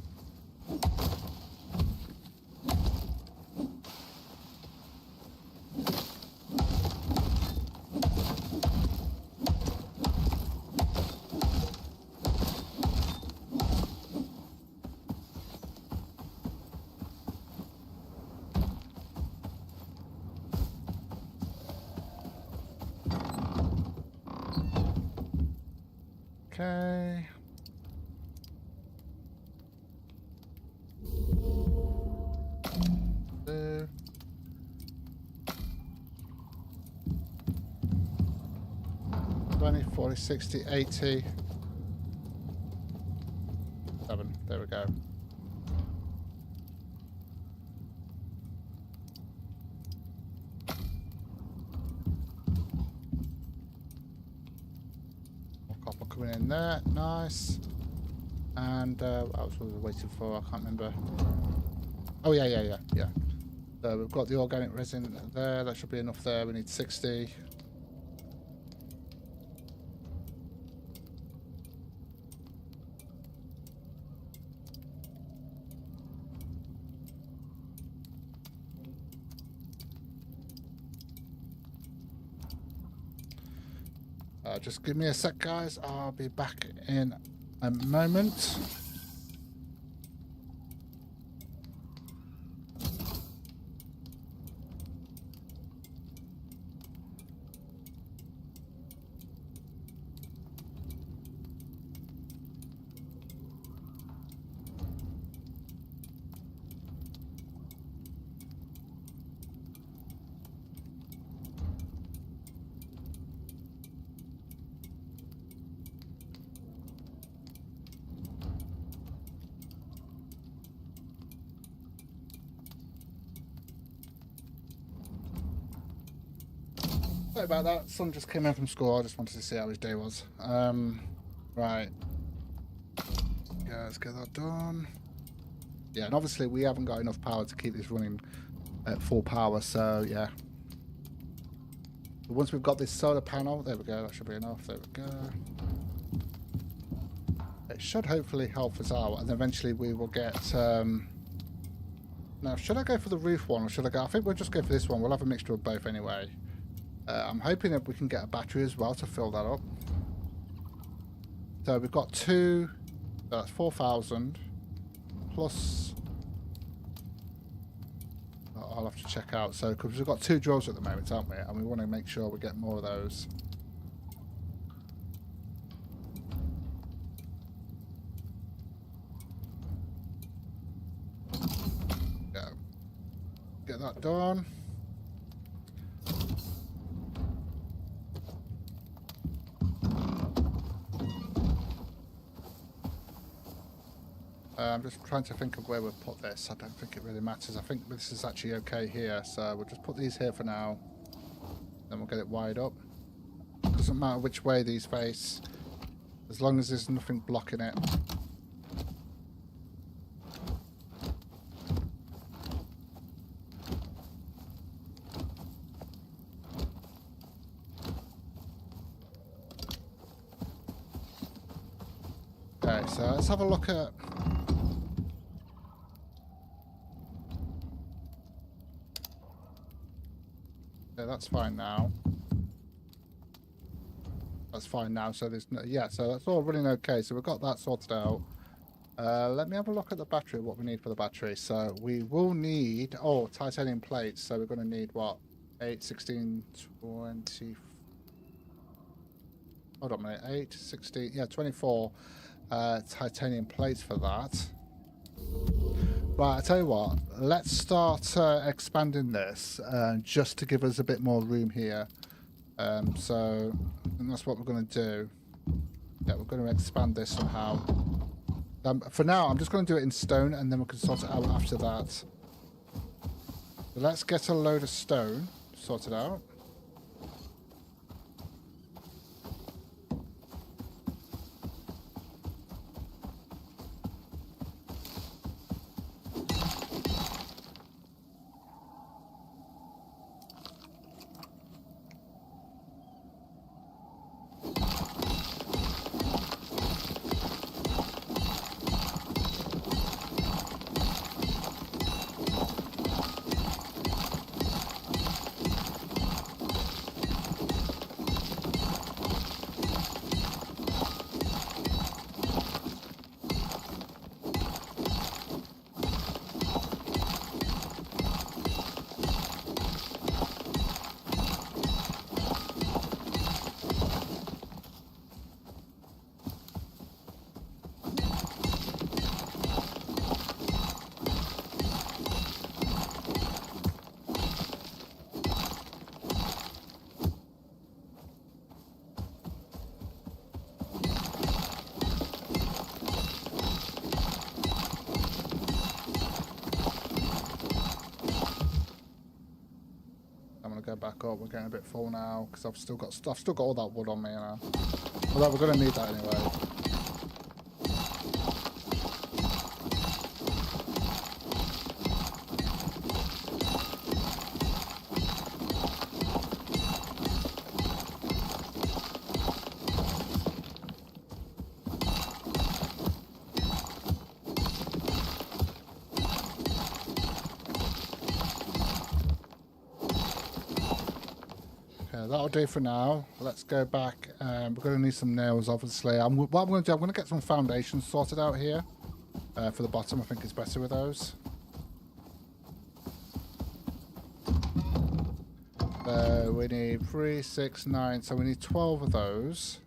Okay. Two. 20, 40, 60, 80. 7. There we go. More copper coming in there. Nice. And what else was I waiting for? I can't remember. Oh, yeah. So we've got the organic resin there. That should be enough there. We need 60. Just give me a sec, guys. I'll be back in a moment. Sorry about that. Son just came in from school. I just wanted to see how his day was. Right. Yeah, let's get that done. Yeah, and obviously we haven't got enough power to keep this running at full power, so yeah. But once we've got this solar panel, there we go, that should be enough. There we go. It should hopefully help us out, and eventually we will get... Now, should I go for the roof one, or should I go... I think we'll just go for this one. We'll have a mixture of both anyway. I'm hoping that we can get a battery as well to fill that up. So we've got 2, that's 4,000 plus. I'll have to check out. So because we've got 2 drills at the moment, aren't we? And we want to make sure we get more of those. Go. Get that done. I'm just trying to think of where we'll put this. I don't think it really matters. I think this is actually okay here. So we'll just put these here for now. Then we'll get it wired up. Doesn't matter which way these face, as long as there's nothing blocking it. Okay, so let's have a look at... Yeah, that's fine now. That's fine now, so there's no... Yeah, so that's all running okay, so we've got that sorted out. Let me have a look at the battery, what we need for the battery. So we will need... Oh, titanium plates, so we're going to need, what? 8, 16, 20... Hold on a minute, 8, 16... Yeah, 24 titanium plates for that. Right, I tell you what, let's start expanding this just to give us a bit more room here. So and that's what we're going to do. Yeah, we're going to expand this somehow. For now, I'm just going to do it in stone, and then we can sort it out after that. So let's get a load of stone sorted out. Go back up. We're getting a bit full now because I've still got all that wood on me now. Although we're going to need that anyway. That'll do for now. Let's go back. We're going to need some nails, obviously. What I'm going to do, I'm going to get some foundations sorted out here for the bottom. I think it's better with those. We need 3, 6, 9. So we need 12 of those.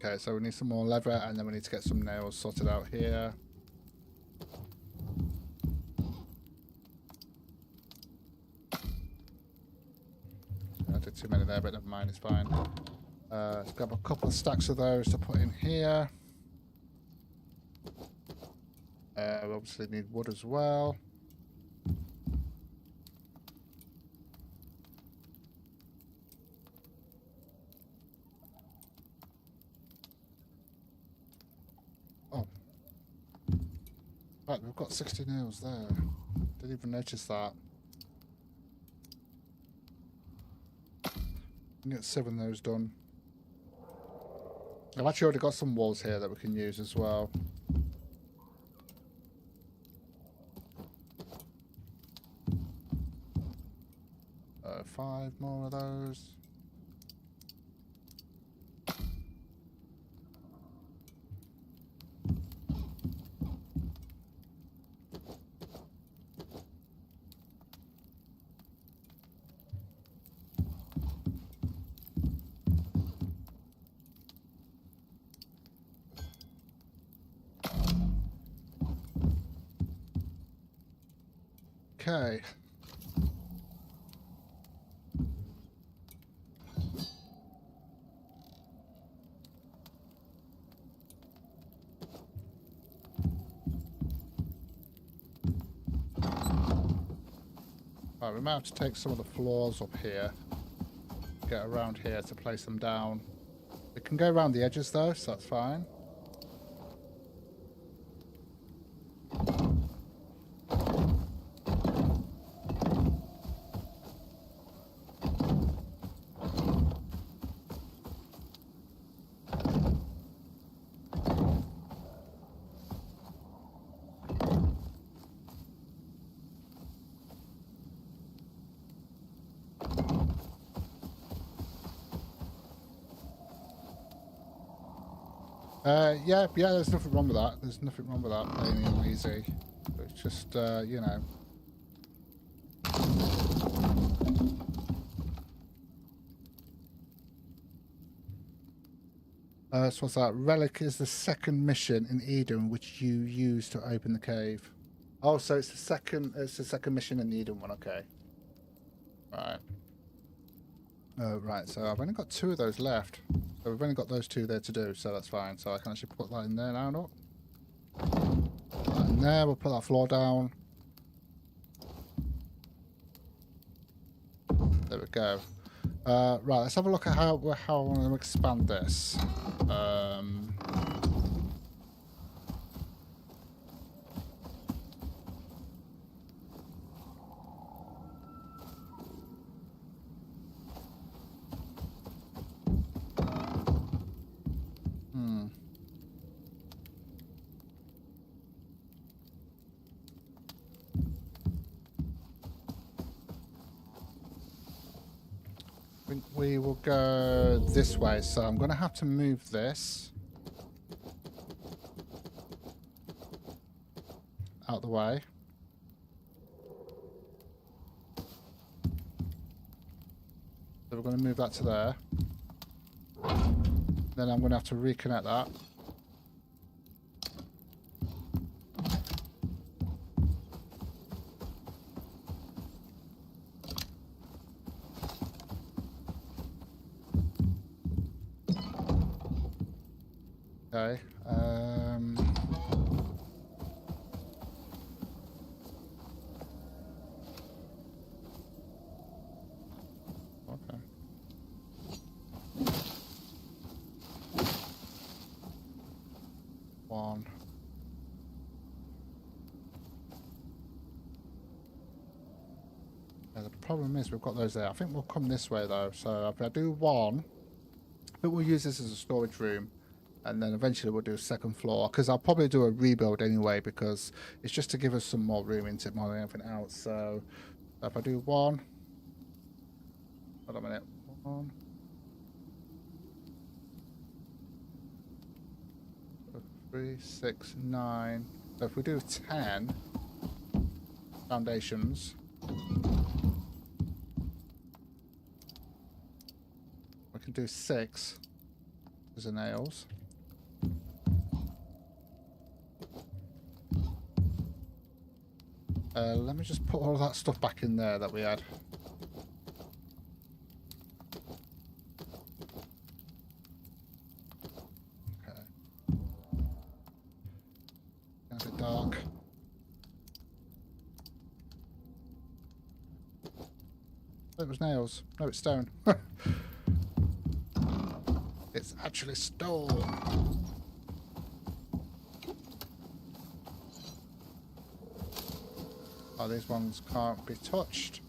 Okay, so we need some more leather, and then we need to get some nails sorted out here. I did too many there, but never mind, it's fine. Let's grab a couple of stacks of those to put in here. We obviously need wood as well. Right, we've got 60 nails there. Didn't even notice that. Get 7 of those done. I've actually already got some walls here that we can use as well. Five more of those. Okay. Right, we might have to take some of the floors up here. Get around here to place them down. We can go around the edges though, so that's fine. Yeah, there's nothing wrong with that. There's nothing wrong with that, playing it on easy. It's just, you know. So what's that? Relic is the second mission in Eden which you use to open the cave. Oh, so it's the second mission in the Eden one, okay. Right. Right, so I've only got 2 of those left. So we've only got those 2 there to do, so that's fine. So I can actually put that in there now, look. Put that in there, we'll put that floor down. There we go. Right, let's have a look at how I want to expand this. I think we will go this way, so I'm going to have to move this out the way. So we're going to move that to there. Then I'm going to have to reconnect that. Okay. Okay. One. Yeah, the problem is we've got those there. I think we'll come this way though. So if I do 1, I think we'll use this as a storage room. And then eventually we'll do a second floor, because I'll probably do a rebuild anyway, because it's just to give us some more room into it more than anything else. So if I do 1, hold on a minute, 1, 3, 6, 9. So if we do 10 foundations, we can do 6 as the nails. Let me just put all of that stuff back in there that we had. Okay. Getting a bit dark. Oh, it was nails. No, it's stone. It's actually stone. Oh, these ones can't be touched.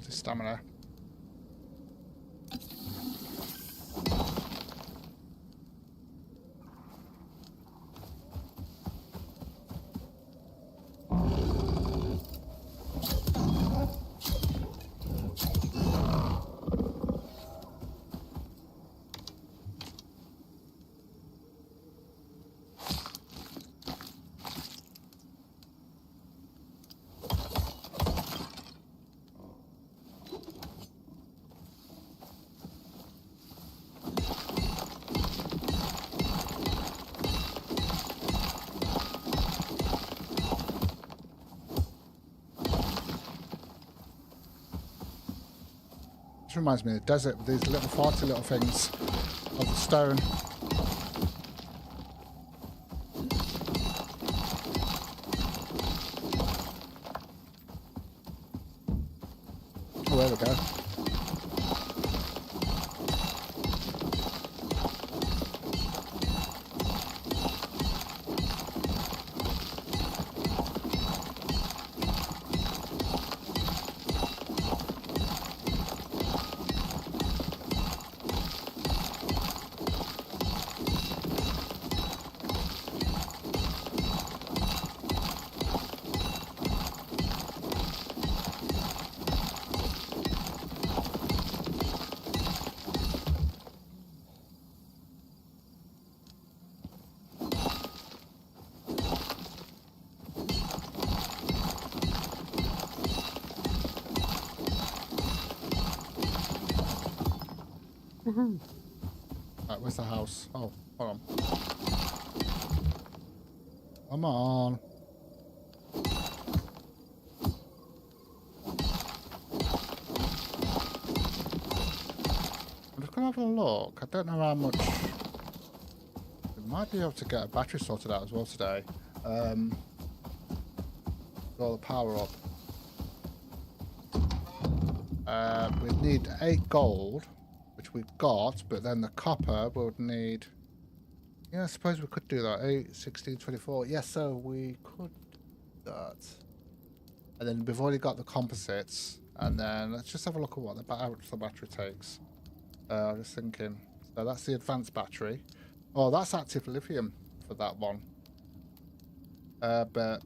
Stamina. This reminds me of the desert with these little farty little things of the stone. Oh, there we go. Right, where's the house? Oh, hold on. Come on. I'm just gonna have a look. I don't know how much. We might be able to get a battery sorted out as well today. All the power up. We need 8 gold. Which we've got, but then the copper would need... Yeah, I suppose we could do that. 8, 16, 24. Yes, so we could do that. And then we've already got the composites. And then let's just have a look at what the battery takes. I'm just thinking. So that's the advanced battery. Oh, that's active lithium for that one. But...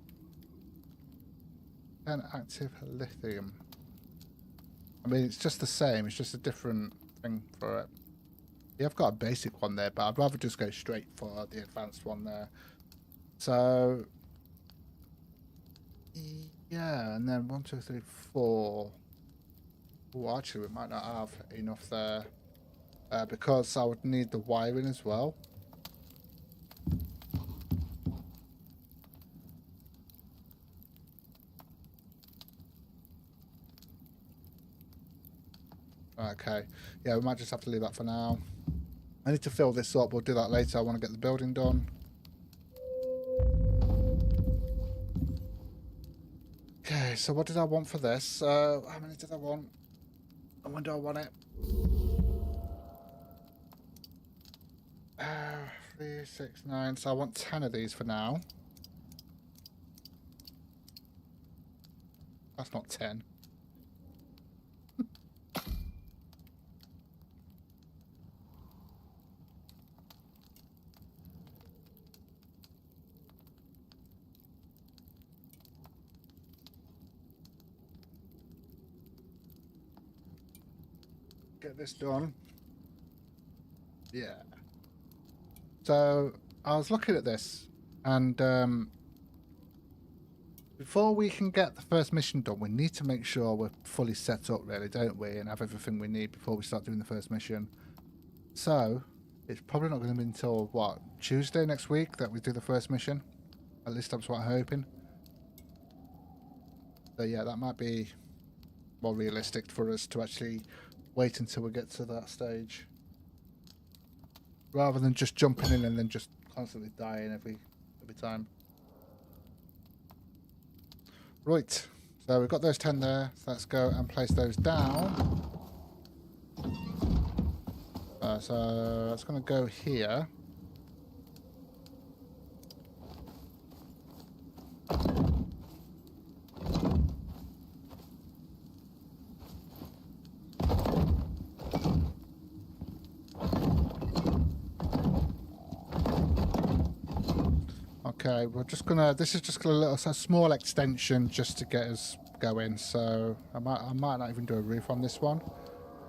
then active lithium. I mean, it's just the same. It's just a different... for it. Yeah, I've got a basic one there, but I'd rather just go straight for the advanced one there. So yeah, and then 1, 2, 3, 4. Oh, actually, we might not have enough there because I would need the wiring as well. Okay, yeah, we might just have to leave that for now. I need to fill this up. We'll do that later. I want to get the building done. Okay, so what did I want for this? How many did I want? And when do I want it? 3, 6, 9. So I want 10 of these for now. That's not 10. Get this done. Yeah. So I was looking at this, and before we can get the first mission done, we need to make sure we're fully set up, really, don't we? And have everything we need before we start doing the first mission. So it's probably not going to be until, what, Tuesday next week that we do the first mission? At least that's what I'm hoping. So yeah, that might be more realistic for us to actually wait until we get to that stage. Rather than just jumping in and then just constantly dying every time. Right, so we've got those 10 there. So let's go and place those down. So it's going to go here. Okay, we're just gonna. This is just a small extension just to get us going. So I might not even do a roof on this one.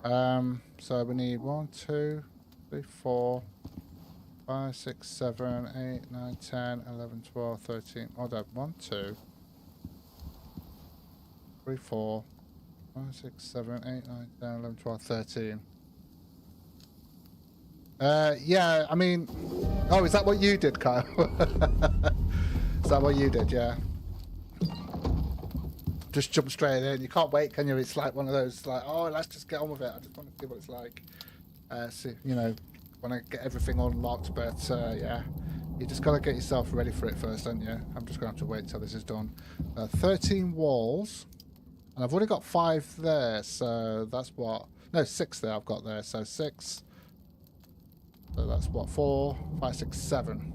So we need 1, 2, 3, 4, 5, 6, 7, 8, 9, 10, 11, 12, 13. Hold up. 1, 2, 3, 4, 5, 6, 7, 8, 9, 10, 11, 12, 13. Yeah, I mean, oh, is that what you did, Kyle? Is that what you did? Yeah. just jump straight in. You can't wait, can you? It's like one of those, like, oh, let's just get on with it. I just want to see what it's like. See, you know, want to get everything unlocked, but yeah, you just got to get yourself ready for it first, don't you? I'm just going to have to wait until this is done. 13 walls, and I've already got 5 there, so that's what... No, 6 there I've got there, so 6. So that's what, 4, 5, 6, 7.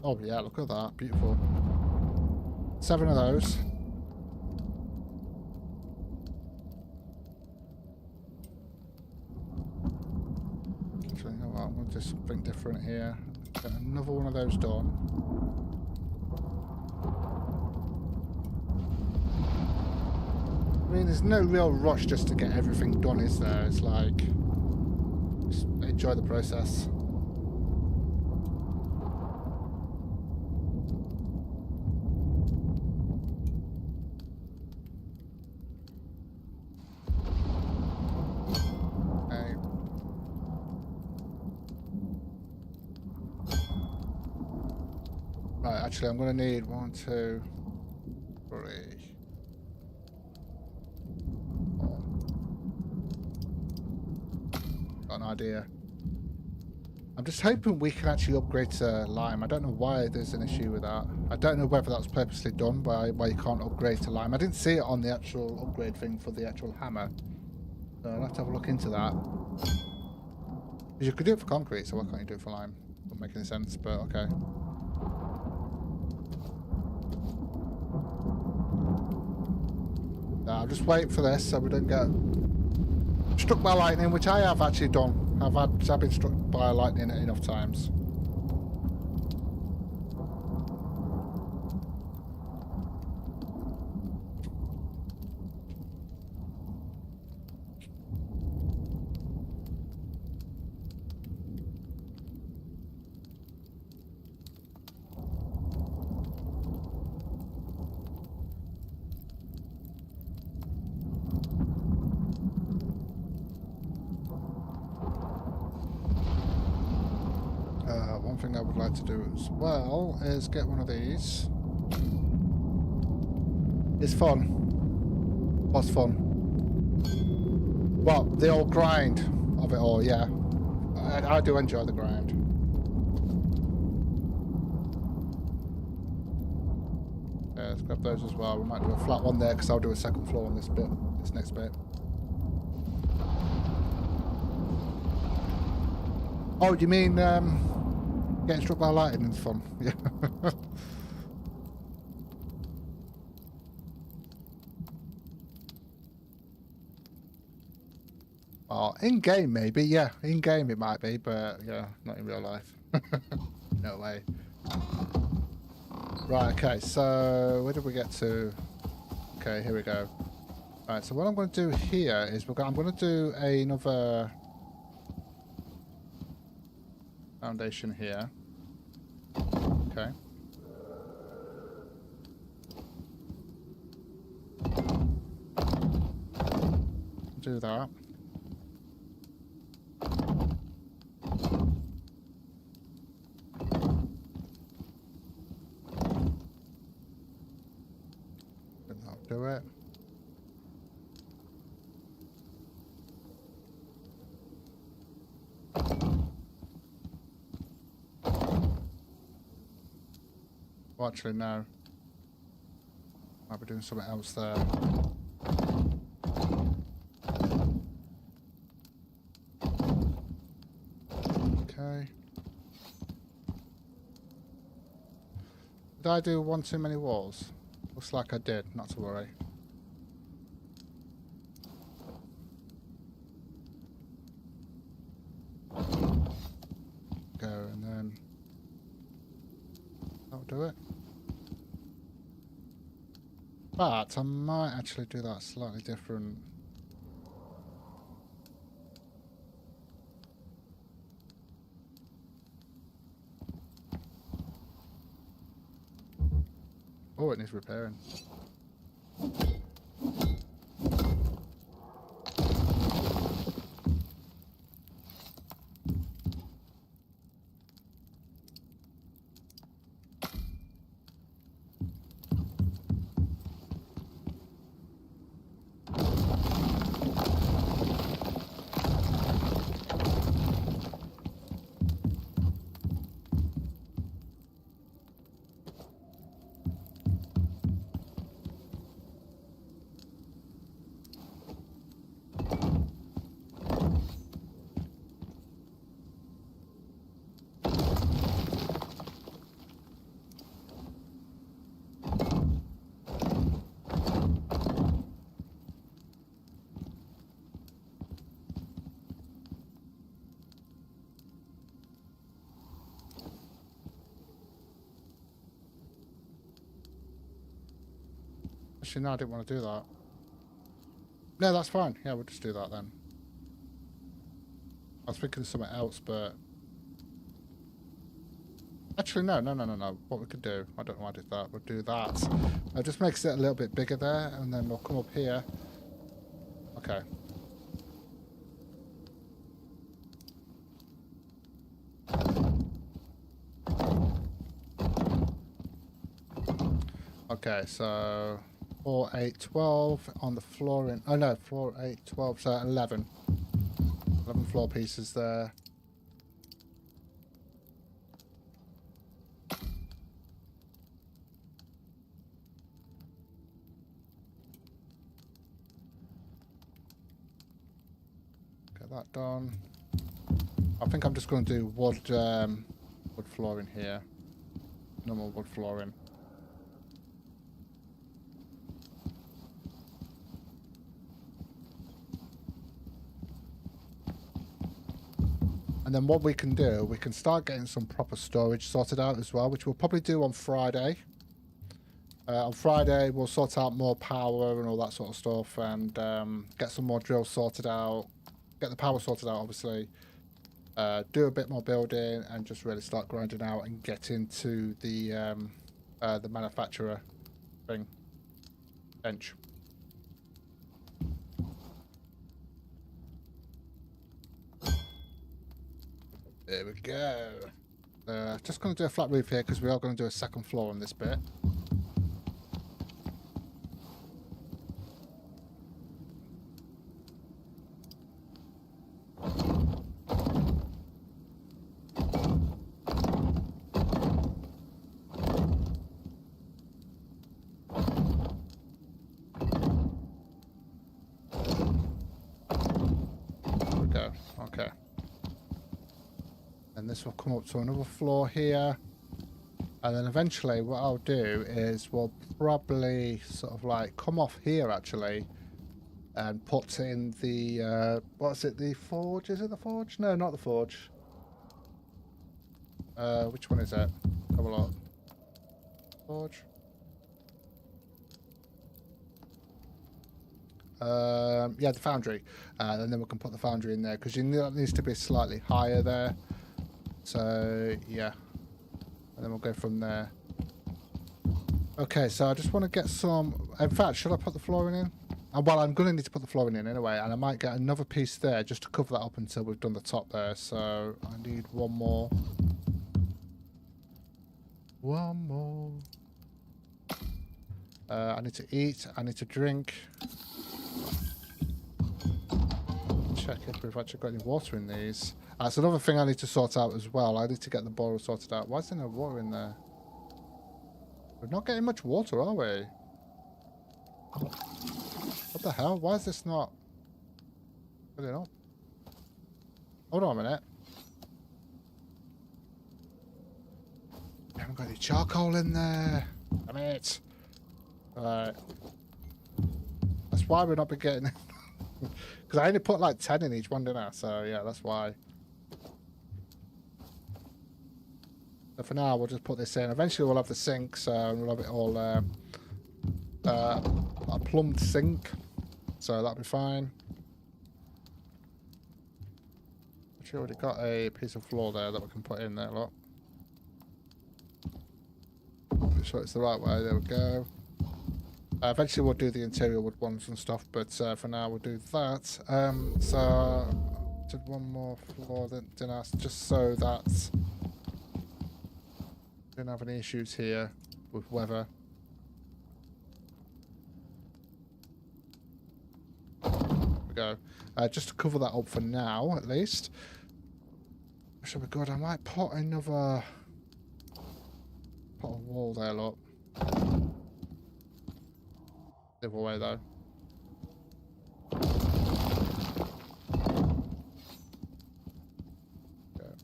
Oh yeah, look at that, beautiful. 7 of those. Actually, you know what, I'm going to do something different here. Get another one of those done. I mean, there's no real rush just to get everything done, is there? It's like, just enjoy the process. Okay. Right, actually, I'm going to need 1, 2, 3. Got an idea. I'm just hoping we can actually upgrade to lime. I don't know why there's an issue with that. I don't know whether that was purposely done by why you can't upgrade to lime. I didn't see it on the actual upgrade thing for the actual hammer. So I'll have to have a look into that. You could do it for concrete, so why can't you do it for lime? Doesn't make any sense, but okay. I'm just waiting for this so we don't get struck by lightning, which I have actually done. I've been struck by lightning enough times. One thing I would like to do as well is get one of these. It's fun. What's fun? Well, the old grind of it all, yeah. I do enjoy the grind. Yeah, let's grab those as well. We might do a flat one there because I'll do a second floor on this bit, this next bit. Oh, do you mean getting struck by lightning is fun? Yeah. Oh, in game maybe, yeah. In game it might be, but yeah, not in real life. No way. Right, okay, so where did we get to? Okay, here we go. Right, so what I'm going to do here is I'm going to do another foundation here. Okay. Do that. That'll do it. Well, actually, no. Might be doing something else there. Okay. Did I do one too many walls? Looks like I did, not to worry. Go, and then that'll do it. But I might actually do that slightly different. Oh, it needs repairing. Actually, no, I didn't want to do that. No, that's fine. Yeah, we'll just do that then. I was thinking of something else, but... Actually, no. What we could do, I don't know why I did that. We'll do that. It just makes it a little bit bigger there, and then we'll come up here. Okay. Okay, so 4, 8, 12 on the flooring. Oh no, 4, 8, 12, so 11. 11 floor pieces there. Get that done. I think I'm just going to do wood flooring here. Normal wood flooring. And then what we can do, we can start getting some proper storage sorted out as well, which we'll probably do on Friday. On Friday, we'll sort out more power and all that sort of stuff, and get some more drills sorted out. Get the power sorted out, obviously. Do a bit more building, and just really start grinding out and get into the manufacturer thing. Bench. There we go. Just going to do a flat roof here because we are going to do a second floor on this bit. There we go. Okay. And this will come up to another floor here, and then eventually what I'll do is we'll probably sort of like come off here actually and put in the what's it, the forge? Is it the forge? No, not the forge. Which one is it? Have a look. Forge. Yeah, the foundry, and then we can put the foundry in there because it needs to be slightly higher there. So yeah, and then we'll go from there. Okay, so I just want to get some. In fact, should I put the flooring in? Well, I'm going to need to put the flooring in anyway, and I might get another piece there just to cover that up until we've done the top there. So I need one more. One more. I need to eat. I need to drink. Check if we've actually got any water in these. That's another thing I need to sort out as well. I need to get the boiler sorted out. Why is there no water in there? We're not getting much water, are we? What the hell? Why is this not filling up? Hold on a minute. We haven't got any charcoal in there. Damn it. Alright. That's why we're not been getting... Because I only put like 10 in each one, didn't I? So yeah, that's why. So for now, we'll just put this in. Eventually, we'll have the sink, so we'll have it all a plumbed sink. So that'll be fine. Actually, already got a piece of floor there that we can put in there. Look. Make sure it's the right way. There we go. Eventually, we'll do the interior wood ones and stuff, but for now, we'll do that. So did one more floor, didn't I? Just so that. Didn't have any issues here with weather. There we go. Just to cover that up for now, at least. Should be good. I might put another... Put a wall there, look. The other way, though. Okay.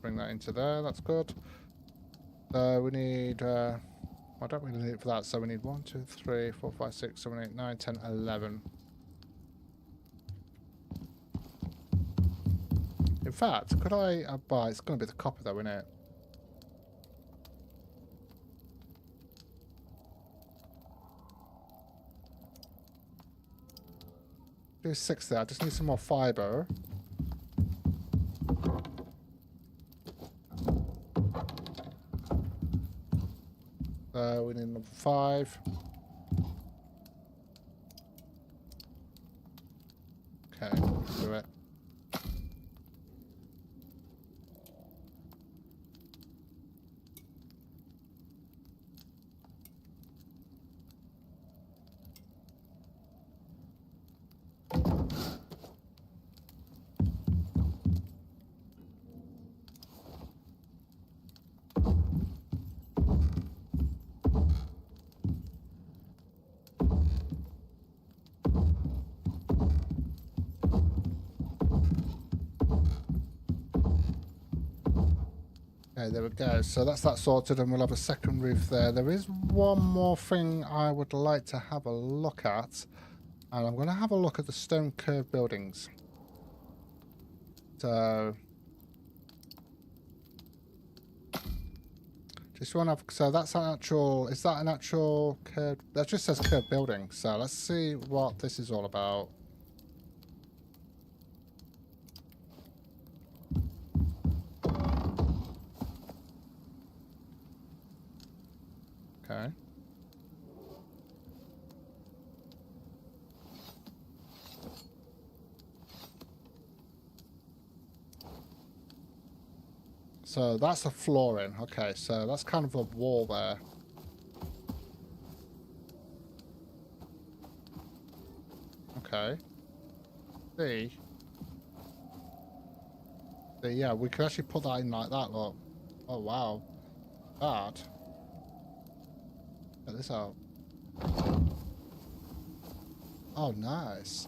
Bring that into there. That's good. We need, I don't really need it for that, so we need 1, 2, 3, 4, 5, 6, 7, 8, 9, 10, 11. In fact, could I buy, it's going to be the copper though, isn't it? do 60. I just need some more fibre. We need number 5. Okay, do it. Okay, there we go. So that's that sorted, and we'll have a second roof there. There is one more thing I would like to have a look at, and I'm going to have a look at the stone curved buildings. So, just want to have, so that's an actual, is that an actual curved, that just says curved building. So let's see what this is all about. Okay. So that's a flooring. Okay, so that's kind of a wall there. Okay. See. Yeah, we could actually put that in like that, look. Oh, wow. That. Check this out. Oh, nice.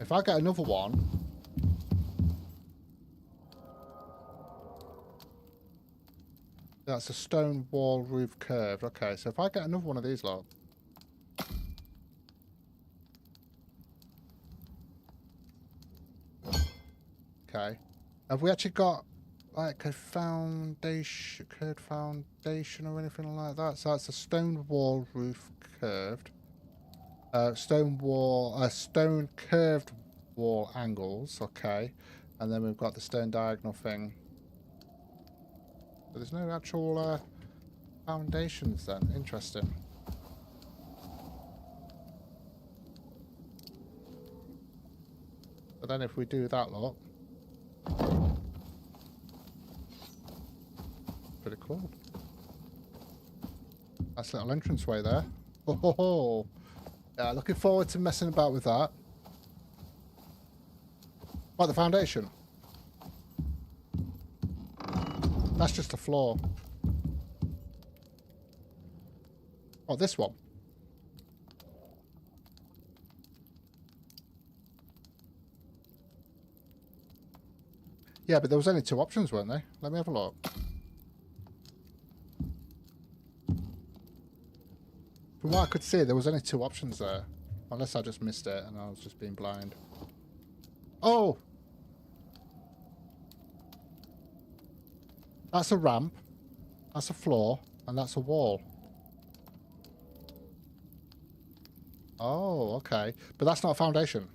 If I get another one... That's a stone wall roof curved. Okay, so if I get another one of these, look. Okay. Have we actually got like a foundation, curved foundation or anything like that? So it's a stone wall roof curved. Stone curved wall angles. Okay. And then we've got the stone diagonal thing. But there's no actual foundations then. Interesting. But then if we do that, look. Pretty cool. Nice little entranceway there. Oh, ho, ho. Yeah, looking forward to messing about with that. What, the foundation? That's just a floor. Oh, this one. Yeah, but there was only 2 options, weren't there? Let me have a look. From what I could see, there was only 2 options there. Unless I just missed it and I was just being blind. Oh! That's a ramp. That's a floor. And that's a wall. Oh, okay. But that's not a foundation.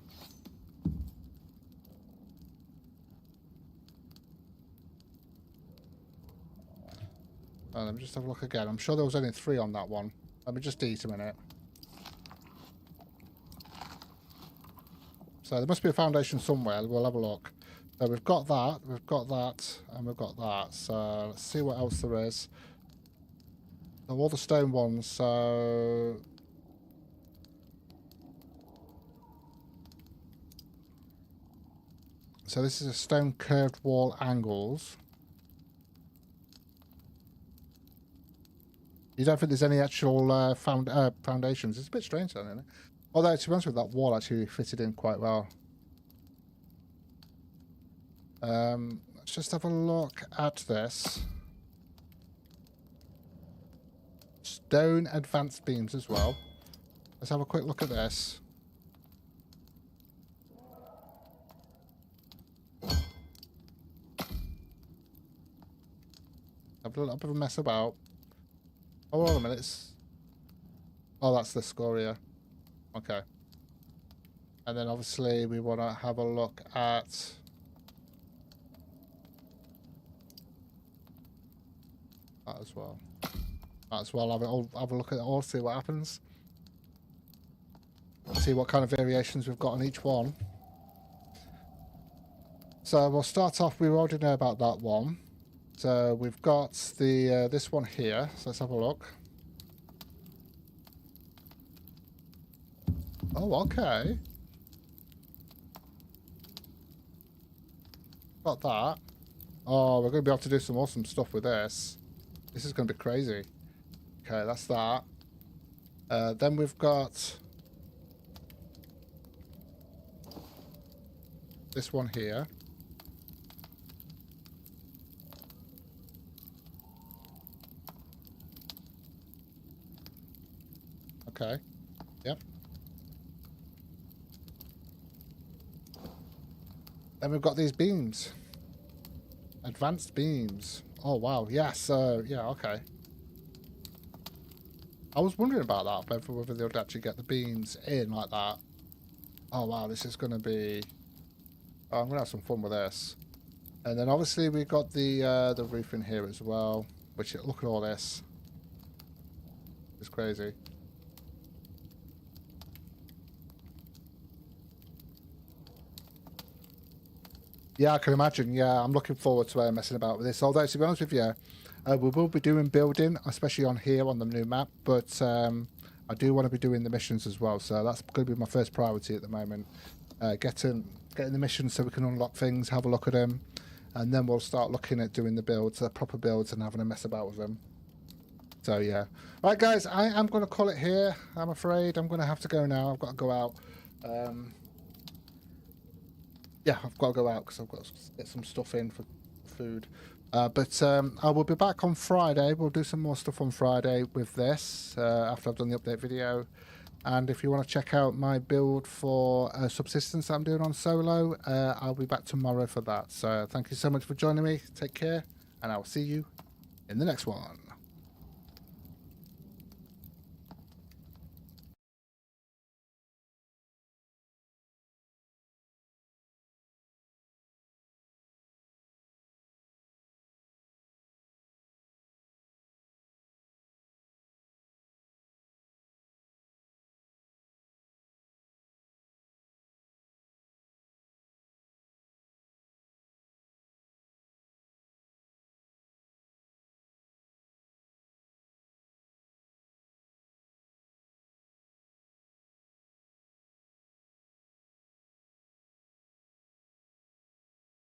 Oh, let me just have a look again. I'm sure there was only 3 on that one. Let me just eat a minute. So there must be a foundation somewhere. We'll have a look. So we've got that, and we've got that. So let's see what else there is. So all the stone ones, so... So this is a stone curved wall angles. You don't think there's any actual foundations? It's a bit strange, though, isn't it? Although, to be honest with you, that wall actually fitted in quite well. Let's just have a look at this. Stone advanced beams as well. Let's have a quick look at this. Have a little bit of a mess about. Oh, hold on a minute. Oh, that's the scoria. Okay. And then obviously we want to have a look at that as well. Might as well have a look at it all, see what happens. See what kind of variations we've got on each one. So we'll start off, we already know about that one. So we've got the this one here, so let's have a look. Oh, okay. Got that. Oh, we're going to be able to do some awesome stuff with this. This is going to be crazy. Okay, that's that. Then we've got this one here. Okay. Yep. Then we've got these beams. Advanced beams. Oh, wow. Yes. Yeah, okay. I was wondering about that, whether they would actually get the beams in like that. Oh, wow. This is going to be... Oh, I'm going to have some fun with this. And then obviously we've got the roof in here as well. Which, look at all this. It's crazy. Yeah, I can imagine. Yeah, I'm looking forward to messing about with this. Although, to be honest with you, we will be doing building, especially on here on the new map. But I do want to be doing the missions as well. So that's going to be my first priority at the moment. Getting the missions so we can unlock things, have a look at them. And then we'll start looking at doing the builds, proper builds, and having a mess about with them. So, yeah. Right, guys, I am going to call it here. I'm afraid I'm going to have to go now. I've got to go out. Yeah, I've got to go out because I've got to get some stuff in for food. But I will be back on Friday. We'll do some more stuff on Friday with this after I've done the update video. And if you want to check out my build for subsistence that I'm doing on solo, I'll be back tomorrow for that. So thank you so much for joining me. Take care, and I will see you in the next one.